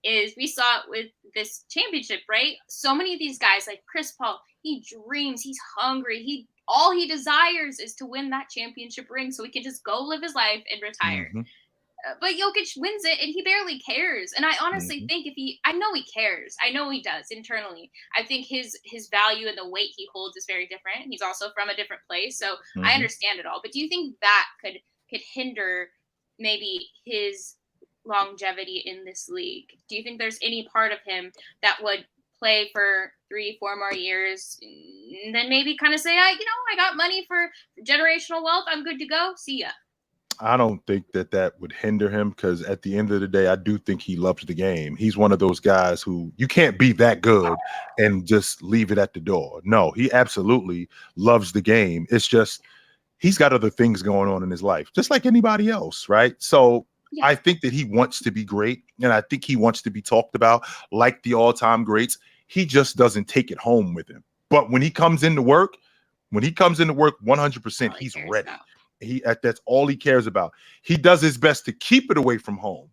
is we saw it with this championship, right? So many of these guys, like Chris Paul, he dreams, he's hungry. All he desires is to win that championship ring so he can just go live his life and retire. Mm-hmm. But Jokic wins it and he barely cares. And I honestly think I know he cares. I know he does internally. I think his value and the weight he holds is very different. He's also from a different place. So I understand it all. But do you think that could hinder maybe his longevity in this league? Do you think there's any part of him that would play for 3-4 more years and then maybe kind of say, I got money for generational wealth, I'm good to go, see ya? I don't think that would hinder him, because at the end of the day, I do think he loves the game. He's one of those guys who you can't be that good and just leave it at the door. No, he absolutely loves the game. It's just he's got other things going on in his life, just like anybody else, right? So yeah. I think that he wants to be great, and I think he wants to be talked about like the all-time greats. He just doesn't take it home with him. But when he comes into work, 100%, he's ready. That's all he cares about. He does his best to keep it away from home,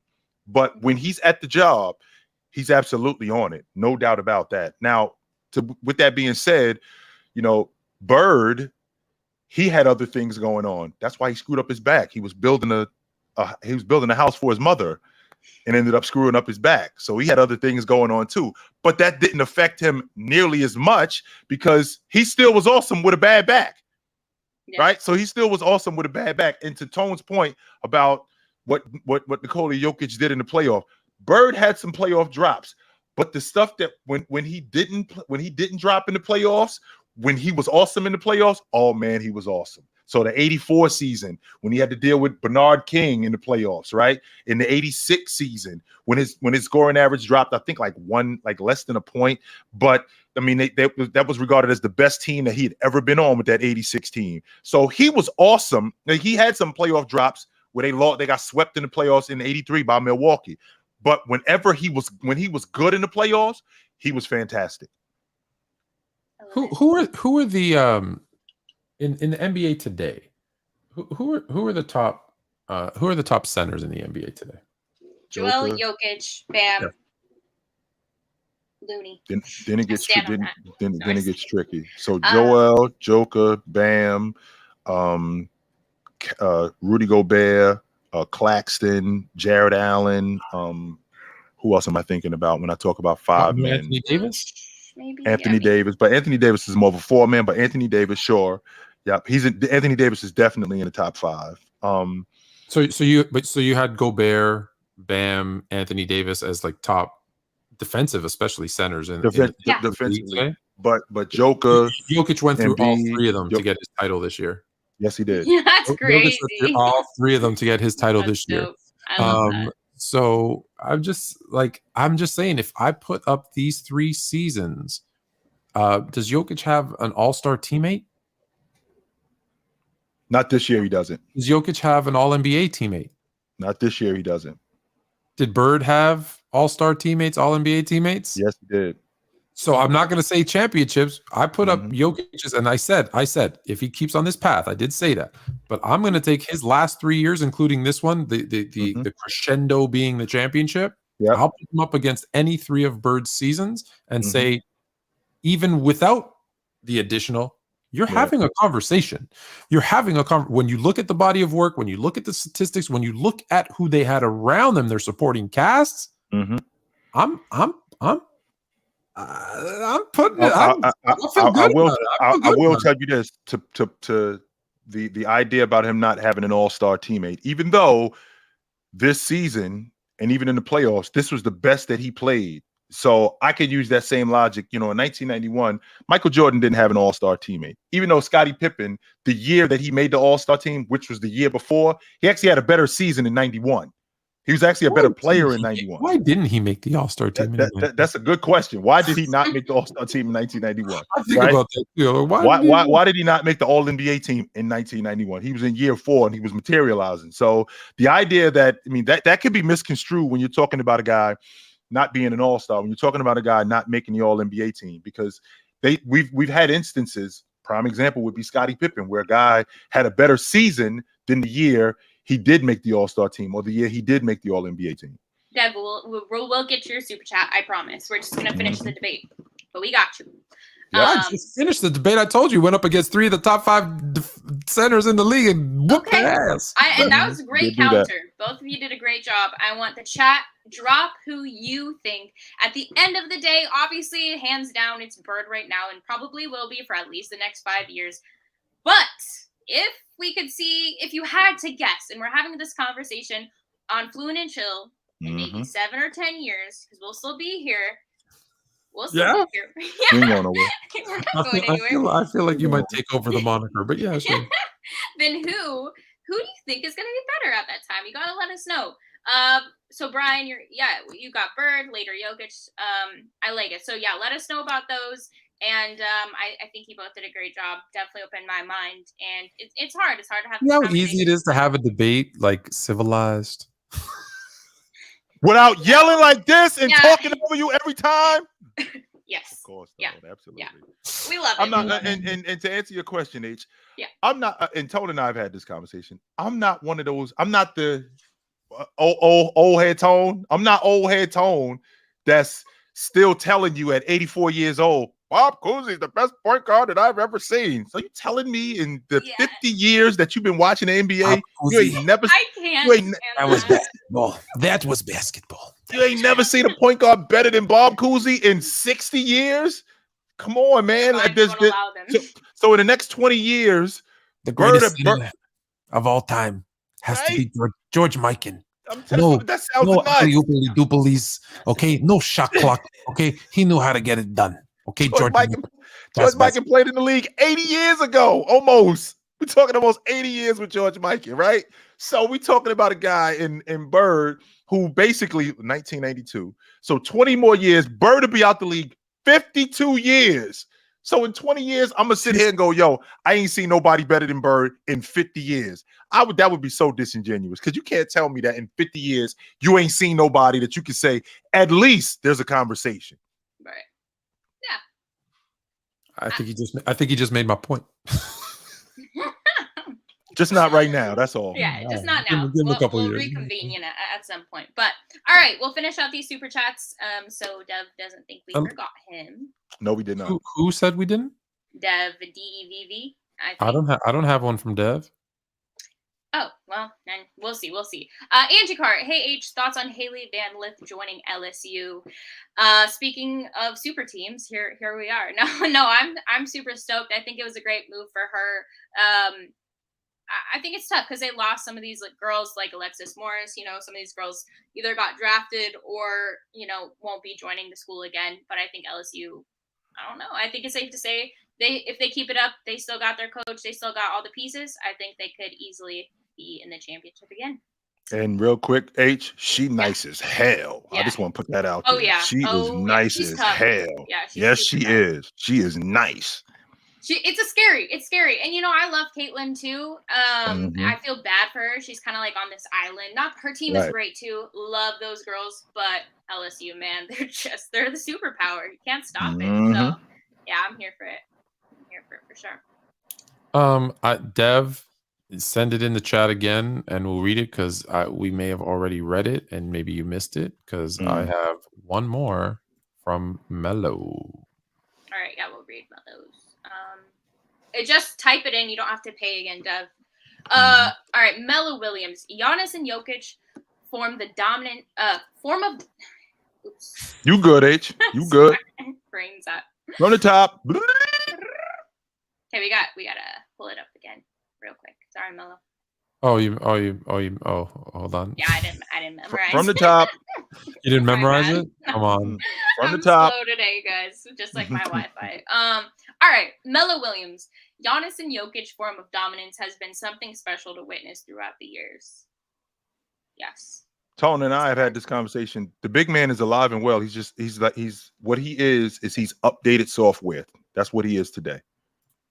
but when he's at the job, he's absolutely on it. No doubt about that. Now, with that being said, you know, Bird, he had other things going on. That's why he screwed up his back. He was building a house for his mother and ended up screwing up his back. So he had other things going on too, but that didn't affect him nearly as much because he still was awesome with a bad back. Yeah. Right. So he still was awesome with a bad back. And to Tone's point about what Nikola Jokic did in the playoff, Bird had some playoff drops, but the stuff that when he didn't drop in the playoffs, when he was awesome in the playoffs, oh man, he was awesome. So the 84 season, when he had to deal with Bernard King in the playoffs, right? In the 86 season, when his scoring average dropped, I think like less than a point. But I mean, that was regarded as the best team that he had ever been on with that 86 team. So he was awesome. He had some playoff drops where they got swept in the playoffs in 83 by Milwaukee. But when he was good in the playoffs, he was fantastic. Who are the in the NBA today? Who are the top centers in the NBA today? Joel, Jokic, Bam, yeah. Looney. Then it gets tricky. So Joel, Joker, Bam, Rudy Gobert, Claxton, Jared Allen. Who else am I thinking about when I talk about five men? Anthony Davis. Maybe Anthony Davis, but Anthony Davis is more of a 4-man. But Anthony Davis, sure, yep, Anthony Davis is definitely in the top 5. So you had Gobert, Bam, Anthony Davis as like top defensive, especially centers defensively. But Joker, Jokic went through all 3 of them to get his title this year. Yes, he did. That's Jokic crazy. went through all three of them to get his title That's this year. dope. I love that. So I'm just saying, if I put up these 3 seasons, does Jokic have an all-star teammate? Not this year, he doesn't. Does Jokic have an all-NBA teammate? Not this year, he doesn't. Did Bird have all-star teammates, all-NBA teammates? Yes, he did. So I'm not going to say championships. I put up Mhm. Jokic's, and I said, if he keeps on this path, I did say that. But I'm going to take his last 3 years, including this one, the crescendo being the championship. Yep. I'll put him up against any 3 of Bird's seasons and Mhm. say, even without the additional, you're Yeah. having a conversation. You're having a when you look at the body of work, when you look at the statistics, when you look at who they had around them, their supporting casts. Mhm. I'm putting it. I will tell you this to the idea about him not having an all-star teammate, even though this season and even in the playoffs, this was the best that he played. So I could use that same logic. In 1991, Michael Jordan didn't have an all-star teammate, even though Scottie Pippen, the year that he made the all-star team, which was the year before, he actually had a better season in 91. He was actually a better player in 91. Why didn't he make the all-star team? That's a good question. Why did he not make the all-star team in 1991? I think about that too. Why did he not make the all-NBA team in 1991? He was in year 4 and he was materializing. So the idea that could be misconstrued when you're talking about a guy not being an all-star, when you're talking about a guy not making the all-NBA team, because we've had instances. Prime example would be Scottie Pippen, where a guy had a better season than the year he did make the all-star team or the year he did make the all-NBA team. Dev, we'll get your super chat. I promise. We're just gonna finish the debate, but we got you. I just finished the debate. I told you went up against 3 of the top 5 centers in the league and whooped their ass. And that was a great counter. Both of you did a great job. I want the chat. Drop who you think. At the end of the day, obviously, hands down, it's Bird right now and probably will be for at least the next 5 years. But if we could see, if you had to guess, and we're having this conversation on Fluent and Chill in maybe 7 or 10 years, because we'll still be here. We'll still be here. We're not going anywhere. I feel like you might take over the moniker, but yeah, sure. Then who do you think is going to be better at that time? You got to let us know. So Brian, you got Bird, later Jokic. I like it. So yeah, let us know about those. And I think you both did a great job. Definitely opened my mind. And it's hard. It's hard to have. You know how easy it is to have a debate like civilized, without yelling like this and talking over you every time. Yes. Of course. Yeah. Absolutely. Yeah. We love it. I'm not, and to answer your question, H. Yeah. I'm not. And Tone and I have had this conversation. I'm not one of those. I'm not the old head Tone. I'm not old head Tone. That's still telling you at 84 years old, Bob Cousy is the best point guard that I've ever seen. So you telling me in the 50 years that you've been watching the NBA, you ain't never. I can't. That was basketball. That was basketball. You ain't never seen a point guard better than Bob Cousy in 60 years? Come on, man. So in the next 20 years, the greatest center of all time has to be George Mikan. I'm telling you, that sounds nice. Dooplies, okay? No shot clock, okay? He knew how to get it done, okay? George Mikan played in the league 80 years ago, almost. We're talking almost 80 years with George Mikan, right? So we're talking about a guy in Bird who basically 1982. So 20 more years, Bird will be out the league 52 years. So in 20 years, I'm gonna sit here and go, yo, I ain't seen nobody better than Bird in 50 years. That would be so disingenuous, because you can't tell me that in 50 years you ain't seen nobody that you can say at least there's a conversation. Right. Yeah. I think he just made my point. Just not right now. That's all. Yeah, just not now. Give him a couple we'll years. Reconvene at some point. But all right, we'll finish out these super chats. So Dev doesn't think we forgot him. No, we did not. Who said we didn't? Dev, DEVV. I don't have one from Dev. Oh, well, then we'll see. Angie Cart, hey H, thoughts on Hailey Van Lith joining LSU? Speaking of super teams, here we are. No, I'm super stoked. I think it was a great move for her. I think it's tough because they lost some of these girls like Alexis Morris. Some of these girls either got drafted or won't be joining the school again. But I think LSU, I don't know. I think it's safe to say if they keep it up, they still got their coach, they still got all the pieces. I think they could easily be in the championship again. And real quick, H, she nice as hell. Yeah. I just want to put that out Oh there. yeah. She is nice she's as tough. hell. Yeah, yes, she tough. is. She is nice. It's scary. And I love Caitlin too. I feel bad for her. She's kind of like on this island. Not her team is great too. Love those girls, but LSU, man, they're the superpower. You can't stop it. So yeah, I'm here for it. I'm here for it for sure. Dev, send it in the chat again and we'll read it because we may have already read it and maybe you missed it because I have one more from Mello. All right, yeah, we'll read Mello's. Just type it in. You don't have to pay again, Dev. All right, Mello Williams. Giannis and Jokic form the dominant form of. Oops. You good, H? You good? Brains up. From the top. Okay, we gotta pull it up again, real quick. Sorry, Mello. Hold on. Yeah, I didn't memorize. From the top. You didn't memorize it? Come on. From the top. Slow today, guys. Just like my Wi-Fi. All right, Mello Williams. Giannis and Jokic form of dominance has been something special to witness throughout the years. Yes. Tone and I have had this conversation. The big man is alive and well. He's what he is he's updated software. That's what he is today.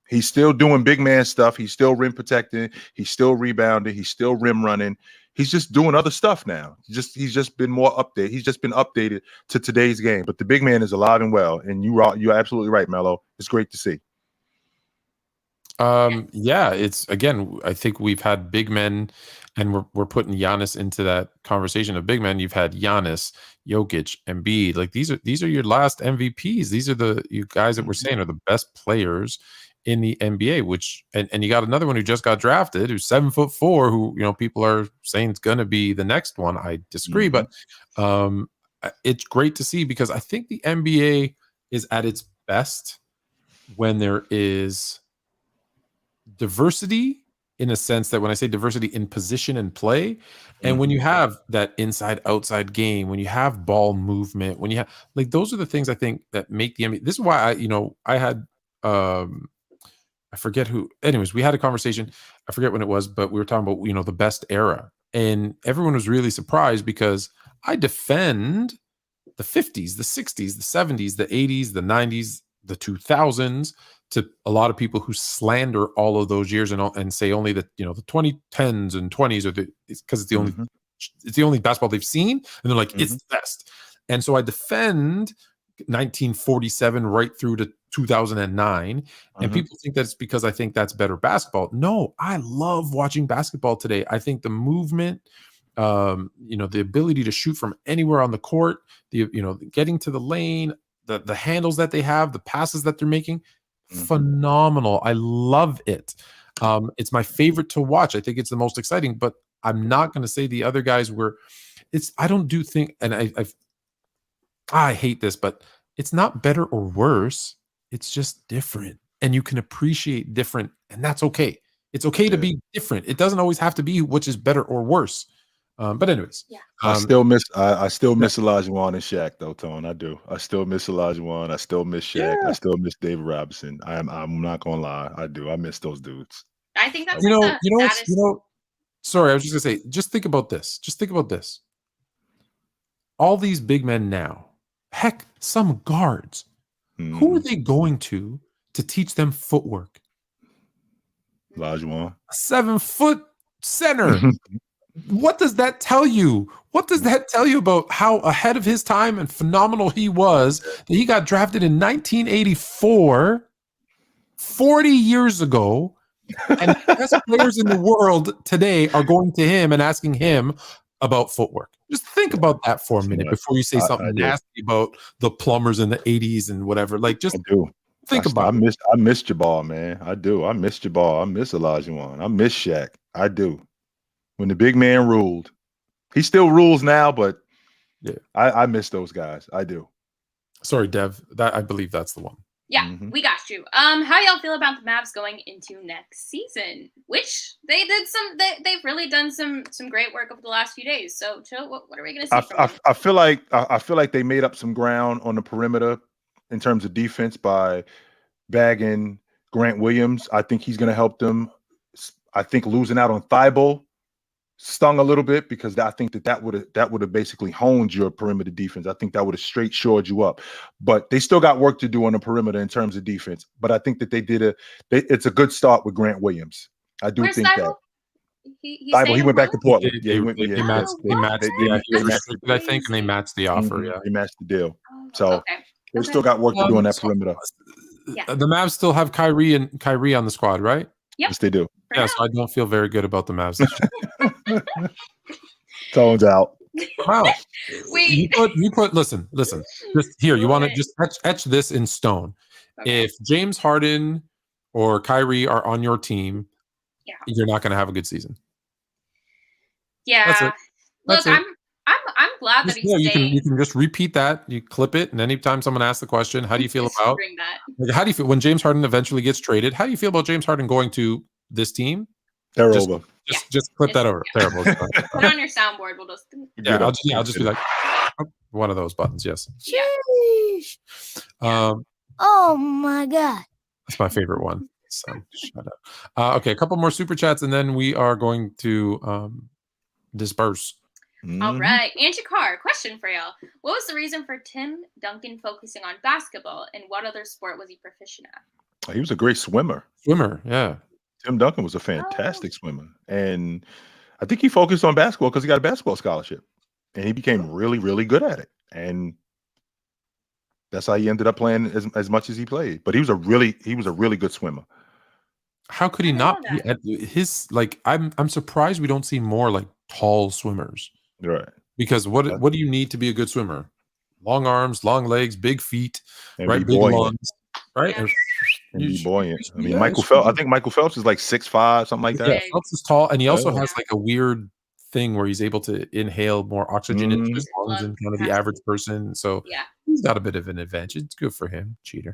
He's still doing big man stuff. He's still rim protecting. He's still rebounding. He's still rim running. He's just doing other stuff now. He's just been more updated. He's just been updated to today's game. But the big man is alive and well. And you're absolutely right, Mello. It's great to see. Yeah, it's again, I think we've had big men and we're putting Giannis into that conversation of big men. You've had Giannis, Jokic, Embiid. Like these are your last MVPs. These are you guys that we're saying are the best players in the NBA, which and you got another one who just got drafted who's 7'4", who people are saying is gonna be the next one. I disagree, but it's great to see because I think the NBA is at its best when there is diversity in a sense that when I say diversity in position and play, and when you have that inside outside game, when you have ball movement, when you have like those are the things I think that make the NBA. This is why I had I forget who. Anyways, we had a conversation. I forget when it was, but we were talking about the best era, and everyone was really surprised because I defend the 50s, the 60s, the 70s, the 80s, the 90s, the 2000s to a lot of people who slander all of those years and say only that the 2010s and 20s are because it's the only basketball they've seen, and they're like it's the best. And so I defend 1947 right through to 2009, and people think that's because I think that's better basketball. No, I love watching basketball today. I think the movement, the ability to shoot from anywhere on the court, getting to the lane, the handles that they have, the passes that they're making, phenomenal. I love it. It's my favorite to watch. I think it's the most exciting, but I'm not going to say the other guys were. I don't do think, and I hate this, but it's not better or worse. It's just different, and you can appreciate different, and that's okay. It's okay to be different. It doesn't always have to be which is better or worse. But anyways, I still miss Olajuwon and Shaq though, Tone. I do. I still miss Olajuwon. I still miss Shaq. I still miss David Robinson. I'm not gonna lie. I do. I miss those dudes. I think that's Sorry, I was just gonna say. Just think about this. Just think about this. All these big men now, heck, some guards. Who are they going to teach them footwork? Olajuwon, a 7-foot center. What does that tell you? What does that tell you about how ahead of his time and phenomenal he was that he got drafted in 1984, 40 years ago, and the best players in the world today are going to him and asking him about footwork? Just think about that for a minute before you say something nasty about the plumbers in the 80s and whatever. Like, just think about it. I miss Jabbar, man. I do. I miss Jabbar. I miss Olajuwon. I miss Shaq. I do. When the big man ruled. He still rules now, but I miss those guys. I do. Sorry, Dev. I believe that's the one. Yeah, we got you. How y'all feel about the Mavs going into next season? Which they've really done some great work over the last few days. So, Chill, what are we going to see from them? I feel like they made up some ground on the perimeter in terms of defense by bagging Grant Williams. I think he's going to help them. I think losing out on Thibault stung a little bit because I think that would have basically honed your perimeter defense. I think that would have straight shored you up. But they still got work to do on the perimeter in terms of defense. But I think that it's a good start with Grant Williams. I do think that. He He went back to Portland. They matched he was restricted, I think, and they matched the offer. Yeah, they matched the deal. So they still got work to do on that perimeter. The Mavs still have Kyrie on the squad, right? Yes, they do. Yeah, so I don't feel very good about the Mavs. Tones out. Wow. You put listen. Just here, you want to just etch this in stone. Okay. If James Harden or Kyrie are on your team, you're not going to have a good season. Yeah. That's it. I'm glad that he's staying. You can just repeat that. You clip it, and anytime someone asks the question, how do you feel about? How do you feel when James Harden eventually gets traded? How do you feel about James Harden going to this team? They're over. Just clip that over. Terrible. Put it on your soundboard. We'll just. I'll just be like one of those buttons. Yes. Oh my God. That's my favorite one. So shut up. Okay, a couple more super chats, and then we are going to disperse. All right. Angie Carr, question for y'all. What was the reason for Tim Duncan focusing on basketball, and what other sport was he proficient at? He was a great swimmer. Yeah. Tim Duncan was a fantastic swimmer. And I think he focused on basketball because he got a basketball scholarship. And he became really, really good at it. And that's how he ended up playing as much as he played. But he was a really good swimmer. How could he not be at his I'm surprised we don't see more like tall swimmers. Right. Because what do you need to be a good swimmer? Long arms, long legs, big feet, and right? Big lungs, right? And be buoyant. I mean, Michael Phelps. I think Michael Phelps is like 6'5", something like that. Yeah, Phelps is tall, and he also has like a weird thing where he's able to inhale more oxygen into his lungs than kind of the average person. So he's got a bit of an advantage. It's good for him, cheater.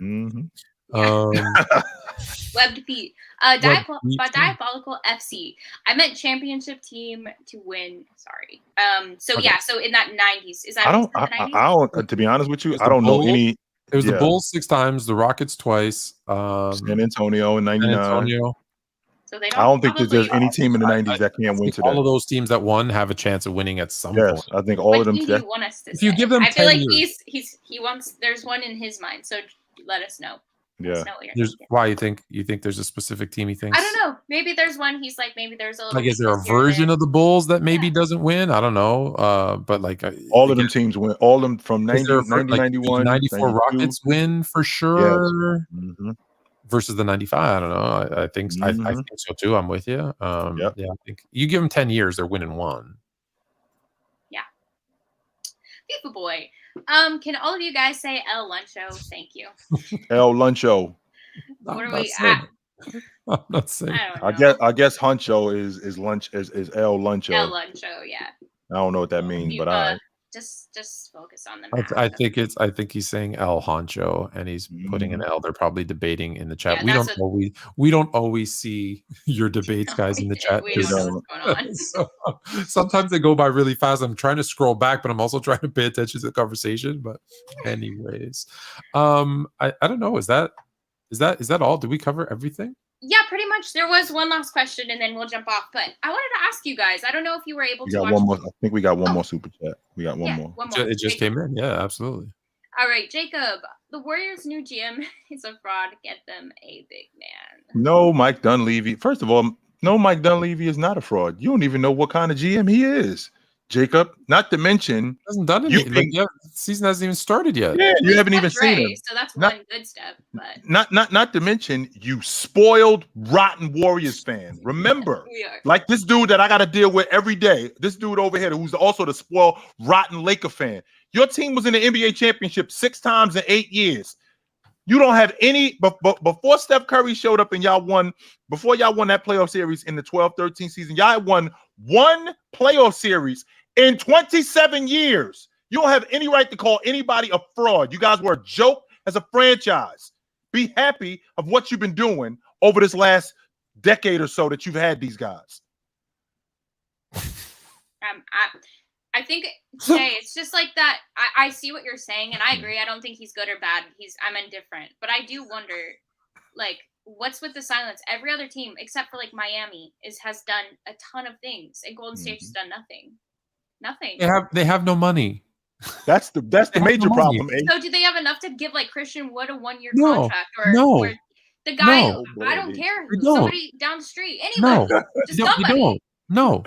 Webbed feet. Diabolical FC. I meant championship team to win. Sorry. So in that 90s. Is that I don't to be honest with you, I don't know any. It was the Bulls 6 times, the Rockets twice, San Antonio in 99. So I don't think that there's any team in the 90s that can't win today. All of those teams that won have a chance of winning at some point. I think all of them. If you give them I feel 10 like years. he wants. There's one in his mind. So let us know. Yeah. Why you think there's a specific team he thinks? I don't know. Maybe there's one. He's like, maybe there's a. Is there a version of the Bulls that maybe doesn't win? I don't know. But all of them teams win. All of them from 90, 91, 94 Rockets win for sure. Yes. Mm-hmm. Versus the 95. I don't know. I think I think so too. I'm with you. I think you give them 10 years, they're winning one. Yeah. FIFA boy. Can all of you guys say El Luncho? Thank you. El Luncho. What are we at? I'm not saying. I guess Huncho is lunch is El Luncho. El Luncho, yeah. I don't know what that means, but I just focus on the I think he's saying El Honcho and he's putting an L. They're probably debating in the chat. We don't always see your debates, guys, in the chat. We don't know what's going on. So, sometimes they go by really fast. I'm trying to scroll back, but I'm also trying to pay attention to the conversation. But anyways, I don't know. Is that all? Did we cover everything? Yeah, pretty much. There was one last question, and then we'll jump off. But I wanted to ask you guys. I don't know if you were able to watch. One more. I think we got one more super chat. We got one more. It just came in. Yeah, absolutely. All right, Jacob. The Warriors' new GM is a fraud. Get them a big man. No, Mike Dunleavy. First of all, no, Mike Dunleavy is not a fraud. You don't even know what kind of GM he is, Jacob. Not to mention, hasn't done anything. The season hasn't even started yet. Yeah, you haven't even seen him. So that's one good step. But not to mention, you spoiled, rotten Warriors fan. Remember, like this dude that I got to deal with every day. This dude over here, who's also the spoiled, rotten Laker fan. Your team was in the NBA championship 6 times in 8 years. You don't have any. But before Steph Curry showed up and y'all won, before y'all won that playoff series in the 12-13 season, y'all won one playoff series in 27 years. You don't have any right to call anybody a fraud. You guys were a joke as a franchise. Be happy of what you've been doing over this last decade or so that you've had these guys. I think, Jay, it's just like that. I see what you're saying, and I agree. I don't think he's good or bad. I'm indifferent. But I do wonder, Like, what's with the silence? Every other team except for like Miami has done a ton of things, and Golden State's done nothing. Nothing. They have no money. That's the major problem. So do they have enough to give like Christian Wood a 1-year No. contract No. or the guy? No. I don't care. They don't. Somebody down the street. Anybody. No. Just They somebody. don't. No.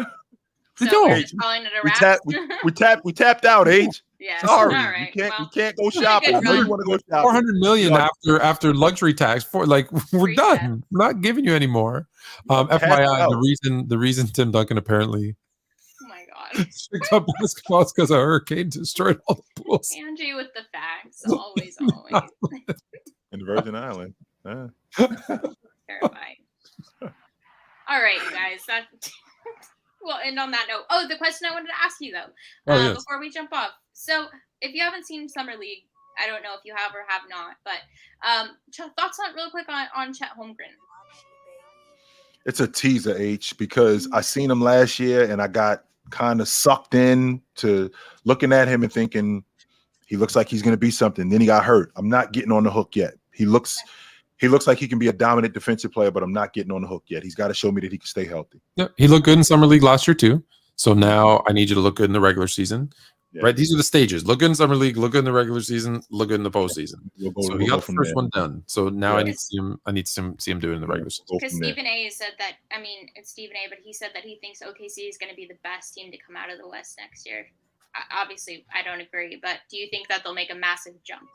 They So don't. we're just calling it a wrap. We tapped out, H. Yeah. Sorry, All right. we can't go shopping. good I really run. want to go shopping. 400 million after luxury tax for like we're Free done. Chet. We're not giving you any more. FYI, the reason Tim Duncan apparently Oh my god. picked up basketball is because a hurricane destroyed all the pools. Angie with the facts. Always. In the Virgin Island. Terrifying. All right, you guys. Well, and on that note, the question I wanted to ask you though, before we jump off. So, if you haven't seen Summer League, I don't know if you have or have not, but thoughts on real quick on Chet Holmgren. It's a teaser, H, because I seen him last year and I got kind of sucked in to looking at him and thinking he looks like he's going to be something. Then he got hurt. I'm not getting on the hook yet. He looks like he can be a dominant defensive player, but I'm not getting on the hook yet. He's got to show me that he can stay healthy. Yeah, he looked good in Summer League last year too. So now I need you to look good in the regular season. Yeah. Right? These are the stages. Look good in Summer League, look good in the regular season, look good in the postseason. So he got the first one done. So now I need to see him do it in the regular season. Because Stephen A said that, it's Stephen A, but he said that he thinks OKC is going to be the best team to come out of the West next year. Obviously, I don't agree, but do you think that they'll make a massive jump?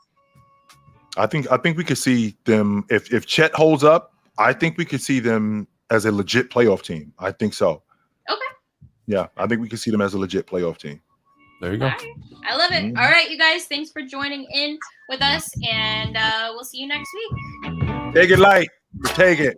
I think we could see them if Chet holds up. I think we could see them as a legit playoff team. I think so. Okay. Yeah, I think we could see them as a legit playoff team. There you go. Right. I love it. All right, you guys. Thanks for joining in with us, and we'll see you next week. Take it light. Take it.